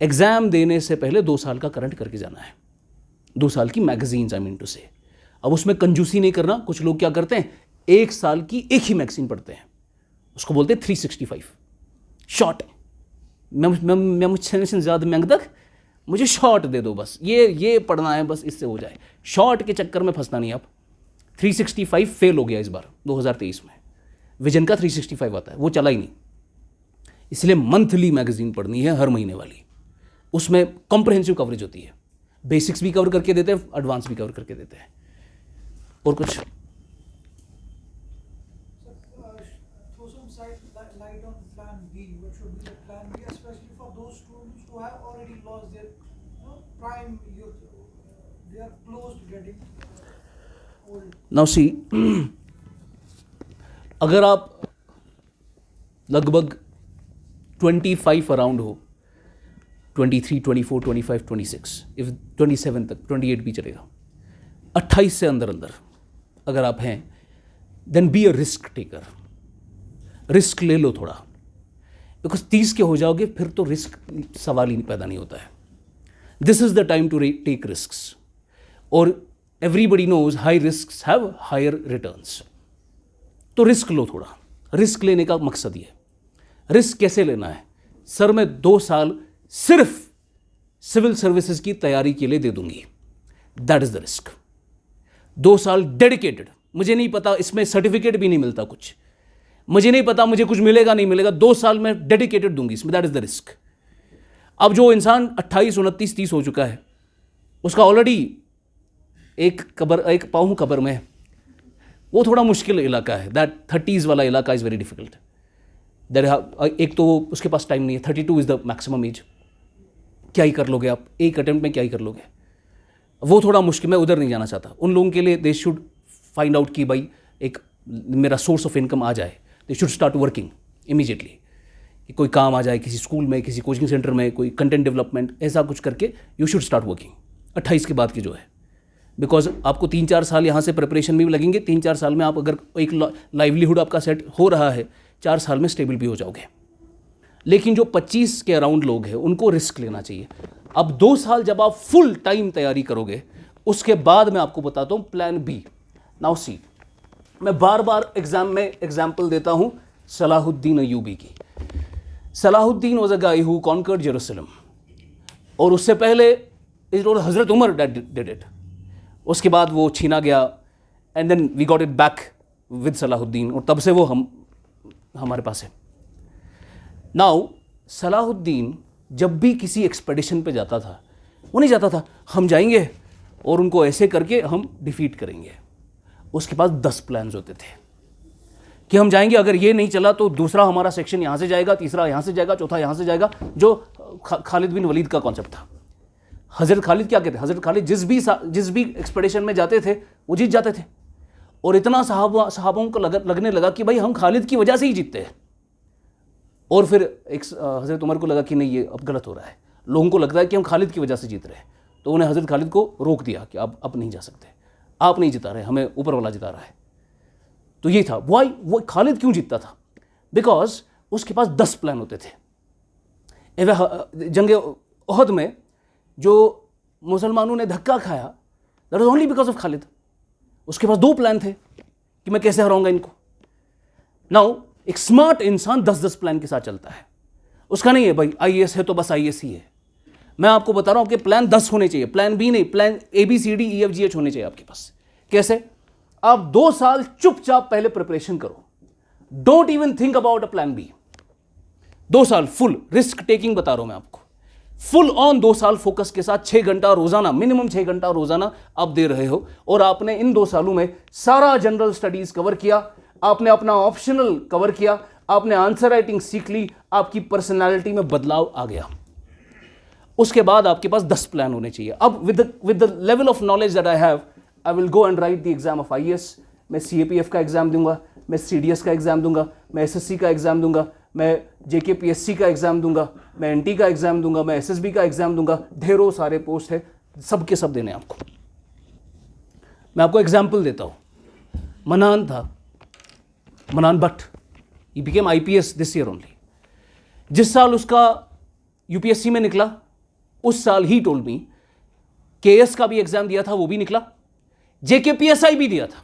एग्जाम देने से पहले 2 साल का करंट करके जाना है, 2 साल की मैगजीन्स, आई मीन टू से। अब उसमें कंजूसी नहीं करना। कुछ लोग क्या करते हैं, 1 साल की एक ही मैगजीन पढ़ते हैं, उसको बोलते हैं 365 शॉर्ट। मैं मुझसे ज़्यादा मांग तक मुझे शॉर्ट दे दो, बस ये पढ़ना है, बस इससे हो जाए। शॉर्ट के चक्कर में फंसना नहीं आप। 365 फेल हो गया इस बार 2023 में। विजन का 365 आता है, वो चला ही नहीं। इसलिए मंथली मैगजीन पढ़नी है, हर महीने वाली। उसमें कॉम्प्रहेंसिव कवरेज होती है, बेसिक्स भी कवर करके देते हैं, एडवांस भी कवर करके देते हैं। और कुछ नाउ सी, अगर आप लगभग 25 अराउंड हो, 23, 24, 25, 26, इफ 27 तक, 28 भी चलेगा, 28 से अंदर अगर आप हैं, then be a risk taker. Risk ले लो थोड़ा, बिकॉज 30 के हो जाओगे फिर तो रिस्क सवाल ही पैदा नहीं होता है। This is the time to take risks, और everybody knows high risks have higher returns. तो रिस्क लो थोड़ा। रिस्क लेने का मकसद ये, रिस्क कैसे लेना है, सर मैं 2 साल सिर्फ सिविल सर्विसेज की तैयारी के लिए दे दूंगी, दैट इज द रिस्क। 2 साल डेडिकेटेड, मुझे नहीं पता इसमें सर्टिफिकेट भी नहीं मिलता कुछ, मुझे नहीं पता मुझे कुछ मिलेगा नहीं मिलेगा, 2 साल में डेडिकेटेड दूंगी इसमें, दैट इज द रिस्क। अब जो इंसान 28, 29, 30 हो चुका है, उसका ऑलरेडी एक पाँव कब्र में है, वो थोड़ा मुश्किल इलाका है। दैट 30s वाला इलाका इज़ वेरी डिफिकल्ट। एक तो उसके पास टाइम नहीं है, 32 इज़ द मैक्सिमम एज। क्या ही कर लोगे आप एक अटेम्प्ट में, क्या ही कर लोगे, वो थोड़ा मुश्किल। मैं उधर नहीं जाना चाहता। उन लोगों के लिए दे शुड फाइंड आउट कि भाई एक मेरा सोर्स ऑफ इनकम आ जाए, they should start working immediately. कि कोई काम आ जाए किसी स्कूल में, किसी कोचिंग सेंटर में, कोई कंटेंट डेवलपमेंट, ऐसा कुछ करके यू शुड स्टार्ट वर्किंग 28 के बाद की जो है। बिकॉज आपको 3-4 साल यहाँ से प्रिपरेशन में भी लगेंगे, 3-4 साल में आप अगर एक लाइवलीहुड आपका सेट हो रहा है, 4 साल में स्टेबल भी हो जाओगे। लेकिन जो 25 के अराउंड लोग हैं उनको रिस्क लेना चाहिए। अब 2 साल जब आप फुल टाइम तैयारी करोगे, उसके बाद मैं आपको बताता हूँ प्लान बी। नाउ सी, मैं बार बार एग्जाम में एग्जाम्पल देता हूँ सलाहुद्दीन अय्यूबी की। Salahuddin was a guy who conquered Jerusalem, और उससे पहले it was Hazrat Umar that did it. उसके बाद वो छीना गया and then we got it back with Salahuddin, और तब से वो हमारे पास है। नाउ सलाहुद्दीन जब भी किसी एक्सपेडिशन पे जाता था, वो नहीं जाता था हम जाएंगे और उनको ऐसे करके हम डिफीट करेंगे। उसके पास 10 प्लान्स होते थे कि हम जाएंगे, अगर ये नहीं चला तो दूसरा हमारा सेक्शन यहाँ से जाएगा, तीसरा यहाँ से जाएगा, चौथा यहाँ से जाएगा, जो खालिद बिन वलीद का कॉन्सेप्ट था। हज़रत खालिद क्या कहते हैं, हज़रत खालिद जिस भी एक्सपेडिशन में जाते थे वो जीत जाते थे, और इतना सहाबों को लगने लगा कि भाई हम खालिद की वजह से ही जीतते हैं। और फिर एक हज़रत उमर को लगा कि नहीं, ये अब गलत हो रहा है, लोगों को लगता है कि हम खालिद की वजह से जीत रहे हैं, तो उन्हें हज़रत खालिद को रोक दिया कि आप अब नहीं जा सकते, आप नहीं जिता रहे, हमें ऊपर वाला जिता रहा है। तो ये था वो खालिद क्यों जीतता था, बिकॉज उसके पास 10 प्लान होते थे। जंग ओहद में जो मुसलमानों ने धक्का खाया, that was only because of Khalid. उसके पास 2 प्लान थे कि मैं कैसे हराऊंगा इनको। नाउ एक स्मार्ट इंसान 10-10 प्लान के साथ चलता है, उसका नहीं है भाई आईएएस है तो बस आईएएस ही है। मैं आपको बता रहा हूं कि प्लान 10 होने चाहिए, प्लान बी नहीं, प्लान ABCDEFGH होने चाहिए आपके पास। कैसे? आप 2 साल चुपचाप पहले प्रिपरेशन करो, don't even think about a plan B. 2 साल फुल रिस्क टेकिंग बता रहा हूं मैं आपको, फुल ऑन 2 साल फोकस के साथ 6 घंटा रोजाना, मिनिमम 6 घंटा रोजाना आप दे रहे हो, और आपने इन 2 सालों में सारा जनरल स्टडीज कवर किया, आपने अपना ऑप्शनल कवर किया, आपने आंसर राइटिंग सीख ली, आपकी पर्सनालिटी में बदलाव आ गया। उसके बाद आपके पास 10 प्लान होने चाहिए। अब with the level of knowledge that I have, I will go and right the exam of IAS। मैं CAPF का एग्जाम दूंगा, मैं CDS का एग्जाम दूंगा, मैं SSC का एग्जाम दूंगा, मैं JKPSC का एग्जाम दूंगा, मैं NT का एग्जाम दूंगा, मैं SSB का एग्जाम दूंगा। ढेरों सारे पोस्ट है, सब के सब देने आपको। मैं आपको एग्जाम्पल देता हूं। मनान था, मनान Bhatt, he became IPS this year only. जिस साल उसका UPSC में निकला, उस साल ही टोल्ड मी KS का भी एग्जाम दिया था, वो भी निकला, JKPSI भी दिया था।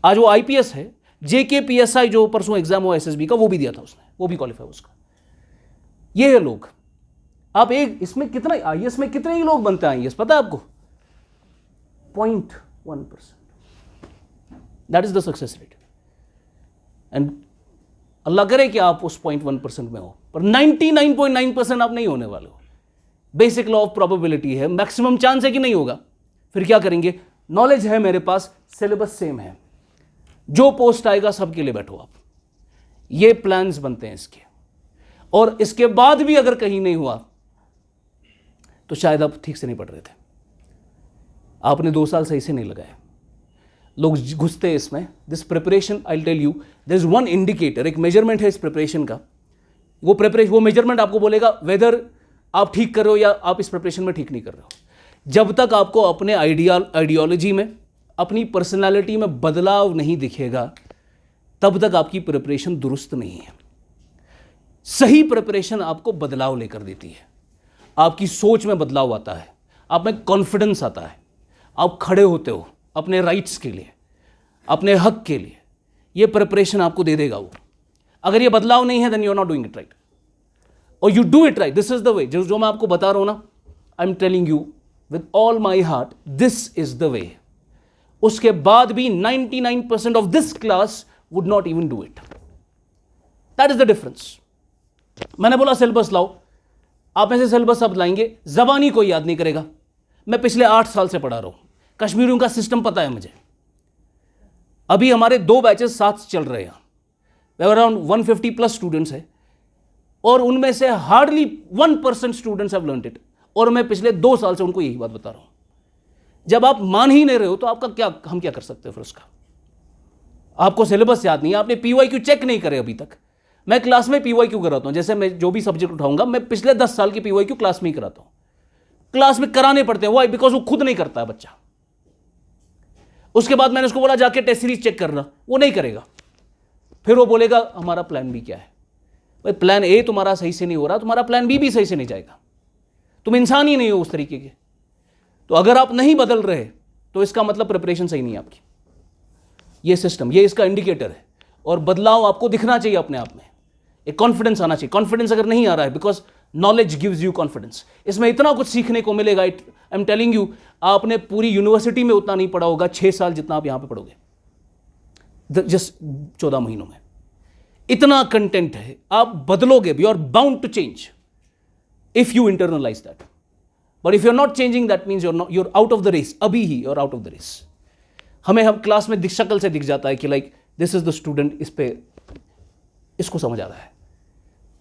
आज वो IPS है, JKPSI जो परसों एग्जाम हुआ SSB का, वो भी दिया था उसने, वो भी क्वालिफाई उसका। ये है लोग। आप एक इसमें कितना IAS में कितने ही लोग बनते हैं IAS पता है आपको? 0.1%। That is the success rate. And Allah करे कि आप उस 0.1% में हो, पर 99.9% आप नहीं होने वाले हो। बेसिक लॉ ऑफ प्रोबेबिलिटी है, मैक्सिमम चांस है कि नहीं होगा। फिर क्या करेंगे? नॉलेज है मेरे पास, सिलेबस सेम है, जो पोस्ट आएगा सबके लिए बैठो आप। ये प्लान्स बनते हैं इसके, और इसके बाद भी अगर कहीं नहीं हुआ तो शायद आप ठीक से नहीं पढ़ रहे थे, आपने 2 साल सही से नहीं लगाए। लोग घुसते हैं इसमें। This preparation, I will tell you, there is one indicator, एक मेजरमेंट है इस प्रिपरेशन का। वो मेजरमेंट आपको बोलेगा वेदर आप ठीक कर रहे हो या आप इस प्रिपरेशन में ठीक नहीं कर रहे हो। जब तक आपको अपने आइडियोलॉजी में, अपनी पर्सनालिटी में बदलाव नहीं दिखेगा, तब तक आपकी प्रिपरेशन दुरुस्त नहीं है। सही प्रिपरेशन आपको बदलाव लेकर देती है, आपकी सोच में बदलाव आता है, आप में कॉन्फिडेंस आता है, आप खड़े होते हो अपने राइट्स के लिए, अपने हक के लिए। ये प्रिपरेशन आपको दे देगा वो। अगर ये बदलाव नहीं है, then you are not doing it right, और you do it right. This is the way, जो मैं आपको बता रहा हूं ना, I am telling you with all my heart, this is the way. उसके बाद भी 99% of this class would not even do it. That is the difference. मैंने बोला सिलेबस लाओ, आप में से सिलेबस अब लाएंगे, जबानी कोई याद नहीं करेगा। मैं पिछले 8 साल से पढ़ा रहा हूं, कश्मीरियों का सिस्टम पता है मुझे। अभी हमारे 2 बैचेस साथ चल रहे हैं, अराउंड 150+ स्टूडेंट्स है, और उनमें से hardly 1% students have learned it. और मैं पिछले 2 साल से उनको यही बात बता रहा हूं। जब आप मान ही नहीं रहे हो तो आपका क्या, हम क्या कर सकते हैं फिर उसका? आपको सिलेबस याद नहीं है, आपने PYQ चेक नहीं करे अभी तक। मैं क्लास में PYQ कराता हूं, जैसे मैं जो भी सब्जेक्ट उठाऊंगा, मैं पिछले 10 साल की PYQ क्लास में ही कराता हूं। क्लास में कराने पड़ते हैं। वाई? बिकॉज वो खुद नहीं करता है बच्चा। उसके बाद मैंने उसको बोला जाके टेस्ट सीरीज चेक करना, वो नहीं करेगा। फिर वो बोलेगा हमारा प्लान बी क्या है? भाई प्लान ए तुम्हारा सही से नहीं हो रहा, तुम्हारा प्लान बी भी सही से नहीं जाएगा। तुम इंसान ही नहीं हो उस तरीके के। तो अगर आप नहीं बदल रहे तो इसका मतलब प्रिपरेशन सही नहीं है आपकी। ये सिस्टम, ये इसका इंडिकेटर है। और बदलाव आपको दिखना चाहिए अपने आप में, एक कॉन्फिडेंस आना चाहिए। कॉन्फिडेंस अगर नहीं आ रहा है, because knowledge gives you confidence, इसमें इतना कुछ सीखने को मिलेगा। आई एम टेलिंग यू, आपने पूरी यूनिवर्सिटी में उतना नहीं पढ़ा होगा 6 साल जितना आप यहां पे पढ़ोगे जस्ट 14 महीनों में। इतना कंटेंट है, आप बदलोगे भी। You are bound to change if you internalise that. But if you are not changing, that means you are out of the race. अभी ही you are out of the race. हमें हम क्लास में शक्ल से दिख जाता है कि like this is the student, इस पे इसको समझ आ रहा है।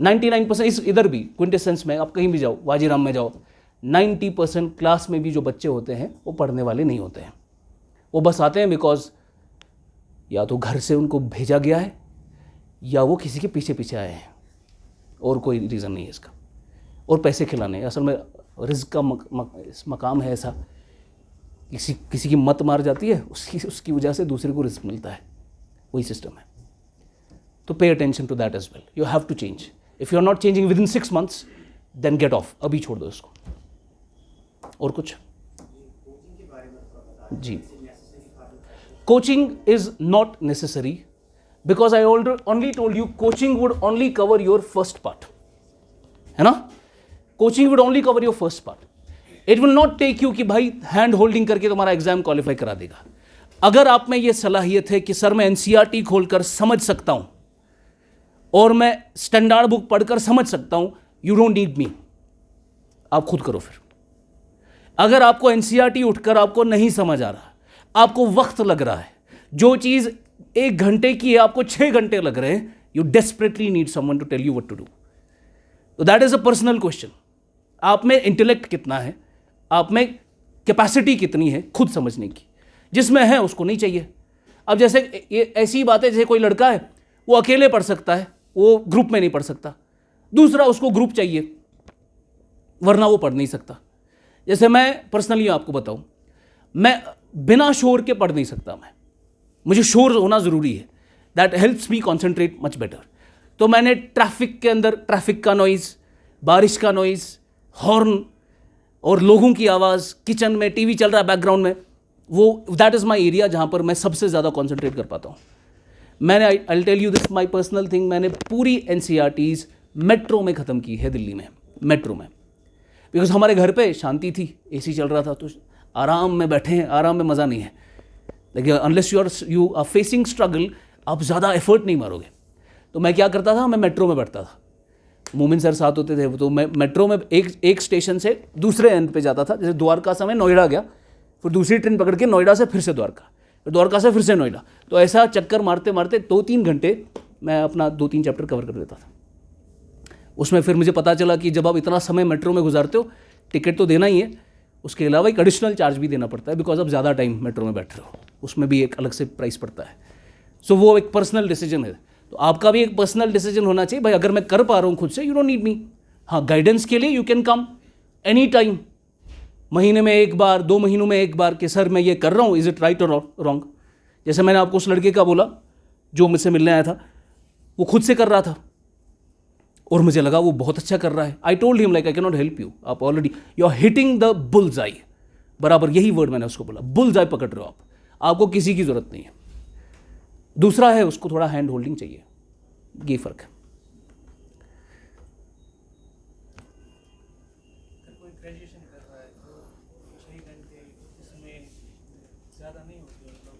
99% इस इधर भी क्विंटेसेंस में, आप कहीं भी जाओ, वाजीराम में जाओ, 90% क्लास में भी जो बच्चे होते हैं वो पढ़ने वाले नहीं होते हैं। वो बस आते हैं बिकॉज या तो घर से उनको भेजा गया है या वो किसी के पीछे पीछे आए हैं, और कोई रीज़न नहीं है इसका। और पैसे खिलाने, असल में रिज़्क का मकाम है ऐसा, किसी की मत मार जाती है, उसकी वजह से दूसरे को रिस्क मिलता है। वही सिस्टम है। तो pay attention to that as well. You have to change. If you are not changing within 6 months, then get off, अभी छोड़ दो इसको। और कुछ जी? Coaching is not necessary because I only told you coaching would only cover your first part, है ना? Coaching would only cover your first part. It will not take you कि भाई हैंड होल्डिंग करके तुम्हारा एग्जाम क्वालिफाई करा देगा। अगर आप में ये सलाहियत है कि सर मैं एनसीईआरटी खोलकर समझ सकता हूं और मैं स्टैंडर्ड बुक पढ़कर समझ सकता हूं, यू डोंट नीड मी, आप खुद करो फिर। अगर आपको एनसीईआरटी उठकर आपको नहीं समझ आ रहा, आपको वक्त लग रहा है, जो चीज़ 1 घंटे की है आपको 6 घंटे लग रहे हैं, you desperately need someone to tell you what to do. तो that is a personal question. आप में इंटेलेक्ट कितना है, आप में कैपेसिटी कितनी है खुद समझने की। जिसमें है उसको नहीं चाहिए। अब जैसे ये ऐसी बात है, जैसे कोई लड़का है वो अकेले पढ़ सकता है, वो ग्रुप में नहीं पढ़ सकता। दूसरा उसको ग्रुप चाहिए, वरना वो पढ़ नहीं सकता। जैसे मैं पर्सनली आपको बताऊं, मैं बिना शोर के पढ़ नहीं सकता। मुझे शोर होना ज़रूरी है, that helps me concentrate much better. तो मैंने ट्रैफिक के अंदर ट्रैफिक का नॉइज़, बारिश का नॉइज़, हॉर्न और लोगों की आवाज़, किचन में टीवी चल रहा है बैकग्राउंड में, वो दैट इज़ माई एरिया जहाँ पर मैं सबसे ज़्यादा कॉन्सेंट्रेट कर पाता हूँ। मैंने I tell you this my personal thing, मैंने पूरी एनसीईआरटीज़ मेट्रो में ख़त्म की है, दिल्ली में मेट्रो में। बिकॉज हमारे घर पे शांति थी, एसी चल रहा था, तो आराम में बैठे हैं, आराम में मज़ा नहीं है। लेकिन unless you are facing struggle, आप ज़्यादा एफर्ट नहीं मारोगे। तो मैं क्या करता था, मैं मेट्रो में बैठता था। मोमिन सर साथ होते थे, तो मैं मेट्रो में एक स्टेशन से दूसरे एंड पे जाता था। जैसे द्वारका से मैं नोएडा गया, फिर दूसरी ट्रेन पकड़ के नोएडा से फिर से द्वारका, फिर द्वारका से फिर से नोएडा। तो ऐसा चक्कर मारते मारते 2-3 घंटे मैं अपना 2-3 चैप्टर कवर कर देता था। उसमें फिर मुझे पता चला कि जब आप इतना समय मेट्रो में गुजारते हो, टिकट तो देना ही है, उसके अलावा एक एडिशनल चार्ज भी देना पड़ता है, बिकॉज आप ज़्यादा टाइम मेट्रो में बैठ रहे हो, उसमें भी एक अलग से प्राइस पड़ता है। सो वो एक पर्सनल डिसीजन है। तो आपका भी एक पर्सनल डिसीजन होना चाहिए, भाई अगर मैं कर पा रहा हूँ खुद से, यू डोंट नीड मी। हाँ, गाइडेंस के लिए you can come any time, महीने में 1 बार, 2 महीनों में 1 बार, कि सर मैं ये कर रहा हूँ, इज़ इट राइट और रॉन्ग। जैसे मैंने आपको उस लड़के का बोला जो मुझसे मिलने आया था, वो खुद से कर रहा था और मुझे लगा वो बहुत अच्छा कर रहा है। I told him like I can not help you, आप already you are hitting the bull's eye. बराबर यही वर्ड मैंने उसको बोला, बुल्स आई पकड़ रहे हो आप, आपको किसी की ज़रूरत नहीं है। दूसरा है, उसको थोड़ा हैंड होल्डिंग चाहिए, ये फ़र्क है। कोई ग्रेजुएशन कर रहा है तो 6 घंटे इसमें ज़्यादा नहीं होते, मतलब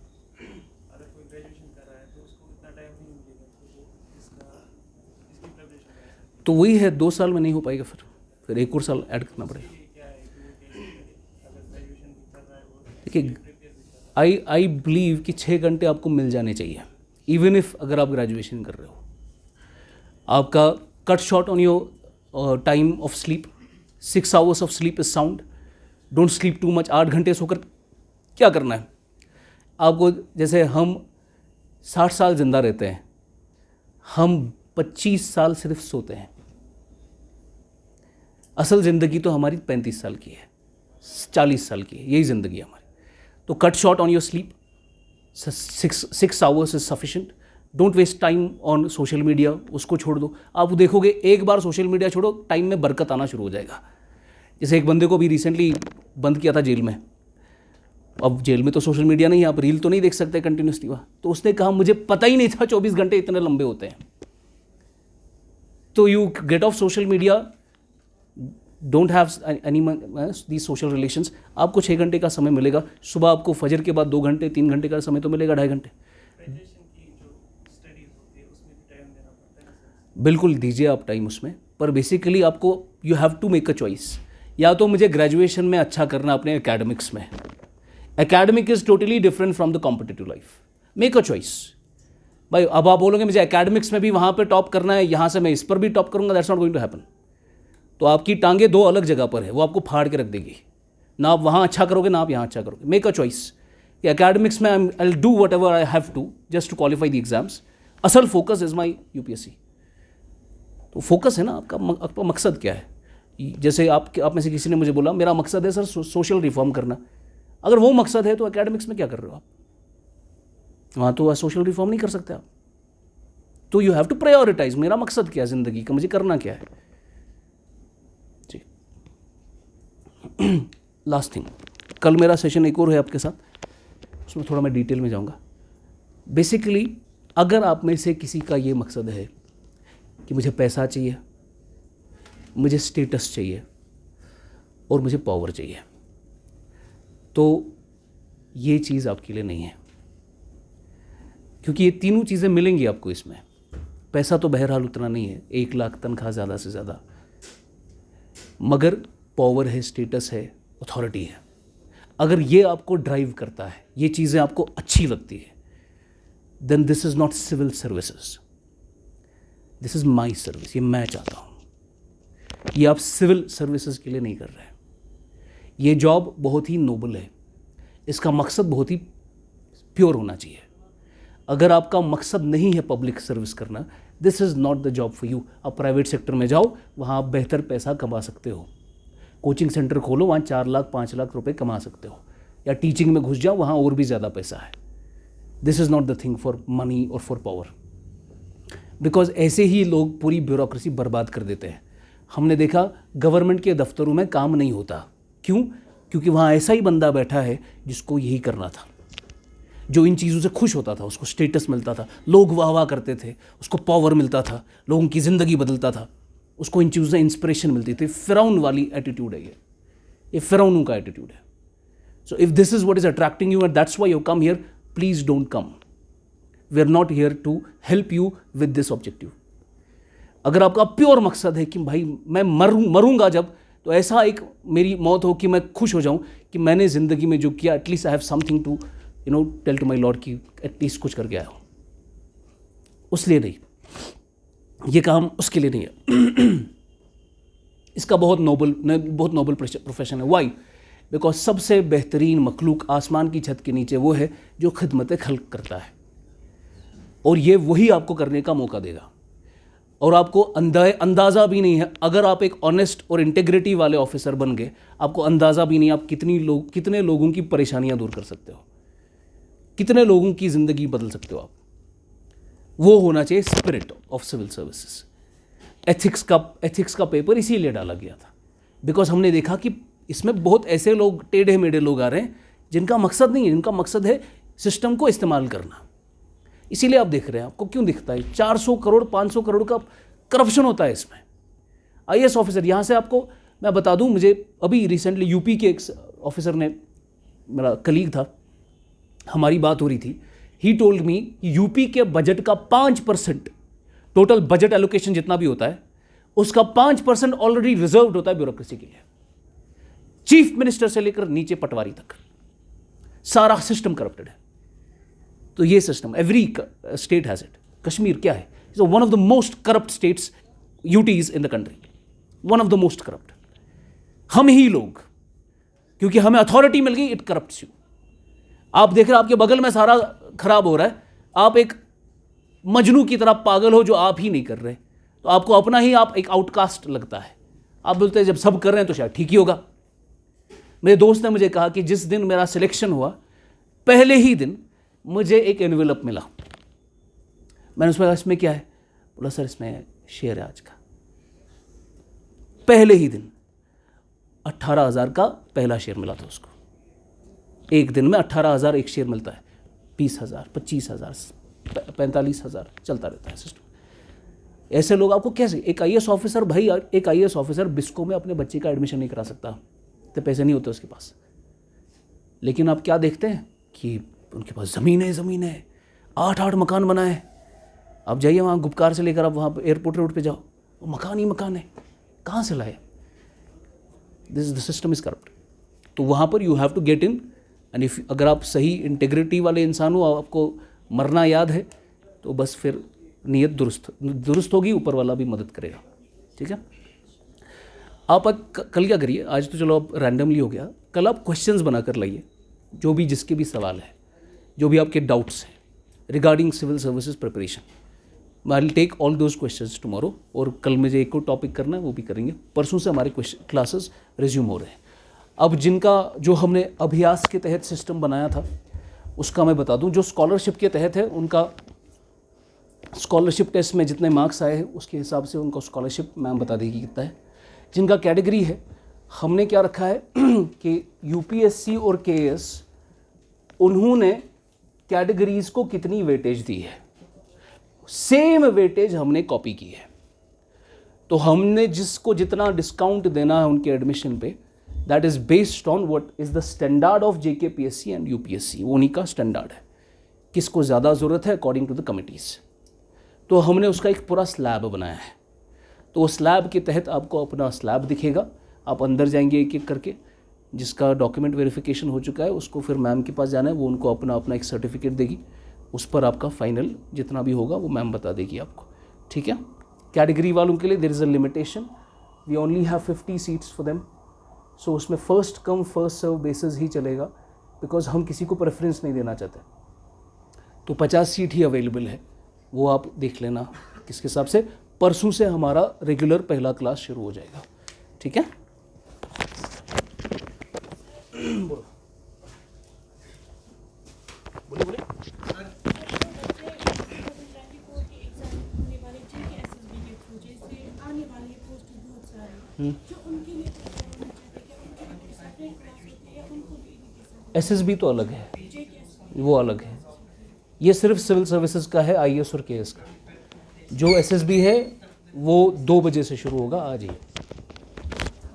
अगर कोई ग्रेजुएशन कर रहा है तो उसको इतना टाइम नहीं मिलेगा, तो इसकी प्रिपरेशन है। तो वही है, 2 साल में नहीं हो पाएगा, फिर 1 और साल ऐड करना पड़ेगा। क्या है कि अगर ग्रेजुएशन भी कर रहा है वो देखिए, आई बिलीव कि 6 घंटे आपको मिल जाने चाहिए, इवन इफ अगर आप ग्रेजुएशन कर रहे हो। आपका cut short on your time of sleep, 6 hours of sleep is sound, don't sleep too much. 8 घंटे सोकर क्या करना है आपको? जैसे हम 60 साल जिंदा रहते हैं, हम 25 साल सिर्फ सोते हैं। असल ज़िंदगी तो हमारी 35 साल की है। 40 साल की है, यही ज़िंदगी है हमारी। तो cut short on your sleep, 6 hours is sufficient. Don't waste time on social media, उसको छोड़ दो। आप देखोगे एक बार सोशल मीडिया छोड़ो, टाइम में बरकत आना शुरू हो जाएगा। जैसे एक बंदे को भी रिसेंटली बंद किया था जेल में। अब जेल में तो सोशल मीडिया नहीं है, आप रील तो नहीं देख सकते कंटिन्यूसली वहाँ। तो उसने कहा मुझे पता ही नहीं था 24 घंटे इतने लंबे होते हैं। तो you get of social media, don't have any the social relations. आपको 6 घंटे का समय मिलेगा। सुबह आपको फजर के बाद 2 घंटे 3 घंटे का समय तो मिलेगा, 2.5 घंटे। ग्रेजुएशन की जो स्टडीज होती है उसमें भी टाइम देना पड़ता है सर? बिल्कुल दीजिए आप टाइम उसमें, पर बेसिकली आपको you have to make a choice. या तो मुझे ग्रेजुएशन में अच्छा करना अपने एकेडमिक्स में, academic is totally different from the competitive life. Make a choice भाई। अब आप बोलोगे मुझे एकेडमिक्स में भी वहाँ पे टॉप करना है, यहाँ से मैं इस पर भी टॉप करूँगा, that's not going to happen. तो आपकी टांगे 2 अलग जगह पर है, वो आपको फाड़ के रख देगी। ना आप वहाँ अच्छा करोगे, ना आप यहाँ अच्छा करोगे। मेक अ चॉइस कि एकेडमिक्स में I will do whatever I have to just to qualify the exams. असल फोकस इज माई यूपीएससी। तो फोकस है ना आपका मकसद क्या है। जैसे आप में से किसी ने मुझे बोला मेरा मकसद है सर सोशल रिफॉर्म करना। अगर वो मकसद है तो एकेडमिक्स में क्या कर रहे हो आप? वहाँ तो सोशल रिफॉर्म नहीं कर सकते आप। तो यू हैव टू प्रायोरिटाइज, मेरा मकसद क्या है ज़िंदगी का, मुझे करना क्या है जी। लास्ट थिंग, कल मेरा सेशन एक और है आपके साथ, उसमें थोड़ा मैं डिटेल में जाऊँगा। बेसिकली अगर आप में से किसी का ये मकसद है कि मुझे पैसा चाहिए, मुझे स्टेटस चाहिए और मुझे पावर चाहिए, तो ये चीज़ आपके लिए नहीं है। क्योंकि ये तीनों चीज़ें मिलेंगी आपको इसमें। पैसा तो बहरहाल उतना नहीं है, 1 लाख तनख्वाह ज़्यादा से ज़्यादा, मगर पावर है, स्टेटस है, अथॉरिटी है। अगर ये आपको ड्राइव करता है, ये चीज़ें आपको अच्छी लगती है, then this is not civil services, this is my service. ये मैं चाहता हूँ। ये आप सिविल सर्विसेज के लिए नहीं कर रहे हैं। ये जॉब बहुत ही नोबल है, इसका मकसद बहुत ही प्योर होना चाहिए। अगर आपका मकसद नहीं है पब्लिक सर्विस करना, this is not the job for you. आप प्राइवेट सेक्टर में जाओ, वहाँ आप बेहतर पैसा कमा सकते हो। कोचिंग सेंटर खोलो, वहाँ 4 लाख 5 लाख रुपए कमा सकते हो। या टीचिंग में घुस जाओ, वहाँ और भी ज़्यादा पैसा है। This is not the thing for money और फॉर पावर। बिकॉज ऐसे ही लोग पूरी ब्यूरोक्रेसी बर्बाद कर देते हैं। हमने देखा गवर्नमेंट के दफ्तरों में काम नहीं होता। क्यों? क्योंकि वहाँ ऐसा ही बंदा बैठा है जिसको यही करना था, जो इन चीज़ों से खुश होता था, उसको स्टेटस मिलता था, लोग वाह वाह करते थे, उसको पावर मिलता था, लोगों की ज़िंदगी बदलता था, उसको इन चीज़ों से इंस्पिरेशन मिलती थी। फिरौन वाली एटीट्यूड है ये फिरौनों का एटीट्यूड है। So if this is what is attracting you and that's why you come here, please don't come. We are not here to help you with this objective. अगर आपका प्योर मकसद है कि भाई मैं मरूंगा जब, तो ऐसा एक मेरी मौत हो कि मैं खुश हो जाऊं कि मैंने ज़िंदगी में जो किया, at least I have something to tell to my lord कि एटलीस्ट कुछ करके आया हूँ। उस लिए नहीं, ये काम उसके लिए नहीं है। इसका बहुत नोबल प्रोफेशन है। वाई? बिकॉज सबसे बेहतरीन मखलूक आसमान की छत के नीचे वो है जो खिदमत खल्क करता है, और ये वही आपको करने का मौका देगा। और आपको अंदाज़ा भी नहीं है, अगर आप एक ऑनेस्ट और इंटेग्रिटी वाले ऑफिसर बन गए, आपको अंदाज़ा भी नहीं आप कितने लोगों की परेशानियां दूर कर सकते हो, कितने लोगों की ज़िंदगी बदल सकते हो आप। वो होना चाहिए spirit of civil services. Ethics का पेपर इसीलिए डाला गया था, बिकॉज हमने देखा कि इसमें बहुत ऐसे लोग, टेढ़े मेढ़े लोग आ रहे हैं जिनका मकसद नहीं है, जिनका मकसद है सिस्टम को इस्तेमाल करना। इसीलिए आप देख रहे हैं, आपको क्यों दिखता है 400 करोड़ 500 करोड़ का करप्शन होता है इसमें। आईएएस ऑफिसर, यहाँ से आपको मैं बता दूँ, मुझे अभी रिसेंटली यूपी के एक ऑफिसर ने, मेरा कलीग था, हमारी बात हो रही थी, ही टोल्ड मी यूपी के बजट का 5%, टोटल बजट एलोकेशन जितना भी होता है उसका 5% ऑलरेडी रिजर्व्ड होता है ब्यूरोक्रेसी के लिए। चीफ मिनिस्टर से लेकर नीचे पटवारी तक सारा सिस्टम करप्टेड है। तो ये system every state has it. Kashmir क्या है? Is one of the most corrupt states, UTs in the country, one of the most corrupt. हम ही लोग, क्योंकि हमें अथॉरिटी मिल गई, इट करप्ट्स यू। आप देख रहे हैं आपके बगल में सारा खराब हो रहा है, आप एक मजनू की तरह पागल हो जो आप ही नहीं कर रहे, तो आपको अपना ही आप एक आउटकास्ट लगता है। आप बोलते हैं जब सब कर रहे हैं तो शायद ठीक ही होगा। मेरे दोस्त ने मुझे कहा कि जिस दिन मेरा सिलेक्शन हुआ पहले ही दिन मुझे एक एनवेलप मिला। मैंने उसमें कहा इसमें क्या है? बोला सर इसमें शेयर है आज का। पहले ही दिन 18,000 का पहला शेयर मिला था उसको। एक दिन में 18,000 एक शेयर मिलता है, 20,000, 25,000, 45,000 चलता रहता है सिस्टम। ऐसे लोग आपको कैसे, एक आईएएस ऑफिसर भाई, एक आईएएस ऑफिसर बिस्को में अपने बच्चे का एडमिशन नहीं करा सकता, तो पैसे नहीं होते उसके पास। लेकिन आप क्या देखते हैं कि उनके पास ज़मीन है, 8 मकान बनाए। आप जाइए वहाँ गुपकार से लेकर आप वहाँ एयरपोर्ट रोड पे जाओ, वो मकान ही मकान है, कहाँ से लाए? This the system is corrupt. तो वहाँ पर you have to get in and if अगर आप सही इंटेग्रिटी वाले इंसान हो, आपको मरना याद है, तो बस फिर नीयत दुरुस्त होगी, ऊपर वाला भी मदद करेगा। ठीक है। आप कल क्या करिए, आज तो चलो आप रैंडमली हो गया, कल आप क्वेश्चंस बनाकर लाइए, जो भी जिसके भी सवाल है, जो भी आपके डाउट्स हैं regarding civil services preparation. I will take all those questions tomorrow. और कल मुझे एक और टॉपिक करना है, वो भी करेंगे। परसों से हमारे क्लासेस रिज्यूम हो रहे हैं। अब जिनका जो हमने अभ्यास के तहत सिस्टम बनाया था उसका मैं बता दूं, जो स्कॉलरशिप के तहत है उनका स्कॉलरशिप टेस्ट में जितने मार्क्स आए हैं उसके हिसाब से उनको स्कॉलरशिप मैम बता देगी कितना है। जिनका कैटेगरी है, हमने क्या रखा है कि यूपीएससी और केएस उन्होंने कैटेगरीज को कितनी वेटेज दी है, सेम वेटेज हमने कॉपी की है। तो हमने जिसको जितना डिस्काउंट देना है उनके एडमिशन पे, that is based on what is the standard of JKPSC and UPSC. वो उन्हीं का स्टैंडर्ड है, किसको ज़्यादा ज़रूरत है अकॉर्डिंग टू द कमिटीज़। तो हमने उसका एक पूरा स्लैब बनाया है। तो उस स्लैब के तहत आपको अपना स्लैब दिखेगा, आप अंदर जाएंगे एक एक करके। जिसका डॉक्यूमेंट वेरिफिकेशन हो चुका है उसको फिर मैम के पास जाना है, वो उनको अपना अपना एक सर्टिफिकेट देगी, उस पर आपका फाइनल जितना भी होगा वो मैम बता देगी आपको। ठीक है। कैटेगरी वालों के लिए there is a limitation, we only have 50 seats for them. So उसमें first come first serve basis ही चलेगा, बिकॉज हम किसी को प्रेफरेंस नहीं देना चाहते। तो 50 सीट ही अवेलेबल है, वो आप देख लेना किसके हिसाब से। परसों से हमारा रेगुलर पहला क्लास शुरू हो जाएगा। ठीक है। बोलिए। एसएसबी तो अलग है, वो अलग है। ये सिर्फ सिविल सर्विसेज का है, आईएएस और केएस का। जो एसएसबी है वो 2 बजे से शुरू होगा आज ही,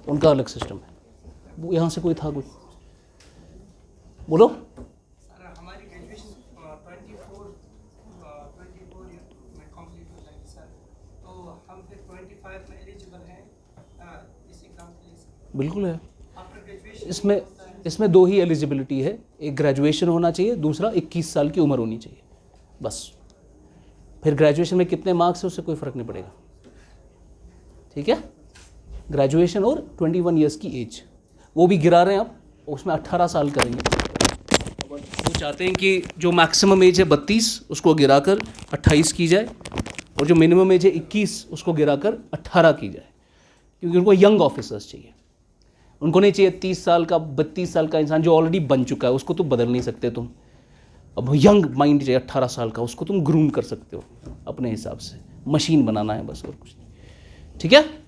उनका अलग सिस्टम है। वो यहाँ से कोई था कुछ बोलो। सर हमारी ग्रेजुएशन 24 में कंप्लीट हो जाएगी सर, तो हम फिर 25 में एलिजिबल हैं इस एग्जाम के लिए? बिल्कुल है। आफ्टर ग्रेजुएशन इसमें 2 ही एलिजिबिलिटी है, एक ग्रेजुएशन होना चाहिए, दूसरा 21 साल की उम्र होनी चाहिए, बस। फिर ग्रेजुएशन में कितने मार्क्स है उससे कोई फ़र्क नहीं पड़ेगा। ठीक है। ग्रेजुएशन और 21 ईयर्स की एज, वो भी गिरा रहे हैं आप, उसमें 18 साल करेंगे। वो चाहते हैं कि जो मैक्सिमम एज है 32 उसको गिराकर 28 की जाए, और जो मिनिमम एज है 21 उसको गिराकर 18 की जाए, क्योंकि उनको यंग ऑफिसर्स चाहिए। उनको नहीं चाहिए 30 साल का 32 साल का इंसान जो ऑलरेडी बन चुका है, उसको तो बदल नहीं सकते तुम। अब यंग माइंड चाहिए 18 साल का, उसको तुम ग्रूम कर सकते हो अपने हिसाब से, मशीन बनाना है बस और कुछ नहीं। ठीक है।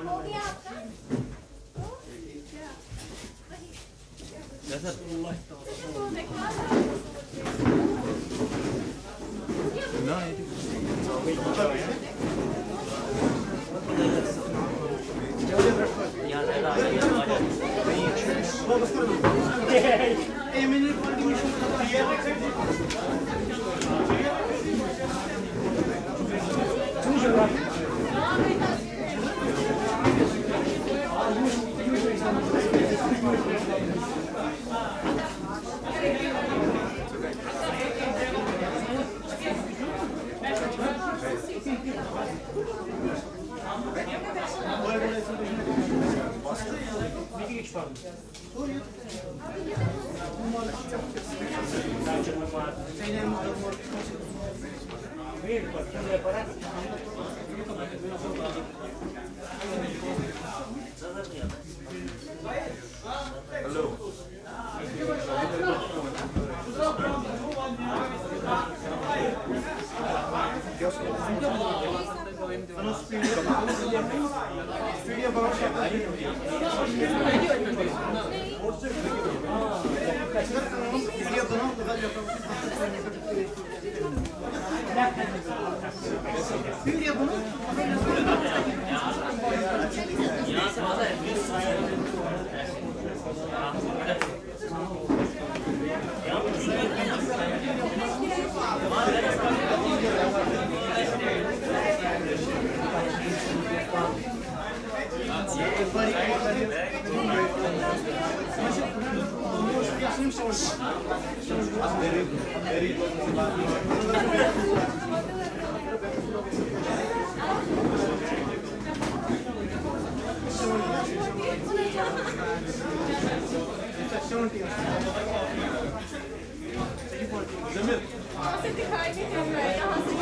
हो गया आपका? यहाँ से दिखाई नहीं दे रहा है, यहाँ से